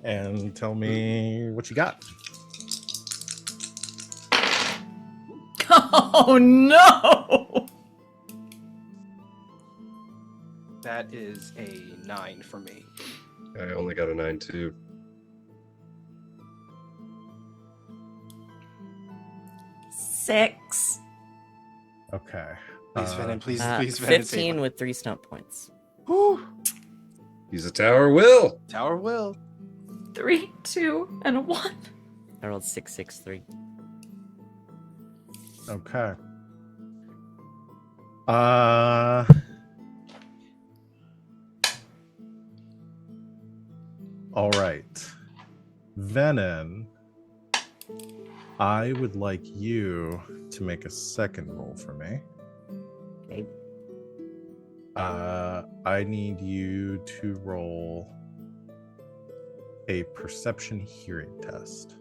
And tell me what you got. Oh no! That is a 9 for me. I only got a 9 too. Six. Okay. Please, Venehn, please, Uh, please, Venehn, 15 save with 3 stump points. Whew. Use a tower will. Tower will. 3, 2, and a 1. I rolled 6, 6, 3. Okay. All right. Venehn, I would like you to make a second roll for me. Okay. I need you to roll a perception hearing test.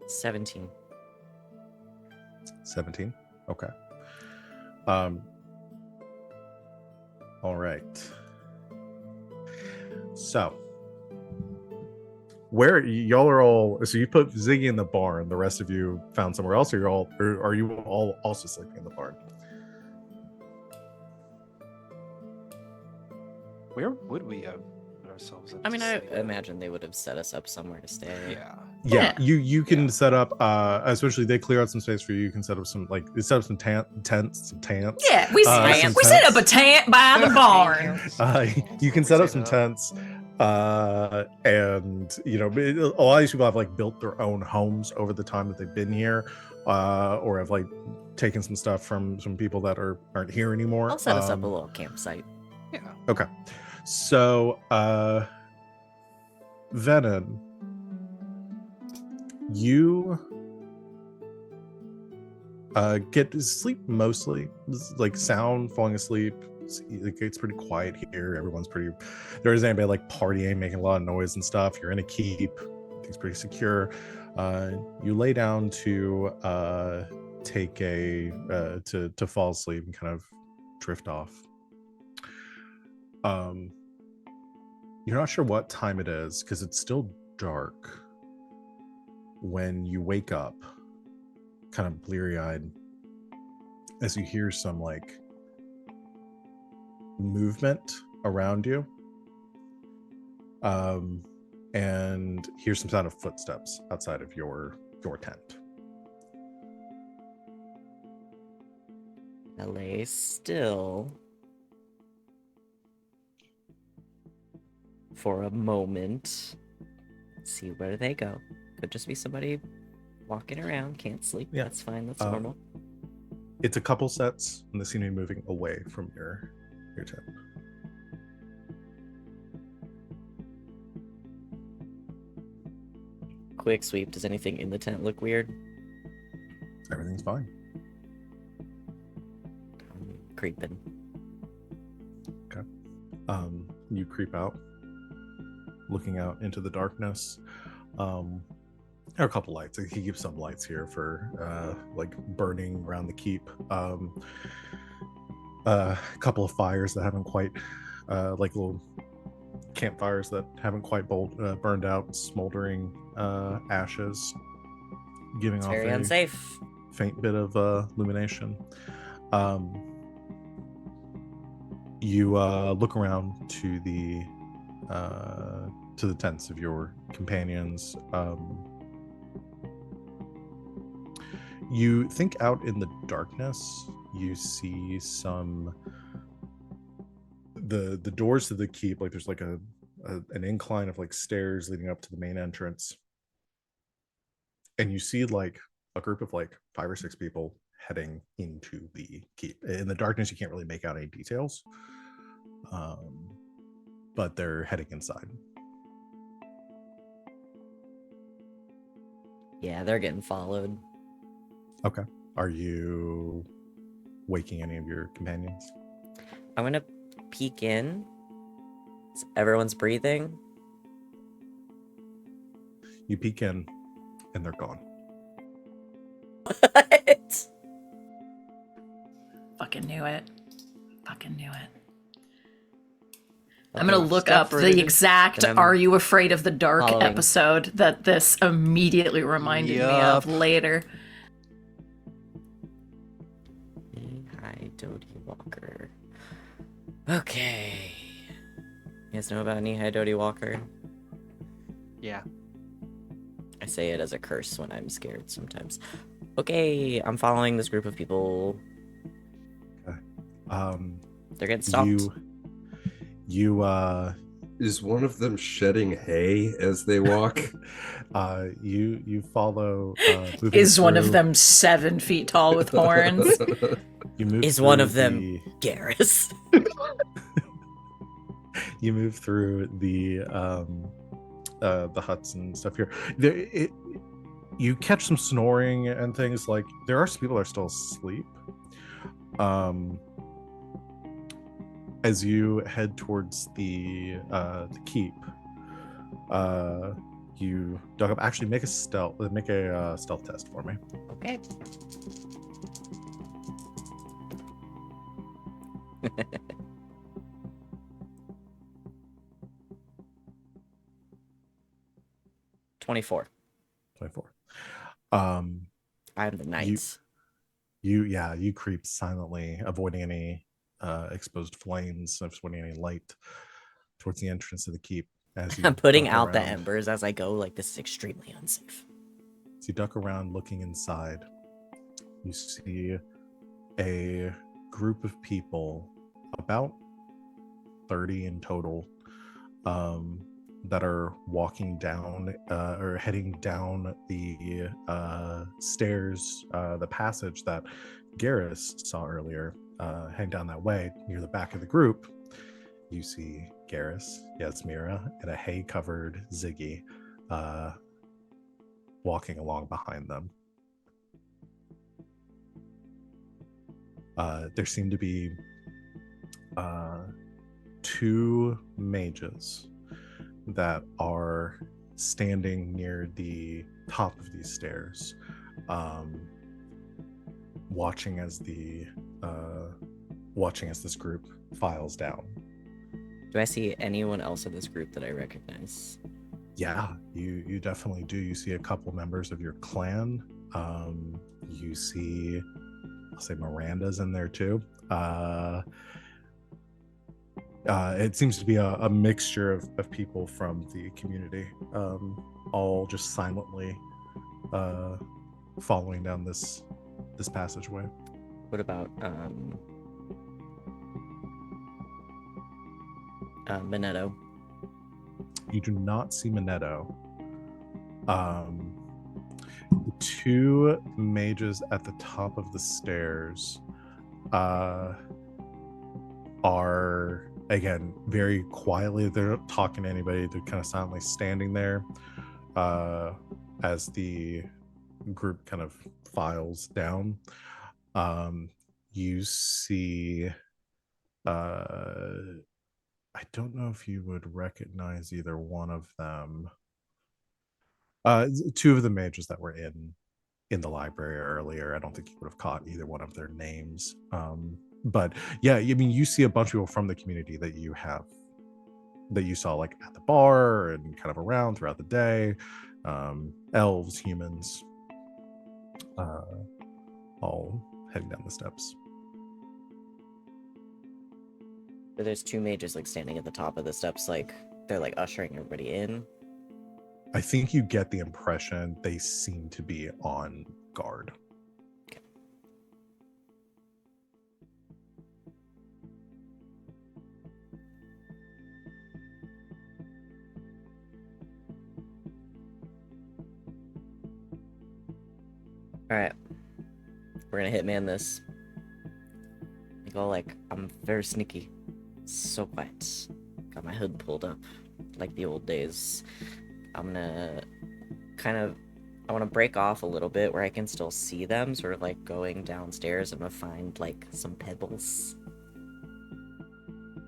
It's 17. 17. Okay. All right. So, where y'all are all? So you put Ziggy in the barn. The rest of you found somewhere else, or are you all also sleeping in the barn? Where would we have put ourselves up? I mean, to I sleep? imagine they would have set us up somewhere to stay. Yeah. Yeah, Yeah. you can Yeah. set up. Especially they clear out some space for you. You can set up some tents, some tents. Yeah, we, some we set up tents. a tent by the barn. You can set up some tents, and you know, a lot of these people have like built their own homes over the time that they've been here, or have like taken some stuff from some people that aren't here anymore. I'll set us up a little campsite. Yeah. Okay, so Venehn, you get to sleep mostly, like sound, falling asleep. It's pretty quiet here. Everyone's pretty. There isn't anybody like partying, making a lot of noise and stuff. You're in a keep. Everything's pretty secure. You lay down to take a to fall asleep and kind of drift off. Um, you're not sure what time it is because it's still dark when you wake up, kind of bleary-eyed, as you hear some like movement around you, and hear some sound of footsteps outside of your tent. I lay still for a moment. See where they go. Could just be somebody walking around, can't sleep. Yeah. That's fine. That's normal. It's a couple sets, and they seem to be moving away from your tent. Quick sweep. Does anything in the tent look weird? Everything's fine. I'm creeping. Okay. You creep out, looking out into the darkness. There are a couple lights. He keeps some lights here for like burning around the keep. A couple of fires that haven't quite, like little campfires that haven't quite burned out, smoldering ashes, giving It's off very a unsafe. faint bit of illumination. You look around to the tents of your companions. You think out in the darkness, you see some the doors to the keep, like there's like an incline of like stairs leading up to the main entrance, and you see like a group of like 5 or 6 people heading into the keep. In the darkness you can't really make out any details, but they're heading inside. Yeah, they're getting followed. Okay. Are you waking any of your companions? I'm gonna peek in. Everyone's breathing. You peek in, and they're gone. What? Fucking knew it. Fucking knew it. Okay, I'm gonna look step up the further, exact then I'm "Are You Afraid of the Dark" following. episode that this immediately reminded me of Yup. later. Hi, Dodie Walker. Okay. You guys know about Nihai Dodie Walker? Yeah. I say it as a curse when I'm scared sometimes. Okay, I'm following this group of people. They're getting stalked. You Is one of them shedding hay as they walk? you follow. Is one of through- them 7 feet tall with horns? You move. Is one through of them the- Garas? You move through the huts and stuff here. You catch some snoring and things. Like there are some people that are still asleep. As you head towards the keep, you dug up. Actually, make a stealth test for me. Okay. $24. 24. I'm the knight. You creep silently, avoiding any exposed flames, avoiding any light towards the entrance of the keep. As you I'm putting duck out the around. embers as I go. Like, this is extremely unsafe. As you duck around looking inside, you see a group of people, about 30 in total, that are walking down or heading down the stairs, the passage that Garas saw earlier, heading down that way. Near the back of the group, you see Garas, Yasmera, and a hay-covered Ziggy walking along behind them. There seem to be 2 mages that are standing near the top of these stairs, watching as this group files down. Do I see anyone else in this group that I recognize? Yeah, you definitely do. You see a couple members of your clan. You see, I'll say Miranda's in there too. It seems to be a mixture of people from the community, all just silently following down this passageway. What about Minetto? You do not see Minetto. The two mages at the top of the stairs are, again, very quietly. They're not talking to anybody. They're kind of silently standing there as the group kind of files down. You see, I don't know if you would recognize either one of them. Two of the mages that were in the library earlier. I don't think you would have caught either one of their names. But yeah, I mean, you see a bunch of people from the community that you saw like at the bar and kind of around throughout the day. Elves, humans, all heading down the steps. But there's two mages like standing at the top of the steps, like they're like ushering everybody in. I think you get the impression they seem to be on guard. All right, we're gonna hitman this. I go like I'm very sneaky, so quiet. Got my hood pulled up, like the old days. I'm gonna I want to break off a little bit where I can still see them, sort of like going downstairs. I'm gonna find like some pebbles.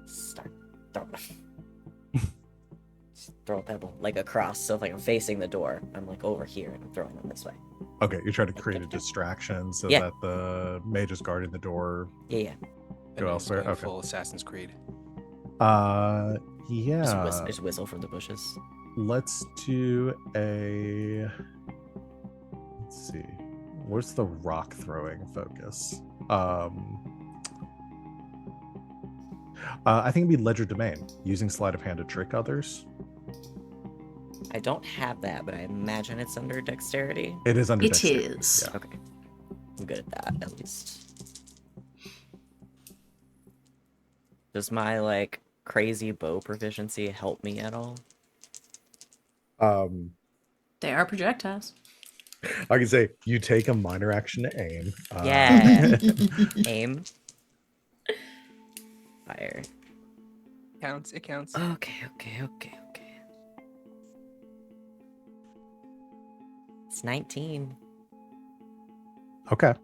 Start throw, throw a pebble like across, so if like I'm facing the door, I'm like over here and I'm throwing them this way. Okay, you're trying to create a distraction so Yeah. that the mages guarding the door Yeah. go elsewhere. Going Okay. full Assassin's Creed. Yeah. Just whistle from the bushes. Let's do a. Let's see. Where's the rock throwing focus? I think it'd be Ledger Domain, using sleight of hand to trick others. I don't have that, but I imagine it's under dexterity. It is under It dexterity. is. Yeah. Okay. I'm good at that, at least. Does my, like, crazy bow proficiency help me at all? They are projectiles. I can say you take a minor action to aim. Yeah. Aim. Fire. Counts. It counts. Okay. It's 19. Okay.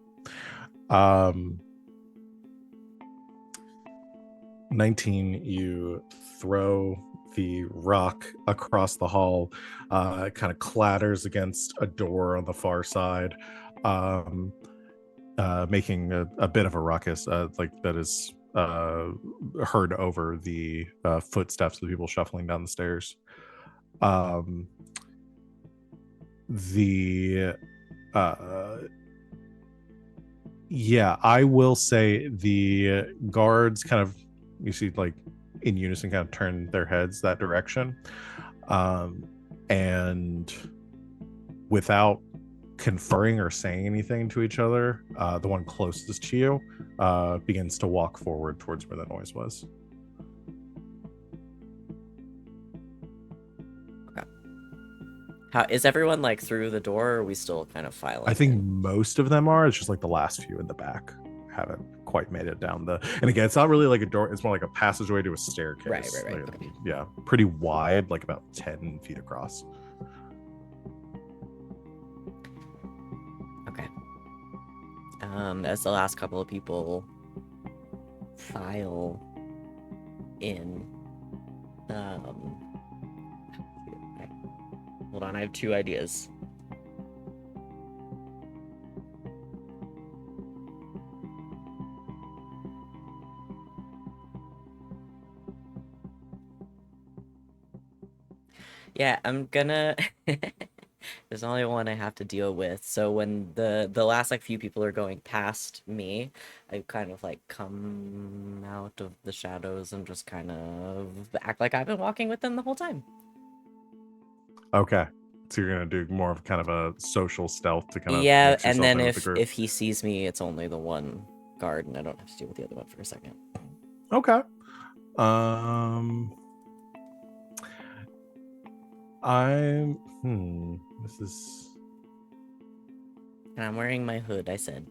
19, you throw the rock across the hall. It kind of clatters against a door on the far side, making a bit of a ruckus, like that is heard over the footsteps of the people shuffling down the stairs. Yeah, I will say the guards kind of, you see, like in unison, kind of turn their heads that direction, and without conferring or saying anything to each other, the one closest to you begins to walk forward towards where the noise was. How is everyone like through the door, or are we still kind of filing? I think in? most of them are. It's just like the last few in the back haven't quite made it down the. And again, it's not really like a door. It's more like a passageway to a staircase. Right. Like, Okay. yeah, pretty wide, like about 10 feet across. Okay. As the last couple of people file in, hold on, I have two ideas. Yeah, I'm gonna. There's only one I have to deal with. So when the last like few people are going past me, I kind of like come out of the shadows and just kind of act like I've been walking with them the whole time. Okay. So you're gonna do more of kind of a social stealth to kind of Yeah, mix and yourself then in with the group. if he sees me, it's only the one guard, and I don't have to deal with the other one for a second. Okay. Um I'm this is And I'm wearing my hood. I said,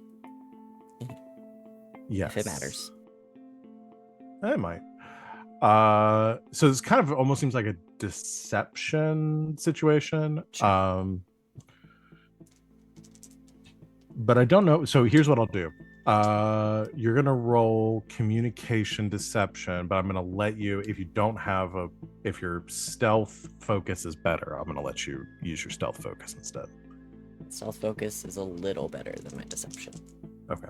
yes. if it matters. It might. So this kind of almost seems like a deception situation. Sure. But I don't know. So here's what I'll do. You're gonna roll communication deception, but I'm gonna let you, if your stealth focus is better, I'm gonna let you use your stealth focus instead. Stealth focus is a little better than my deception. Okay.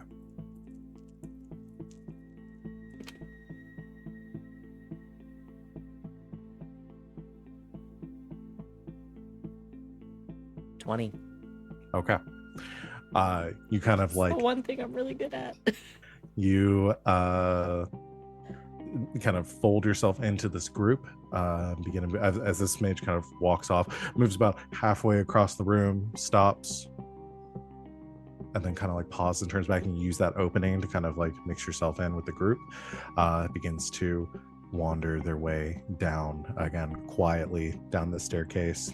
$20. Okay. You kind of like the one thing I'm really good at. you kind of fold yourself into this group, beginning as this mage kind of walks off, moves about halfway across the room, stops, and then kind of like pauses and turns back, and you use that opening to kind of like mix yourself in with the group. Begins to wander their way down again quietly down the staircase.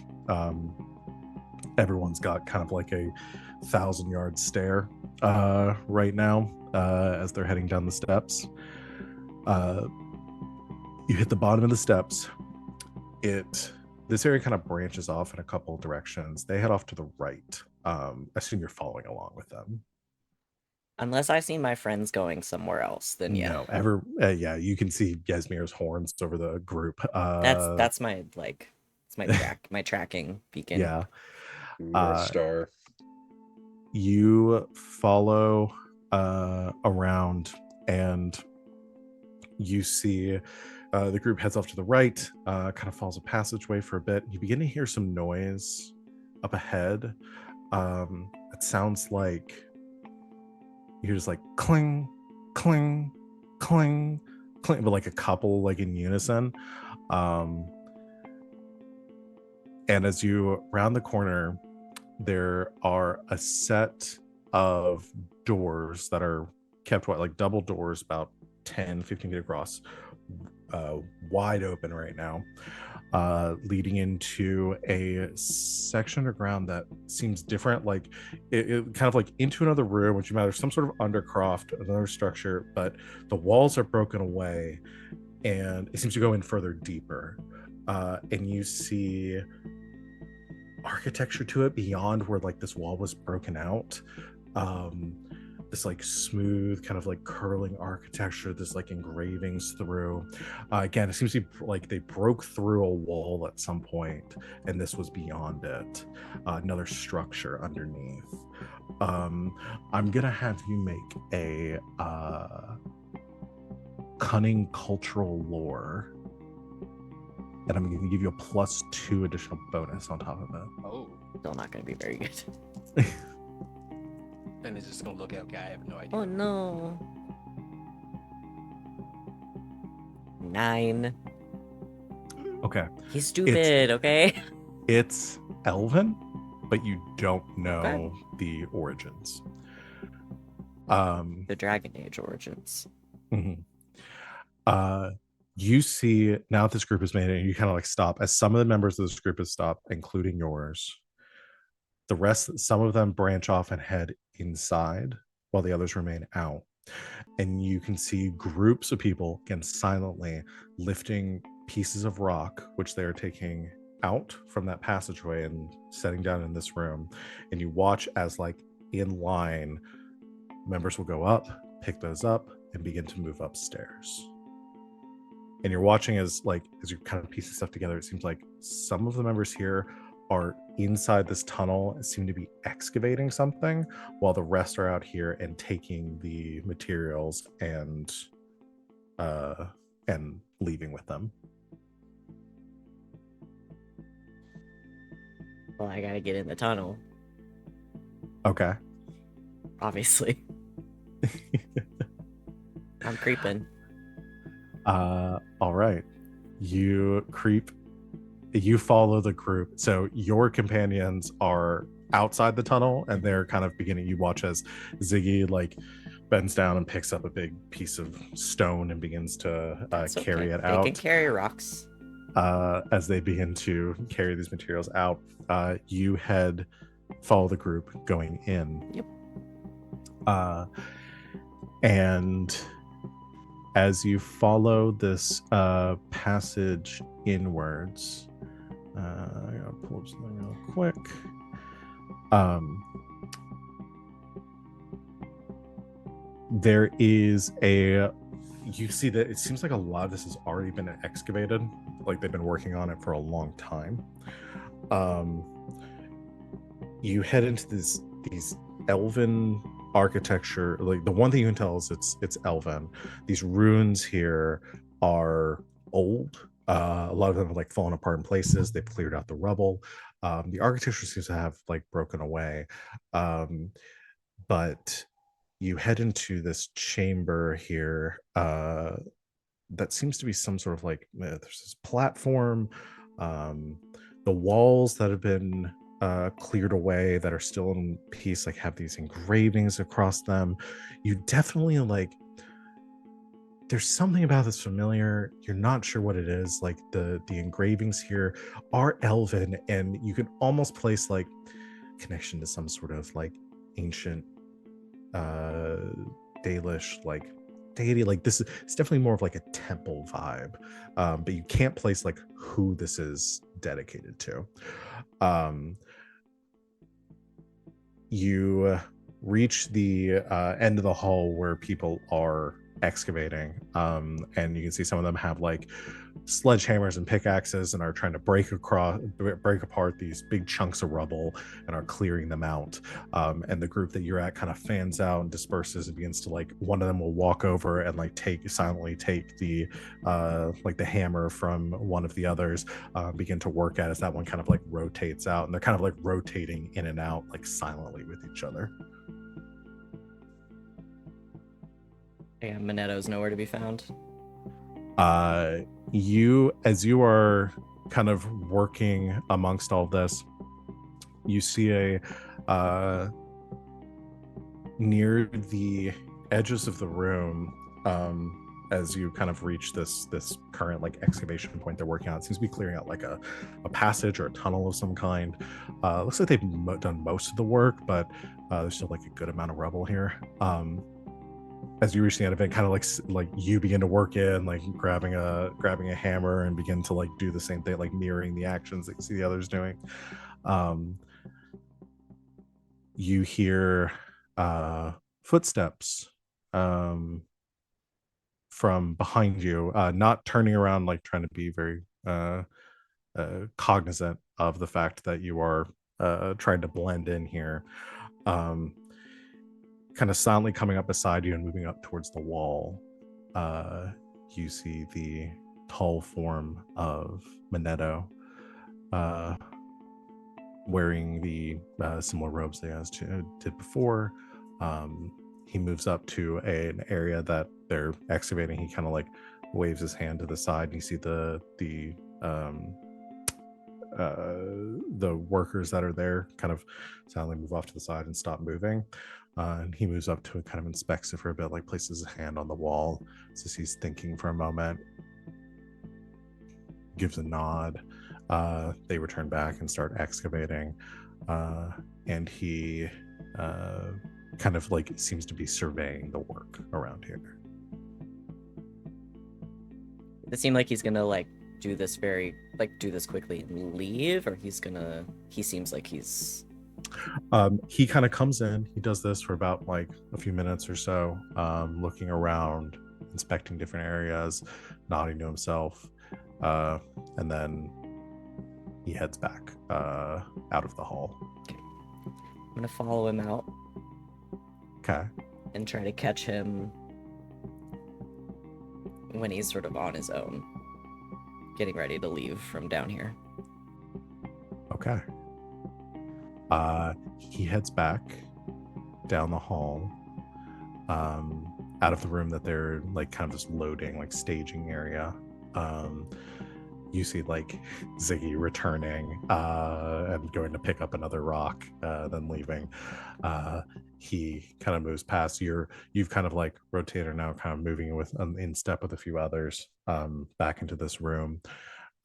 Everyone's got kind of like a 1,000-yard stare right now as they're heading down the steps. You hit the bottom of the steps. This area kind of branches off in a couple of directions. They head off to the right. I assume you're following along with them. Unless I see my friends going somewhere else, then yeah. No, yeah, you can see Yasmera's horns over the group. That's my like, it's my tracking beacon. Yeah. North Star. You follow around, and you see the group heads off to the right, kind of follows a passageway for a bit. You begin to hear some noise up ahead. It sounds like you hear just like cling, cling, cling, cling, but like a couple like in unison. And as you round the corner, there are a set of doors that are kept like double doors, about 10, 15 feet across, wide open right now, leading into a section underground that seems different, like it kind of like into another room, which matters some sort of undercroft, another structure, but the walls are broken away and it seems to go in further deeper. And you see architecture to it beyond where like this wall was broken out. This like smooth kind of like curling architecture, this like engravings through. Again, it seems to be like they broke through a wall at some point and this was beyond it. Another structure underneath. I'm gonna have you make a cunning cultural lore, and I'm going to give you a +2 additional bonus on top of it. Oh, Still not gonna be very good. and it's just gonna look okay. I have no idea. Oh no. 9. Okay. He's stupid, okay? It's Elven, but you don't know the origins. The Dragon Age origins. Mhm. You see now that this group is made, and you kind of like stop as some of the members of this group have stopped, including yours. Some of them branch off and head inside while the others remain out. And you can see groups of people, again, silently lifting pieces of rock, which they are taking out from that passageway and setting down in this room. And you watch as, like, in line, members will go up, pick those up, and begin to move upstairs. And you're watching as you kind of piece stuff together, it seems like some of the members here are inside this tunnel and seem to be excavating something, while the rest are out here and taking the materials and leaving with them. Well, I gotta get in the tunnel, Okay. obviously. I'm creeping. All right. You creep. You follow the group. So your companions are outside the tunnel, and they're kind of beginning. You watch as Ziggy like bends down and picks up a big piece of stone and begins to That's carry okay. it They can out. carry rocks. As they begin to carry these materials out, you follow the group going in. Yep. And as you follow this passage inwards, I gotta pull up something real quick. There is you see that it seems like a lot of this has already been excavated, like they've been working on it for a long time. You head into these elven architecture. Like the one thing you can tell is it's elven. These runes here are old. A lot of them have like fallen apart in places. They've cleared out the rubble. The architecture seems to have like broken away. But you head into this chamber here that seems to be some sort of like there's this platform. The walls that have been cleared away that are still in piece like have these engravings across them. You definitely like there's something about this familiar. You're not sure what it is. Like the engravings here are elven, and you can almost place like connection to some sort of like ancient Dalish like deity. Like this is, it's definitely more of like a temple vibe, but you can't place like who this is dedicated to. You reach the end of the hall where people are excavating, and you can see some of them have like sledgehammers and pickaxes and are trying to break apart these big chunks of rubble and are clearing them out. And the group that you're at kind of fans out and disperses and begins to like, one of them will walk over and like silently take the like the hammer from one of the others, begin to work at as that one kind of like rotates out, and they're kind of like rotating in and out like silently with each other. Yeah, Minetto's nowhere to be found. As you are kind of working amongst all this, you see a near the edges of the room, as you kind of reach this current like excavation point they're working on. It seems to be clearing out like a passage or a tunnel of some kind. Looks like they've done most of the work, but there's still like a good amount of rubble here. As you reach the end of it, kind of like you begin to work in, like grabbing a hammer and begin to like do the same thing, like mirroring the actions that you see the others doing. You hear footsteps from behind you, not turning around, like trying to be very cognizant of the fact that you are trying to blend in here. Kind of silently coming up beside you and moving up towards the wall, you see the tall form of Minetto, wearing the similar robes they did before. He moves up to an area that they're excavating. He kind of like waves his hand to the side, and you see the workers that are there kind of silently move off to the side and stop moving. And he moves up to it, kind of inspects it for a bit, like places his hand on the wall, says he's thinking for a moment, gives a nod. They return back and start excavating, and he kind of like seems to be surveying the work around here. It seemed like he's gonna like do this quickly and leave, or he seems like he's he kind of comes in, he does this for about like a few minutes or so, looking around, inspecting different areas, nodding to himself, and then he heads back out of the hall. Okay. I'm gonna follow him out. Okay. And try to catch him when he's sort of on his own, getting ready to leave from down here. Okay. He heads back down the hall, out of the room that they're like kind of just loading, like staging area. You see like Ziggy returning and going to pick up another rock, then leaving. He kind of moves past you've kind of like rotated now, kind of moving with in step with a few others back into this room.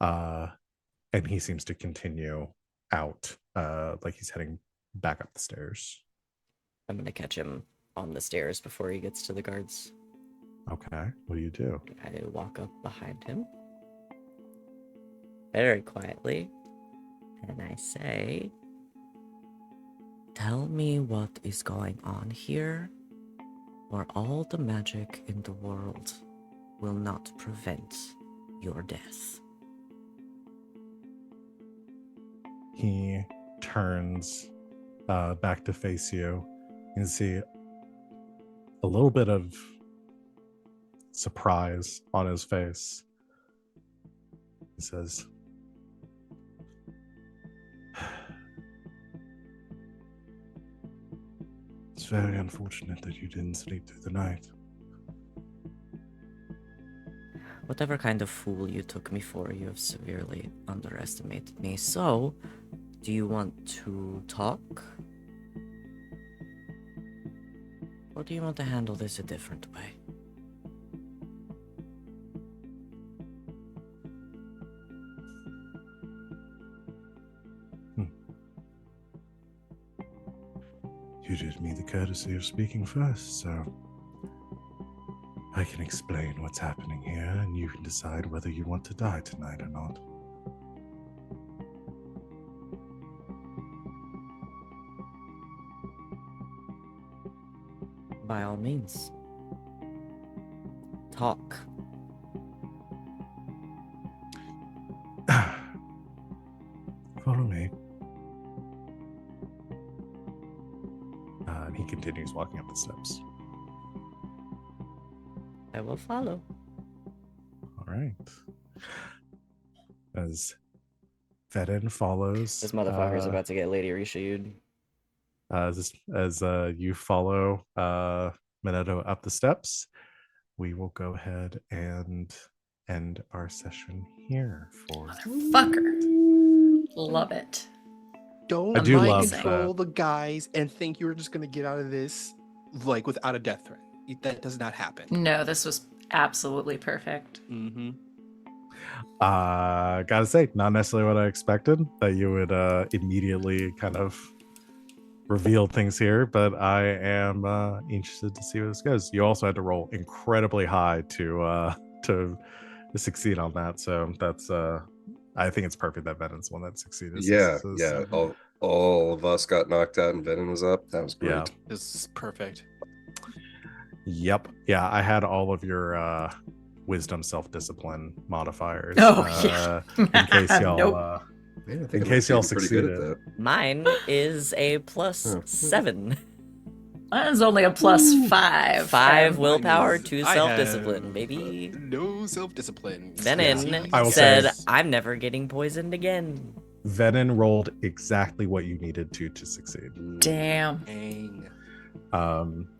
And he seems to continue out, like he's heading back up the stairs. I'm gonna catch him on the stairs before he gets to the guards. Okay, what do you do? I walk up behind him very quietly, and I say, "Tell me what is going on here, or all the magic in the world will not prevent your death." He turns back to face you. You can see a little bit of surprise on his face. He says, "It's very unfortunate that you didn't sleep through the night." Whatever kind of fool you took me for, you have severely underestimated me. So, do you want to talk? Or do you want to handle this a different way? You did me the courtesy of speaking first, so I can explain what's happening here, and you can decide whether you want to die tonight or not. By all means. Talk. Follow me. And he continues walking up the steps. I will follow. All right. As Venehn follows, This motherfucker's about to get Lady Richelieu. as you follow Minetto up the steps, we will go ahead and end our session here for Fucker. Love it. Don't I do mind love control the guys and think you're just gonna get out of this like without a death threat. That does not happen. No, this was absolutely perfect. Mm-hmm. Gotta say, not necessarily what I expected, that you would immediately kind of reveal things here, but I am interested to see where this goes. You also had to roll incredibly high to succeed on that, so that's I think it's perfect that Venehn's one that succeeded. Yeah. All of us got knocked out and Venehn was up. That was great. Yeah. This is perfect. Yep. Yeah, I had all of your wisdom self-discipline modifiers. Oh, yeah. In case y'all Nope. Yeah, I think In I'm case y'all getting pretty good at succeeded. that. Mine is a plus 7. Mine's only a plus 5. 5 Mine willpower, is- 2 I self-discipline, have, baby. No self-discipline. Venehn I will said, say- "I'm never getting poisoned again." Venehn rolled exactly what you needed to succeed. Damn. Dang.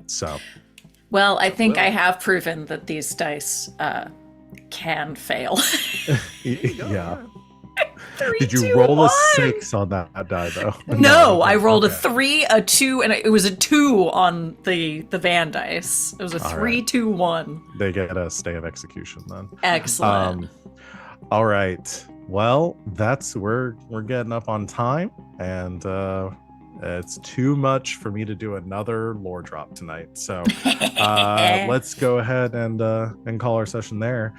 So Well, I think Well- I have proven that these dice can fail. yeah. 3, Did you 2, roll 1. a 6 on that die though? No, I rolled a Okay. 3, a 2, and it was a 2 on the Van dice. It was a All 3, right. 2, 1. They get a stay of execution then. Excellent. All right. Well, we're getting up on time, and it's too much for me to do another lore drop tonight. So let's go ahead and call our session there.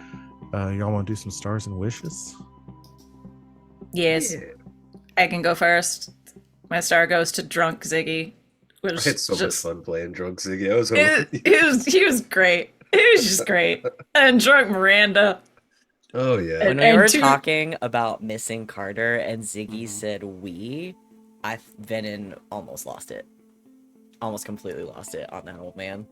Y'all want to do some stars and wishes? Yes, I can go first. My star goes to drunk Ziggy. I Which had so just, much fun playing drunk Ziggy. I was hoping. he was great. He was just great. And drunk Miranda. Oh yeah. When we And were two- talking about missing Carter and Ziggy said we, Venehn almost lost it. Almost completely lost it on that old man.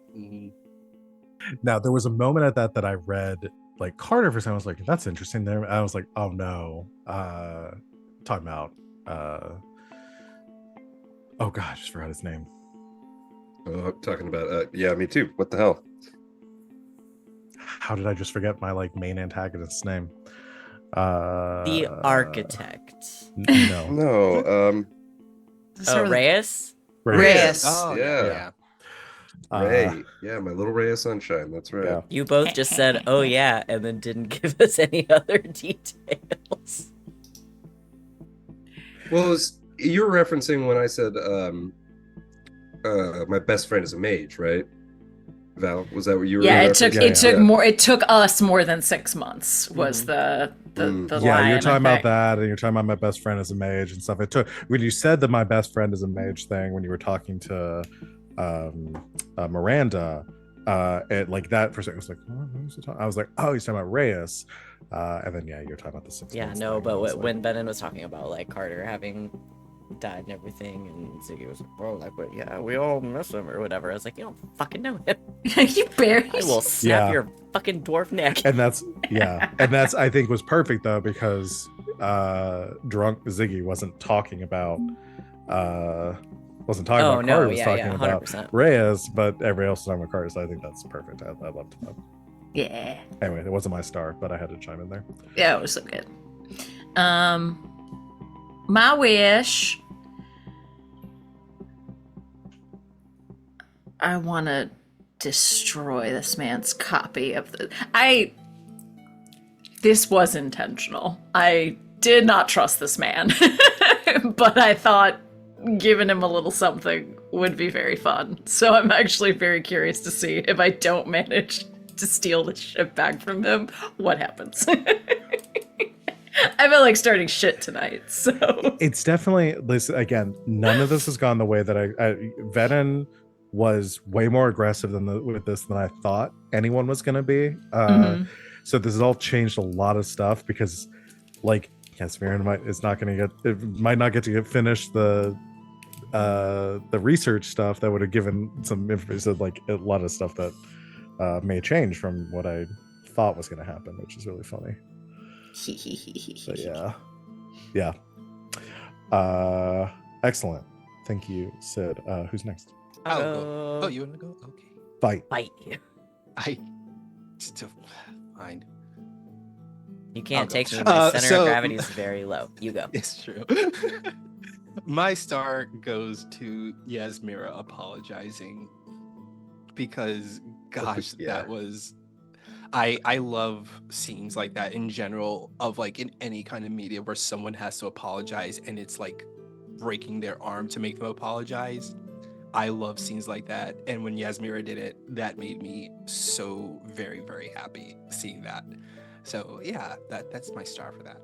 Now, there was a moment at that I read like Carter for a second. I was like, that's interesting. There, I was like, oh no. Talking about Oh god, I just forgot his name. Oh, I'm talking about yeah, me too. What the hell? How did I just forget my like main antagonist's name? The architect. No. No, Does it start with- Reyes? Reyes. Oh Yeah. yeah. Ray. Yeah, my little ray of sunshine. That's right. Yeah. You both just said, "Oh yeah," and then didn't give us any other details. Well, you're referencing when I said my best friend is a mage, right? Val, was that what you were? Yeah, referencing? it took us more than 6 months was the Yeah, line, you're talking I about think. that, and you're talking about my best friend as a mage and stuff. It took when you said that my best friend is a mage thing when you were talking to Miranda, it like that for a second was like, what was he talking? I was like, oh, he's talking about Reyes, and then yeah, you're talking about the 6 Yeah, months no, thing. I was but like, when Venehn was talking about like Carter having died and everything, and Ziggy was like, "Bro, like, but yeah, we all miss him or whatever." I was like, "You don't fucking know him. You barely. I will snap Yeah. your fucking dwarf neck." and that's I think was perfect though because drunk Ziggy wasn't talking about Oh Carter, no, was yeah, talking yeah, about 100%. Reyes, but everybody else was talking about Carter, so I think that's perfect. I loved that. Yeah. Anyway, it wasn't my star, but I had to chime in there. Yeah, it was so good. My wish. I want to destroy this man's copy of the. This was intentional. I did not trust this man, but I thought giving him a little something would be very fun. So I'm actually very curious to see if I don't manage to steal the ship back from him, what happens. I feel like starting shit tonight, so. It's definitely listen again. None of this has gone the way that I Venehn was way more aggressive with this than I thought anyone was going to be. So this has all changed a lot of stuff because, like, Yasmera might not get to finish the research stuff that would have given some information. So, like a lot of stuff that may change from what I thought was going to happen, which is really funny. But yeah. Excellent. Thank you, Sid. Who's next? I'll go. Oh, you want to go? Okay. Fight. I still fine. You I'll can't go. take me. My center So- of gravity is very low. You go. It's true. My star goes to Yasmera apologizing because, gosh, Yeah. that was. I love scenes like that in general of like in any kind of media where someone has to apologize and it's like breaking their arm to make them apologize. I love scenes like that, and when Yasmera did it, that made me so very, very happy seeing that. So yeah, that's my star for that.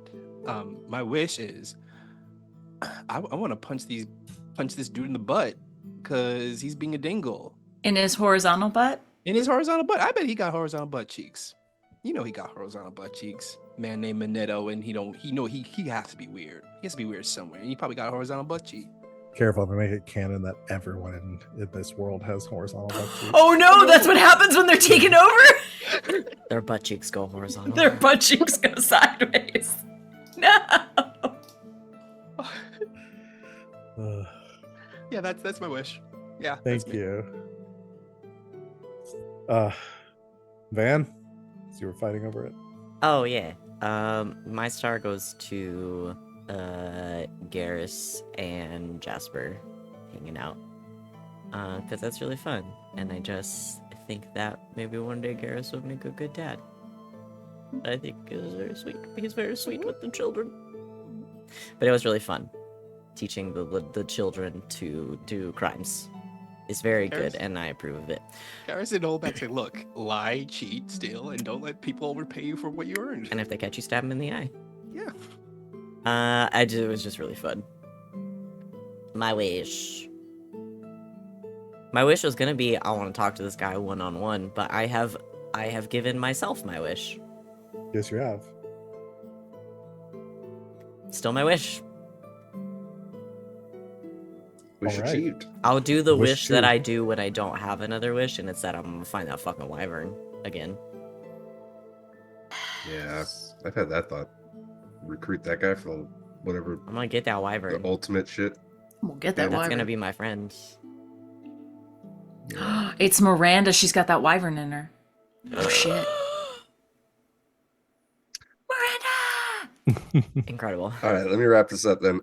My wish is I want to punch this dude in the butt because he's being a dingle. In his horizontal butt? In his horizontal butt. I bet he got horizontal butt cheeks. You know he got horizontal butt cheeks. Man named Minetto, and he has to be weird. He has to be weird somewhere. And he probably got a horizontal butt cheek. Careful if I make it canon that everyone in this world has horizontal butt cheeks. Oh no, that's what happens when they're taken over? Their butt cheeks go horizontal. Their butt cheeks go sideways. No. Yeah, that's my wish. Yeah. Thank that's me. you. Van, so you were fighting over it. Oh yeah. My star goes to Garas and Jasper hanging out. Because that's really fun. And I just think that maybe one day Garas would make a good dad. I think is very sweet. He's very sweet with the children. But it was really fun. Teaching the children to do crimes. It's very good, and I approve of it. Garas did hold back to look, lie, cheat, steal, and don't let people overpay you for what you earned. And if they catch you, stab them in the eye. Yeah. It was just really fun. My wish was gonna be I want to talk to this guy one-on-one, but I have given myself my wish. Yes, you have. Still my wish. Wish All right. achieved. I'll do the Wish wish that too. I do when I don't have another wish, and it's that I'm gonna find that fucking wyvern again. Yeah, I've had that thought. Recruit that guy for whatever I'm gonna get that the wyvern. ultimate shit. We'll get Yeah, that That's wyvern. gonna be my friend. It's Miranda. She's got that wyvern in her. Oh shit. Miranda! Incredible. All right, let me wrap this up then.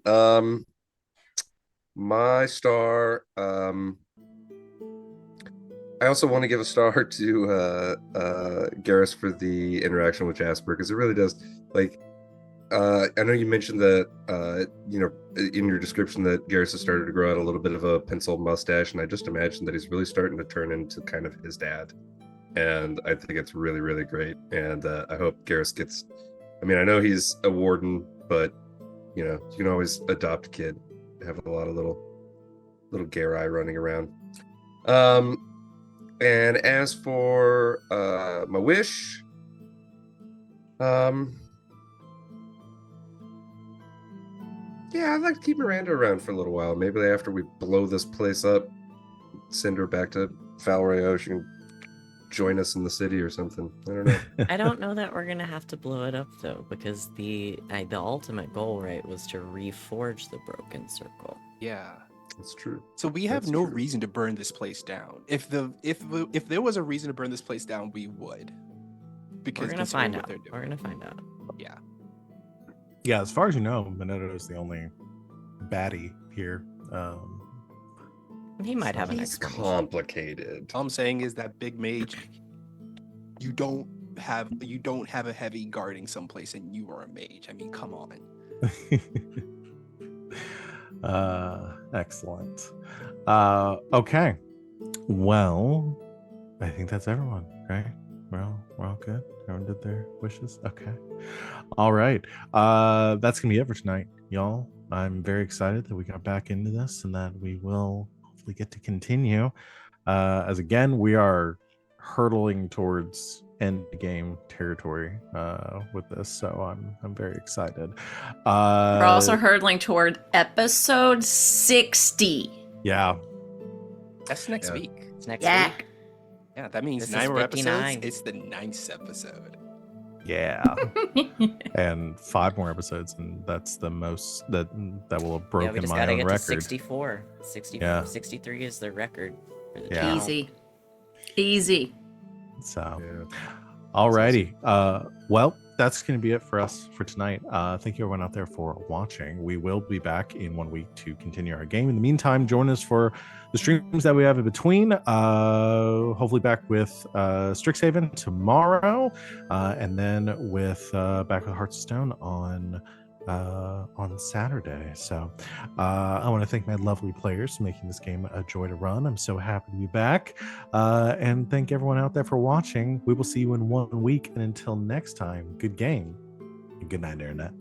My star. I also want to give a star to Garas for the interaction with Jasper, because it really does, like, I know you mentioned that in your description that Garas has started to grow out a little bit of a pencil mustache, and I just imagine that he's really starting to turn into kind of his dad, and I think it's really, really great. And I hope Garas gets. I mean, I know he's a warden, but you can always adopt a kid. Have a lot of little Garai running around. And as for my wish, yeah, I'd like to keep Miranda around for a little while. Maybe after we blow this place up, send her back to Valrayo. She can join us in the city or something. I don't know. I don't know that we're gonna have to blow it up though, because the ultimate goal, right, was to reforge the broken circle. Yeah. That's true. So we have That's no true. reason to burn this place down. If there was a reason to burn this place down, we would. Because We're gonna considering find what out. they're doing. We're gonna find out. Yeah. Yeah, as far as you know, Mineta is the only baddie here. He might have an He's explanation. complicated. All I'm saying is that big mage, you don't have a heavy guarding someplace, and you are a mage. I mean, come on. Excellent. Okay. Well, I think that's everyone, right? We're all good. Everyone did their wishes. Okay. All right. That's gonna be it for tonight, y'all. I'm very excited that we got back into this and that we will hopefully get to continue. As again, we are hurtling towards end game territory with this, so I'm very excited. We're also hurtling toward episode 60. Yeah. That's next Yeah. week. It's next Yeah. week. Yeah, that means This is 9 more episodes. 59. It's the 9th episode. Yeah. And 5 more episodes, and that's the most that will have Yeah, we broken just my gotta own get to record. 64. 60, Yeah. 63 is the record for the Yeah. channel. Easy. Easy. So Yeah. alrighty. Well, that's going to be it for us for tonight. Thank you everyone out there for watching. We will be back in 1 week to continue our game. In the meantime, join us for the streams that we have in between. Hopefully back with Strixhaven tomorrow, and then with back with Hearts of Stone on Saturday. So I want to thank my lovely players for making this game a joy to run. I'm so happy to be back, and thank everyone out there for watching. We will see you in 1 week, and until next time, good game and good night, internet.